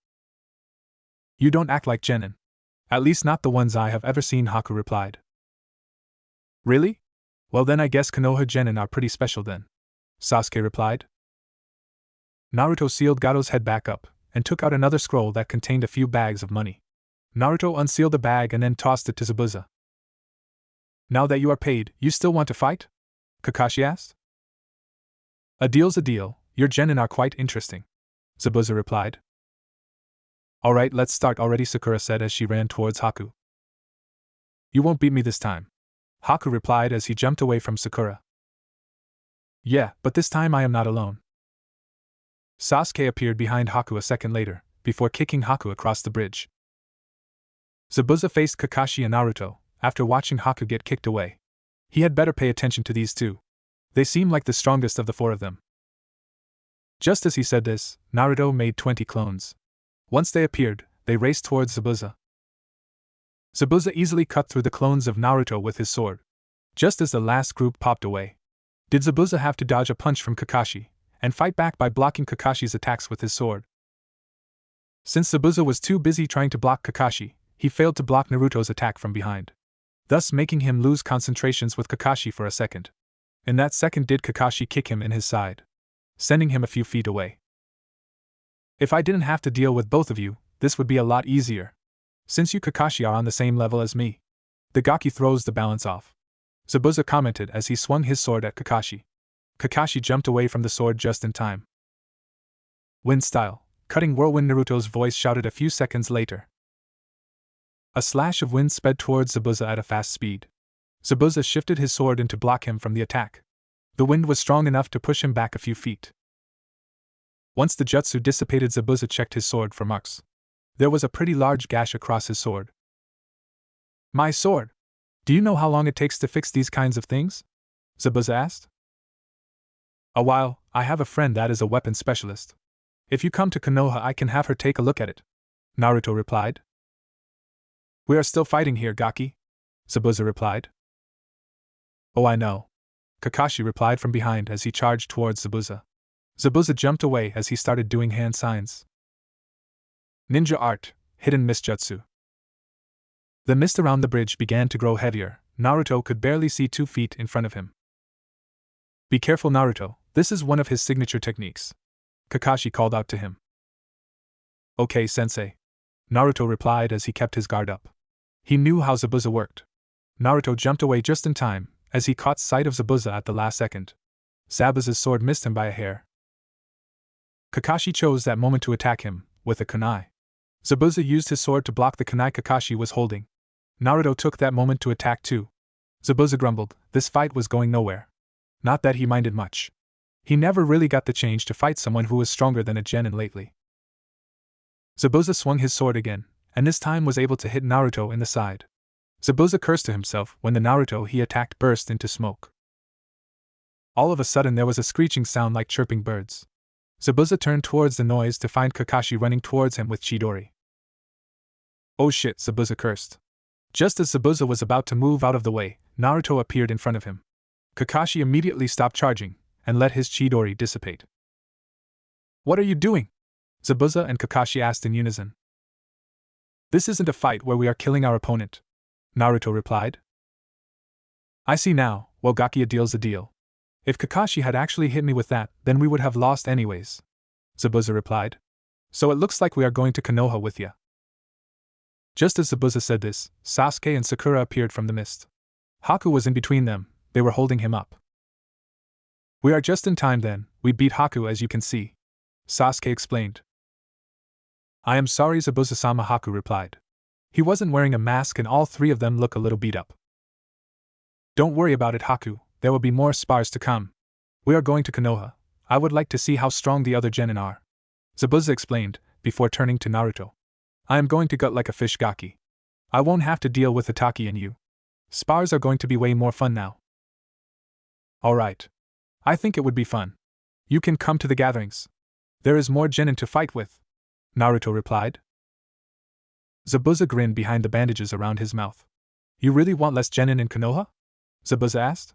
S1: You don't act like genin. At least not the ones I have ever seen, Haku replied. Really? Well then I guess Konoha genin are pretty special then, Sasuke replied. Naruto sealed Gato's head back up, and took out another scroll that contained a few bags of money. Naruto unsealed the bag and then tossed it to Zabuza. Now that you are paid, you still want to fight? Kakashi asked. A deal's a deal, your genin are quite interesting, Zabuza replied. Alright, let's start already, Sakura said as she ran towards Haku. You won't beat me this time, Haku replied as he jumped away from Sakura. Yeah, but this time I am not alone. Sasuke appeared behind Haku a second later, before kicking Haku across the bridge. Zabuza faced Kakashi and Naruto, after watching Haku get kicked away. He had better pay attention to these two. They seem like the strongest of the four of them. Just as he said this, Naruto made 20 clones. Once they appeared, they raced towards Zabuza. Zabuza easily cut through the clones of Naruto with his sword. Just as the last group popped away, did Zabuza have to dodge a punch from Kakashi, and fight back by blocking Kakashi's attacks with his sword. Since Zabuza was too busy trying to block Kakashi, he failed to block Naruto's attack from behind, thus making him lose concentrations with Kakashi for a second. In that second did Kakashi kick him in his side, sending him a few feet away. If I didn't have to deal with both of you, this would be a lot easier. Since you Kakashi are on the same level as me. The Gaki throws the balance off, Zabuza commented as he swung his sword at Kakashi. Kakashi jumped away from the sword just in time. Wind style, cutting whirlwind, Naruto's voice shouted a few seconds later. A slash of wind sped towards Zabuza at a fast speed. Zabuza shifted his sword in to block him from the attack. The wind was strong enough to push him back a few feet. Once the jutsu dissipated, Zabuza checked his sword for marks. There was a pretty large gash across his sword. My sword! Do you know how long it takes to fix these kinds of things? Zabuza asked. A while. I have a friend that is a weapon specialist. If you come to Konoha, I can have her take a look at it, Naruto replied. We are still fighting here, Gaki, Zabuza replied. Oh, I know, Kakashi replied from behind as he charged towards Zabuza. Zabuza jumped away as he started doing hand signs. Ninja art, hidden mist jutsu. The mist around the bridge began to grow heavier. Naruto could barely see 2 feet in front of him. Be careful, Naruto, this is one of his signature techniques, Kakashi called out to him. Okay, sensei, Naruto replied as he kept his guard up. He knew how Zabuza worked. Naruto jumped away just in time, as he caught sight of Zabuza at the last second. Zabuza's sword missed him by a hair. Kakashi chose that moment to attack him, with a kunai. Zabuza used his sword to block the kunai Kakashi was holding. Naruto took that moment to attack too. Zabuza grumbled, this fight was going nowhere. Not that he minded much. He never really got the change to fight someone who was stronger than a genin lately. Zabuza swung his sword again, and this time was able to hit Naruto in the side. Zabuza cursed to himself when the Naruto he attacked burst into smoke. All of a sudden there was a screeching sound like chirping birds. Zabuza turned towards the noise to find Kakashi running towards him with Chidori. Oh shit, Zabuza cursed. Just as Zabuza was about to move out of the way, Naruto appeared in front of him. Kakashi immediately stopped charging, and let his Chidori dissipate. What are you doing? Zabuza and Kakashi asked in unison. This isn't a fight where we are killing our opponent, Naruto replied. I see now, well, Gaki, a deal's a deal. If Kakashi had actually hit me with that, then we would have lost anyways, Zabuza replied. So it looks like we are going to Konoha with ya. Just as Zabuza said this, Sasuke and Sakura appeared from the mist. Haku was in between them, they were holding him up. We are just in time then, we beat Haku as you can see, Sasuke explained. I am sorry, Zabuza-sama, Haku replied. He wasn't wearing a mask and all 3 of them look a little beat up. Don't worry about it, Haku, there will be more spars to come. We are going to Konoha. I would like to see how strong the other genin are, Zabuza explained, before turning to Naruto. I am going to gut like a fish, Gaki. I won't have to deal with Itachi and you. Spars are going to be way more fun now. Alright. I think it would be fun. You can come to the gatherings. There is more genin to fight with, Naruto replied. Zabuza grinned behind the bandages around his mouth. You really want less genin in Konoha? Zabuza asked.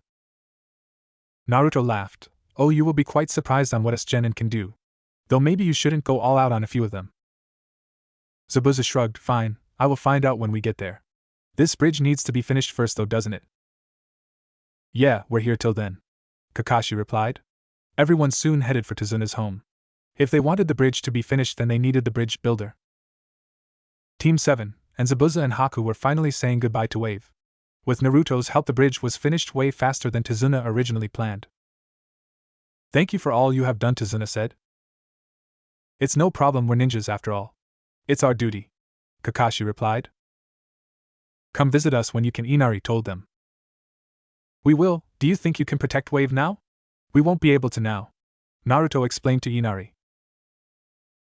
S1: Naruto laughed. Oh, you will be quite surprised on what us genin can do. Though maybe you shouldn't go all out on a few of them. Zabuza shrugged. Fine, I will find out when we get there. This bridge needs to be finished first though, doesn't it? Yeah, we're here till then, Kakashi replied. Everyone soon headed for Tazuna's home. If they wanted the bridge to be finished, then they needed the bridge builder. Team 7 and Zabuza and Haku were finally saying goodbye to Wave. With Naruto's help, the bridge was finished way faster than Tazuna originally planned. Thank you for all you have done, Tazuna said. It's no problem, we're ninjas after all. It's our duty, Kakashi replied. Come visit us when you can, Inari told them. We will. Do you think you can protect Wave now? We won't be able to now, Naruto explained to Inari.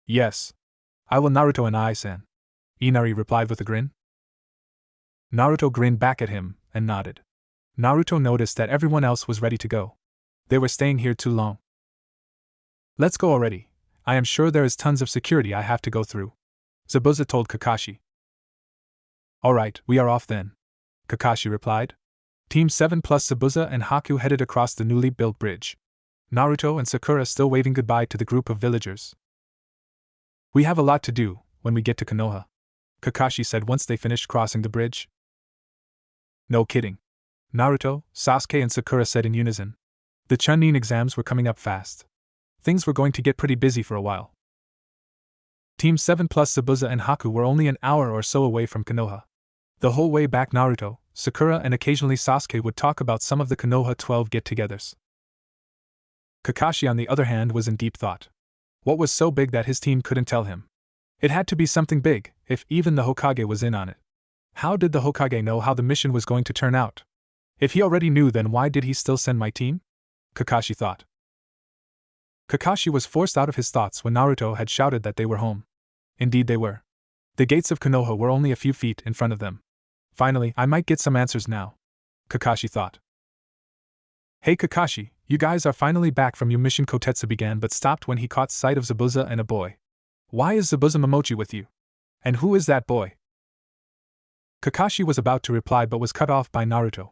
S1: Yes. I will, Naruto and I-san, Inari replied with a grin. Naruto grinned back at him and nodded. Naruto noticed that everyone else was ready to go. They were staying here too long. Let's go already. I am sure there is tons of security I have to go through, Zabuza told Kakashi. Alright, we are off then, Kakashi replied. Team 7 plus Zabuza and Haku headed across the newly built bridge. Naruto and Sakura still waving goodbye to the group of villagers. We have a lot to do when we get to Konoha, Kakashi said once they finished crossing the bridge. No kidding, Naruto, Sasuke and Sakura said in unison. The Chunin exams were coming up fast. Things were going to get pretty busy for a while. Team 7 plus Zabuza and Haku were only an hour or so away from Konoha. The whole way back, Naruto, Sakura and occasionally Sasuke would talk about some of the Konoha 12 get-togethers. Kakashi, on the other hand, was in deep thought. What was so big that his team couldn't tell him? It had to be something big, if even the Hokage was in on it. How did the Hokage know how the mission was going to turn out? If he already knew, then why did he still send my team? Kakashi thought. Kakashi was forced out of his thoughts when Naruto had shouted that they were home. Indeed they were. The gates of Konoha were only a few feet in front of them. Finally, I might get some answers now, Kakashi thought. Hey Kakashi, you guys are finally back from your mission, Kotetsu began but stopped when he caught sight of Zabuza and a boy. Why is Zabuza Momochi with you? And who is that boy? Kakashi was about to reply but was cut off by Naruto.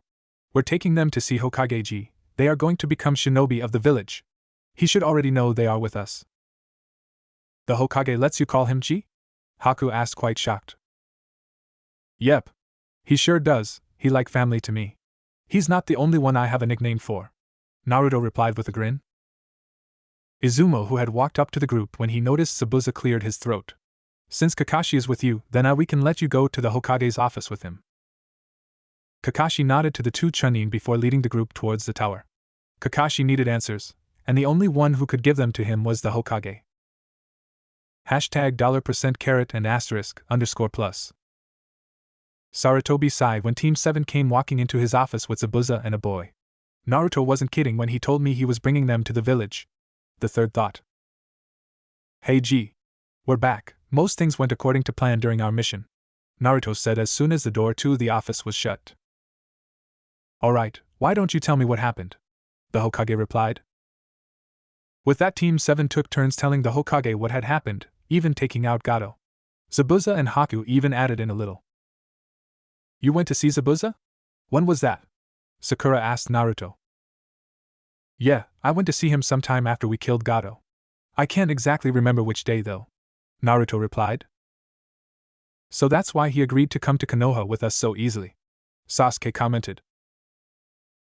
S1: We're taking them to see Hokage-ji. They are going to become shinobi of the village. He should already know they are with us. The Hokage lets you call him Ji? Haku asked, quite shocked. Yep. He sure does, he like family to me. He's not the only one I have a nickname for, Naruto replied with a grin. Izumo, who had walked up to the group when he noticed Zabuza, cleared his throat. Since Kakashi is with you, then we can let you go to the Hokage's office with him. Kakashi nodded to the two Chunin before leading the group towards the tower. Kakashi needed answers, and the only one who could give them to him was the Hokage. Hashtag $% and *_+. Sarutobi sighed when Team 7 came walking into his office with Zabuza and a boy. Naruto wasn't kidding when he told me he was bringing them to the village, the third thought. Hey G. We're back. Most things went according to plan during our mission, Naruto said as soon as the door to the office was shut. Alright, why don't you tell me what happened? The Hokage replied. With that, Team 7 took turns telling the Hokage what had happened, even taking out Gato. Zabuza and Haku even added in a little. You went to see Zabuza? When was that? Sakura asked Naruto. Yeah, I went to see him sometime after we killed Gato. I can't exactly remember which day though, Naruto replied. So that's why he agreed to come to Konoha with us so easily, Sasuke commented.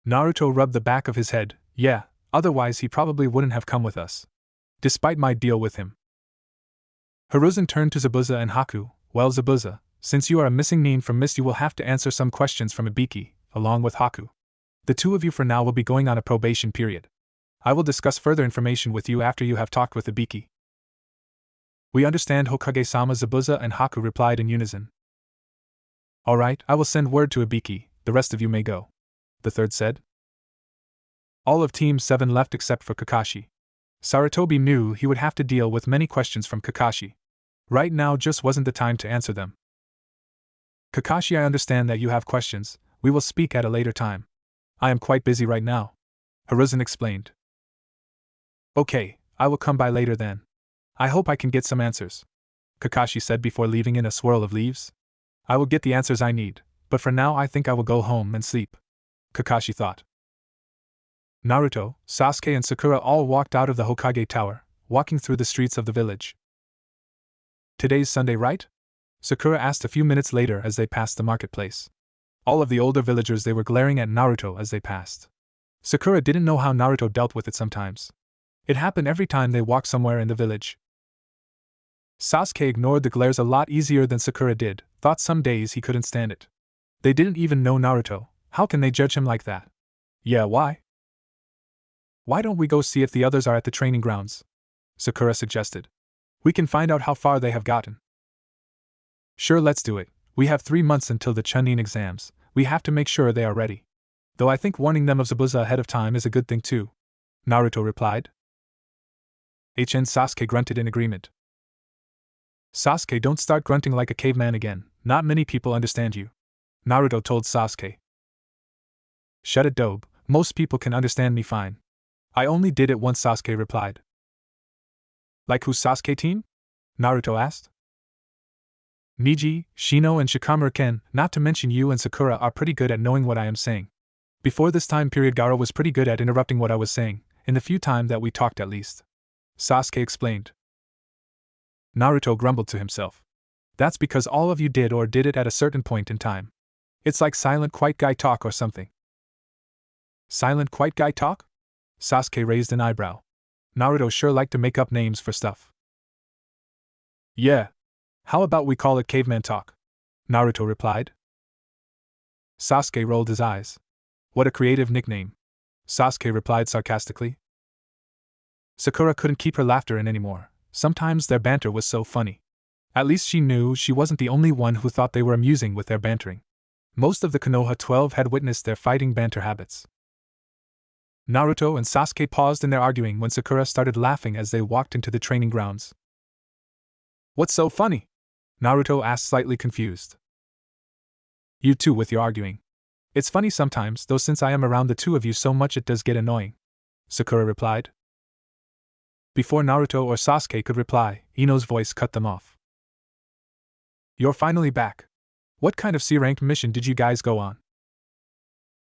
S1: Naruto rubbed the back of his head. Yeah, otherwise he probably wouldn't have come with us, despite my deal with him. Hiruzen turned to Zabuza and Haku. Well Zabuza, since you are a missing nin from Mist, you will have to answer some questions from Ibiki, along with Haku. The two of you for now will be going on a probation period. I will discuss further information with you after you have talked with Ibiki. We understand, Hokage-sama, Zabuza and Haku replied in unison. Alright, I will send word to Ibiki, the rest of you may go, the third said. All of Team 7 left except for Kakashi. Sarutobi knew he would have to deal with many questions from Kakashi. Right now just wasn't the time to answer them. Kakashi, I understand that you have questions. We will speak at a later time. I am quite busy right now, Hiruzen explained. Okay, I will come by later then. I hope I can get some answers, Kakashi said before leaving in a swirl of leaves. I will get the answers I need, but for now I think I will go home and sleep, Kakashi thought. Naruto, Sasuke and Sakura all walked out of the Hokage Tower, walking through the streets of the village. Today's Sunday, right? Sakura asked a few minutes later as they passed the marketplace. All of the older villagers, they were glaring at Naruto as they passed. Sakura didn't know how Naruto dealt with it sometimes. It happened every time they walked somewhere in the village. Sasuke ignored the glares a lot easier than Sakura did, thought some days he couldn't stand it. They didn't even know Naruto, how can they judge him like that? Yeah, why? Why don't we go see if the others are at the training grounds? Sakura suggested. We can find out how far they have gotten. Sure, let's do it. We have 3 months until the Chunin exams. We have to make sure they are ready. Though I think warning them of Zabuza ahead of time is a good thing too, Naruto replied. Sasuke grunted in agreement. Sasuke, don't start grunting like a caveman again, not many people understand you, Naruto told Sasuke. Shut it, Dobe, most people can understand me fine. I only did it once, Sasuke replied. Like whose Sasuke team? Naruto asked. Neji, Shino and Shikamaru-ken, not to mention you and Sakura, are pretty good at knowing what I am saying. Before this time period, Gaara was pretty good at interrupting what I was saying, in the few time that we talked at least, Sasuke explained. Naruto grumbled to himself. That's because all of you did or did it at a certain point in time. It's like silent quiet guy talk or something. Silent quiet guy talk? Sasuke raised an eyebrow. Naruto sure liked to make up names for stuff. Yeah. How about we call it caveman talk? Naruto replied. Sasuke rolled his eyes. What a creative nickname, Sasuke replied sarcastically. Sakura couldn't keep her laughter in anymore. Sometimes their banter was so funny. At least she knew she wasn't the only one who thought they were amusing with their bantering. Most of the Konoha 12 had witnessed their fighting banter habits. Naruto and Sasuke paused in their arguing when Sakura started laughing as they walked into the training grounds. What's so funny? Naruto asked, slightly confused. You two with your arguing. It's funny sometimes, though since I am around the two of you so much it does get annoying, Sakura replied. Before Naruto or Sasuke could reply, Ino's voice cut them off. You're finally back. What kind of C-ranked mission did you guys go on?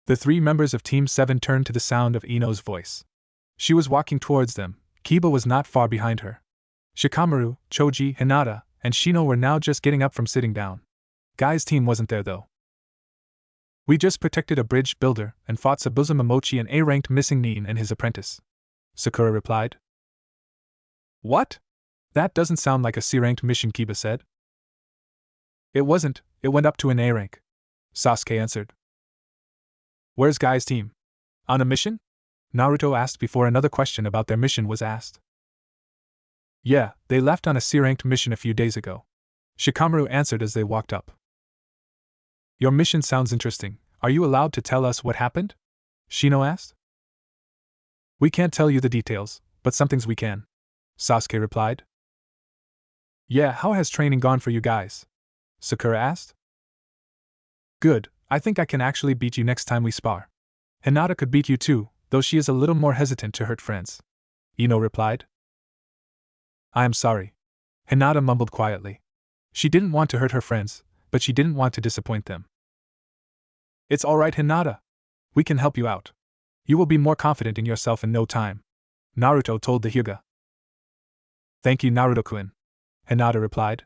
S1: The 3 members of Team 7 turned to the sound of Ino's voice. She was walking towards them. Kiba was not far behind her. Shikamaru, Choji, Hinata, and Shino were now just getting up from sitting down. Guy's team wasn't there though. We just protected a bridge builder and fought Zabuza Momochi and A-ranked missing Nin and his apprentice, Sakura replied. What? That doesn't sound like a C-ranked mission, Kiba said. It wasn't, it went up to an A rank, Sasuke answered. Where's Guy's team? On a mission? Naruto asked before another question about their mission was asked. Yeah, they left on a C-ranked mission a few days ago, Shikamaru answered as they walked up. Your mission sounds interesting. Are you allowed to tell us what happened? Shino asked. We can't tell you the details, but some things we can, Sasuke replied. Yeah, how has training gone for you guys? Sakura asked. Good, I think I can actually beat you next time we spar. Hinata could beat you too, though she is a little more hesitant to hurt friends, Ino replied. I am sorry, Hinata mumbled quietly. She didn't want to hurt her friends, but she didn't want to disappoint them. It's alright, Hinata. We can help you out. You will be more confident in yourself in no time, Naruto told the Hyuga. Thank you, Naruto-kun, Hinata replied.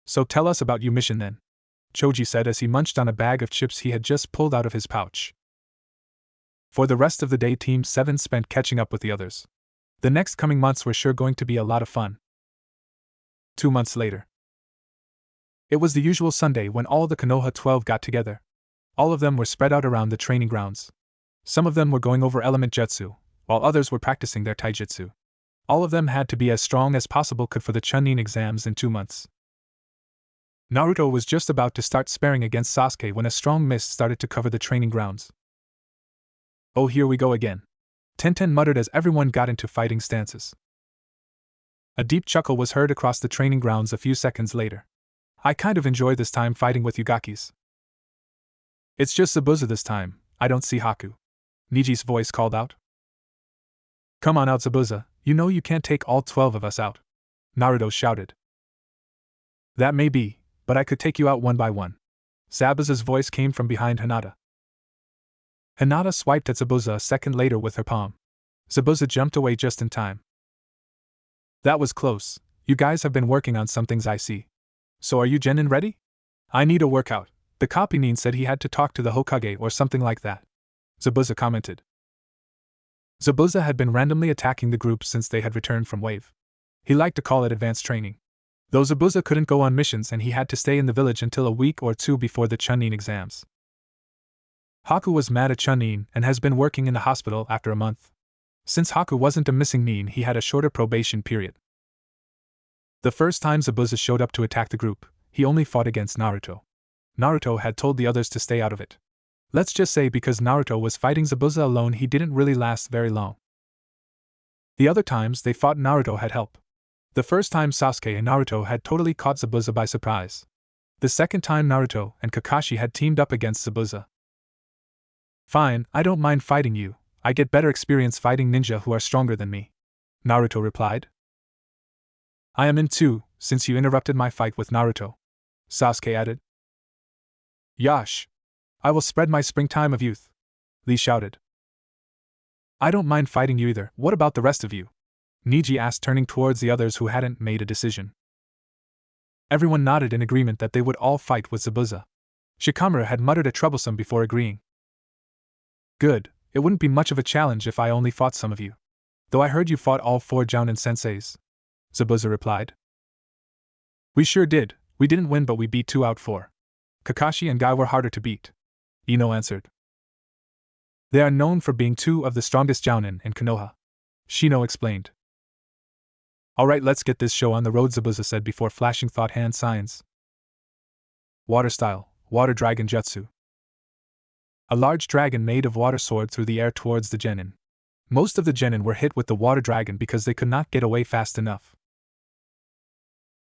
S1: So tell us about your mission then, Choji said as he munched on a bag of chips he had just pulled out of his pouch. For the rest of the day, Team 7 spent catching up with the others. The next coming months were sure going to be a lot of fun. 2 months later. It was the usual Sunday when all the Konoha 12 got together. All of them were spread out around the training grounds. Some of them were going over element jutsu, while others were practicing their taijutsu. All of them had to be as strong as possible could for the Chunin exams in 2 months. Naruto was just about to start sparring against Sasuke when a strong mist started to cover the training grounds. Oh, here we go again, Tenten muttered as everyone got into fighting stances. A deep chuckle was heard across the training grounds a few seconds later. I kind of enjoy this time fighting with you Gakis. It's just Zabuza this time, I don't see Haku, Niji's voice called out. Come on out, Zabuza, you know you can't take all 12 of us out, Naruto shouted. That may be, but I could take you out one by one. Zabuza's voice came from behind Hinata. Hinata swiped at Zabuza a second later with her palm. Zabuza jumped away just in time. That was close. You guys have been working on some things, I see, So are you Genin ready? I need a workout. The Kopinin said he had to talk to the Hokage or something like that. Zabuza commented. Zabuza had been randomly attacking the group since they had returned from Wave. He liked to call it advanced training. Though Zabuza couldn't go on missions and he had to stay in the village until a week or two before the Chunin exams. Haku was mad at Chunin and has been working in the hospital after a month. Since Haku wasn't a missing nin, he had a shorter probation period. The first time Zabuza showed up to attack the group, he only fought against Naruto. Naruto had told the others to stay out of it. Let's just say because Naruto was fighting Zabuza alone, he didn't really last very long. The other times they fought, Naruto had help. The first time Sasuke and Naruto had totally caught Zabuza by surprise. The second time Naruto and Kakashi had teamed up against Zabuza. Fine, I don't mind fighting you. I get better experience fighting ninja who are stronger than me, Naruto replied. I am in too, since you interrupted my fight with Naruto, Sasuke added. Yash! I will spread my springtime of youth, Lee shouted. I don't mind fighting you either. What about the rest of you? Neji asked, turning towards the others who hadn't made a decision. Everyone nodded in agreement that they would all fight with Zabuza. Shikamaru had muttered a troublesome before agreeing. Good, it wouldn't be much of a challenge if I only fought some of you. Though I heard you fought all 4 Jounin senseis, Zabuza replied. We sure did. We didn't win, but we beat 2 out 4. Kakashi and Guy were harder to beat, Ino answered. They are known for being 2 of the strongest Jounin in Konoha, Shino explained. Alright, let's get this show on the road, Zabuza said before flashing thought hand signs. Water style, water dragon jutsu. A large dragon made of water soared through the air towards the Genin. Most of the Genin were hit with the water dragon because they could not get away fast enough.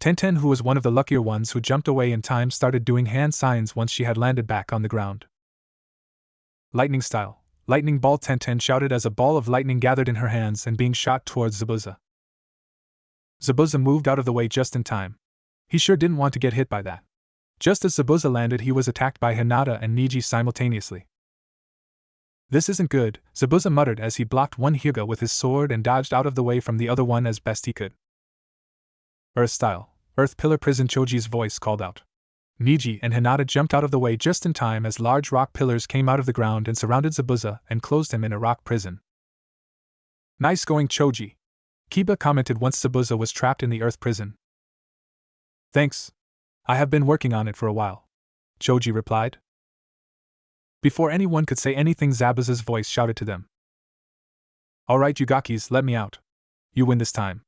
S1: Tenten, who was one of the luckier ones who jumped away in time, started doing hand signs once she had landed back on the ground. Lightning style, lightning ball, Tenten shouted as a ball of lightning gathered in her hands and being shot towards Zabuza. Zabuza moved out of the way just in time. He sure didn't want to get hit by that. Just as Zabuza landed, he was attacked by Hinata and Neji simultaneously. This isn't good, Zabuza muttered as he blocked one Hyuga with his sword and dodged out of the way from the other one as best he could. Earth style, Earth Pillar Prison, Choji's voice called out. Neji and Hinata jumped out of the way just in time as large rock pillars came out of the ground and surrounded Zabuza and closed him in a rock prison. Nice going, Choji, Kiba commented once Zabuza was trapped in the earth prison. Thanks. I have been working on it for a while, Choji replied. Before anyone could say anything, Zabuza's voice shouted to them. Alright, you Gakis, let me out. You win this time.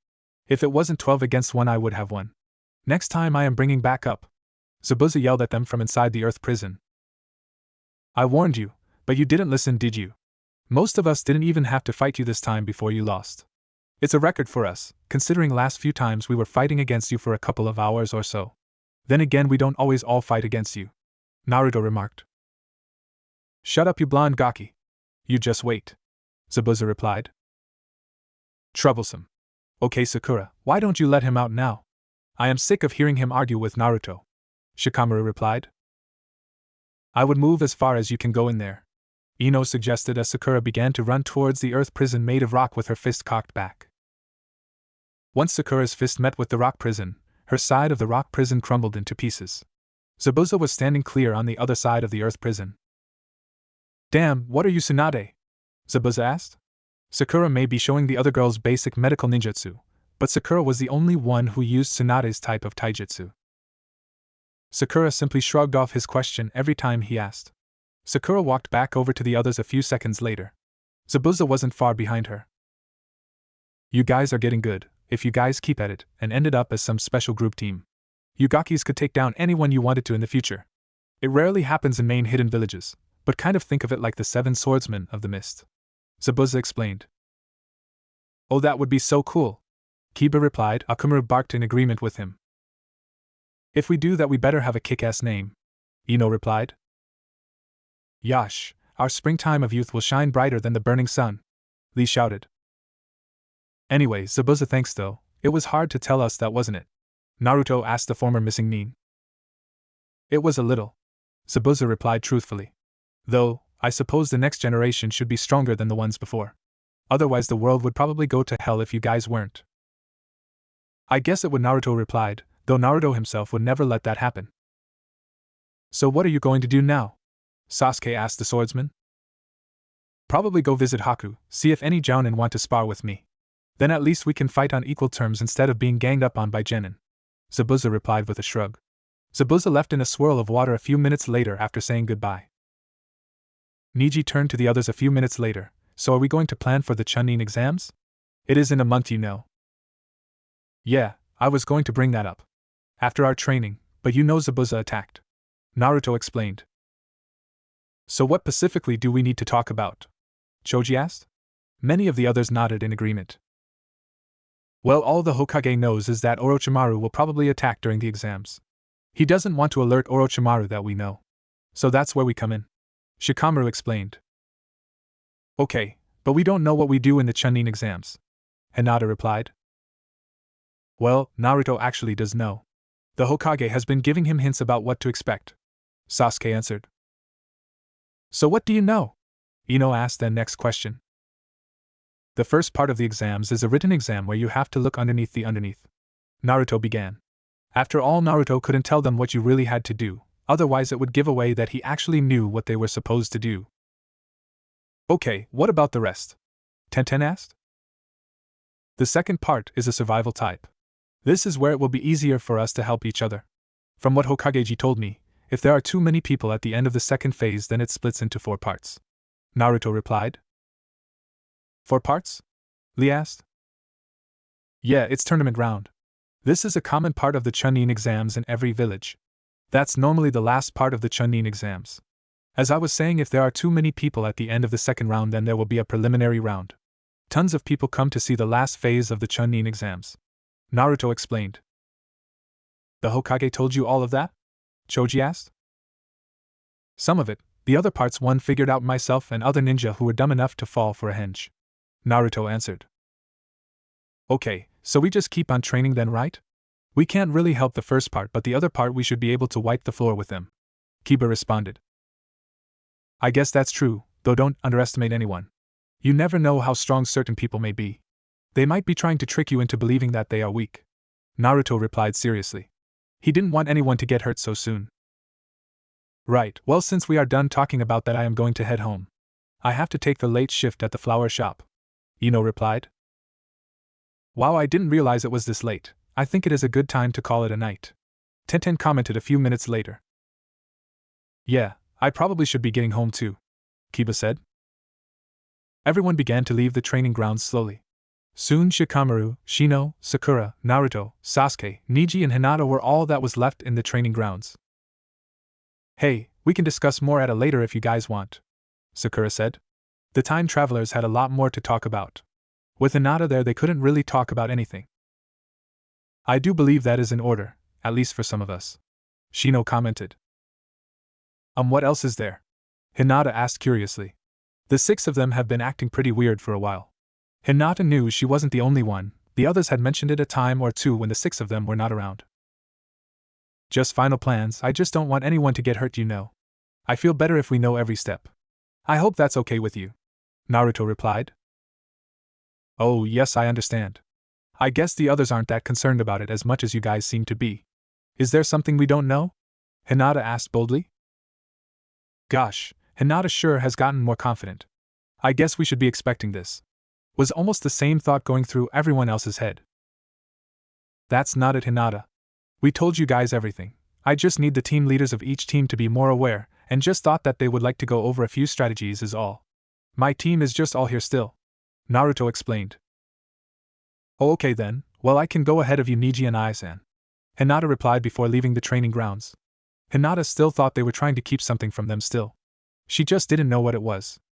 S1: If it wasn't 12 against 1, I would have won. Next time I am bringing back up. Zabuza yelled at them from inside the earth prison. I warned you, but you didn't listen, did you? Most of us didn't even have to fight you this time before you lost. It's a record for us, considering last few times we were fighting against you for a couple of hours or so. Then again, we don't always all fight against you, Naruto remarked. Shut up, you blonde Gaki. You just wait, Zabuza replied. Troublesome. Okay, Sakura, why don't you let him out now? I am sick of hearing him argue with Naruto, Shikamaru replied. I would move as far as you can go in there, Ino suggested as Sakura began to run towards the earth prison made of rock with her fist cocked back. Once Sakura's fist met with the rock prison, her side of the rock prison crumbled into pieces. Zabuza was standing clear on the other side of the earth prison. Damn, what are you, Tsunade? Zabuza asked. Sakura may be showing the other girls basic medical ninjutsu, but Sakura was the only one who used Tsunade's type of taijutsu. Sakura simply shrugged off his question every time he asked. Sakura walked back over to the others a few seconds later. Zabuza wasn't far behind her. You guys are getting good, if you guys keep at it, and ended up as some special group team. You Gakis could take down anyone you wanted to in the future. It rarely happens in main hidden villages, but kind of think of it like the 7 swordsmen of the mist, Zabuza explained. Oh, that would be so cool, Kiba replied. Akamaru barked in agreement with him. If we do that, we better have a kick-ass name, Ino replied. Yash, our springtime of youth will shine brighter than the burning sun, Lee shouted. Anyway, Zabuza, thanks though, it was hard to tell us that, wasn't it? Naruto asked the former missing nin. It was a little, Zabuza replied truthfully. Though, I suppose the next generation should be stronger than the ones before. Otherwise the world would probably go to hell if you guys weren't. I guess it would, Naruto replied, though Naruto himself would never let that happen. So what are you going to do now? Sasuke asked the swordsman. Probably go visit Haku, see if any jounin want to spar with me. Then at least we can fight on equal terms instead of being ganged up on by Genin. Zabuza replied with a shrug. Zabuza left in a swirl of water a few minutes later after saying goodbye. Niji turned to the others a few minutes later. So are we going to plan for the Chunin exams? It is in a month, you know. Yeah, I was going to bring that up. After our training, but you know Zabuza attacked. Naruto explained. So what specifically do we need to talk about? Choji asked. Many of the others nodded in agreement. Well, all the Hokage knows is that Orochimaru will probably attack during the exams. He doesn't want to alert Orochimaru that we know. So that's where we come in. Shikamaru explained. Okay, but we don't know what we do in the Chunin exams. Hinata replied. Well, Naruto actually does know. The Hokage has been giving him hints about what to expect. Sasuke answered. So what do you know? Ino asked the next question. The first part of the exams is a written exam where you have to look underneath the underneath. Naruto began. After all, Naruto couldn't tell them what you really had to do, otherwise it would give away that he actually knew what they were supposed to do. Okay, what about the rest? Tenten asked. The second part is a survival type. This is where it will be easier for us to help each other. From what Hokageji told me, if there are too many people at the end of the second phase, then it splits into 4 parts. Naruto replied. 4 parts? Lee asked. Yeah, it's tournament round. This is a common part of the Chunin exams in every village. That's normally the last part of the Chunin exams. As I was saying, if there are too many people at the end of the second round, then there will be a preliminary round. Tons of people come to see the last phase of the Chunin exams. Naruto explained. The Hokage told you all of that? Choji asked. Some of it, the other parts one figured out myself and other ninja who were dumb enough to fall for a henge. Naruto answered. Okay, so we just keep on training then, right? We can't really help the first part, but the other part we should be able to wipe the floor with them. Kiba responded. I guess that's true, though don't underestimate anyone. You never know how strong certain people may be. They might be trying to trick you into believing that they are weak. Naruto replied seriously. He didn't want anyone to get hurt so soon. Right, well, since we are done talking about that, I am going to head home. I have to take the late shift at the flower shop. Ino replied. Wow, I didn't realize it was this late. I think it is a good time to call it a night. Tenten commented a few minutes later. Yeah, I probably should be getting home too, Kiba said. Everyone began to leave the training grounds slowly. Soon Shikamaru, Shino, Sakura, Naruto, Sasuke, Niji and Hinata were all that was left in the training grounds. Hey, we can discuss more at a later if you guys want, Sakura said. The time travelers had a lot more to talk about. With Hinata there, they couldn't really talk about anything. I do believe that is in order, at least for some of us, Shino commented. What else is there? Hinata asked curiously. The 6 of them have been acting pretty weird for a while. Hinata knew she wasn't the only one, the others had mentioned it a time or two when the 6 of them were not around. Just final plans, I just don't want anyone to get hurt, you know. I feel better if we know every step. I hope that's okay with you, Naruto replied. Oh yes, I understand. I guess the others aren't that concerned about it as much as you guys seem to be. Is there something we don't know? Hinata asked boldly. Gosh, Hinata sure has gotten more confident. I guess we should be expecting this. Was almost the same thought going through everyone else's head. That's not it, Hinata. We told you guys everything. I just need the team leaders of each team to be more aware, and just thought that they would like to go over a few strategies is all. My team is just all here still, Naruto explained. Oh, okay then, well, I can go ahead of you, Niji and Ai-san, Hinata replied before leaving the training grounds. Hinata still thought they were trying to keep something from them still. She just didn't know what it was.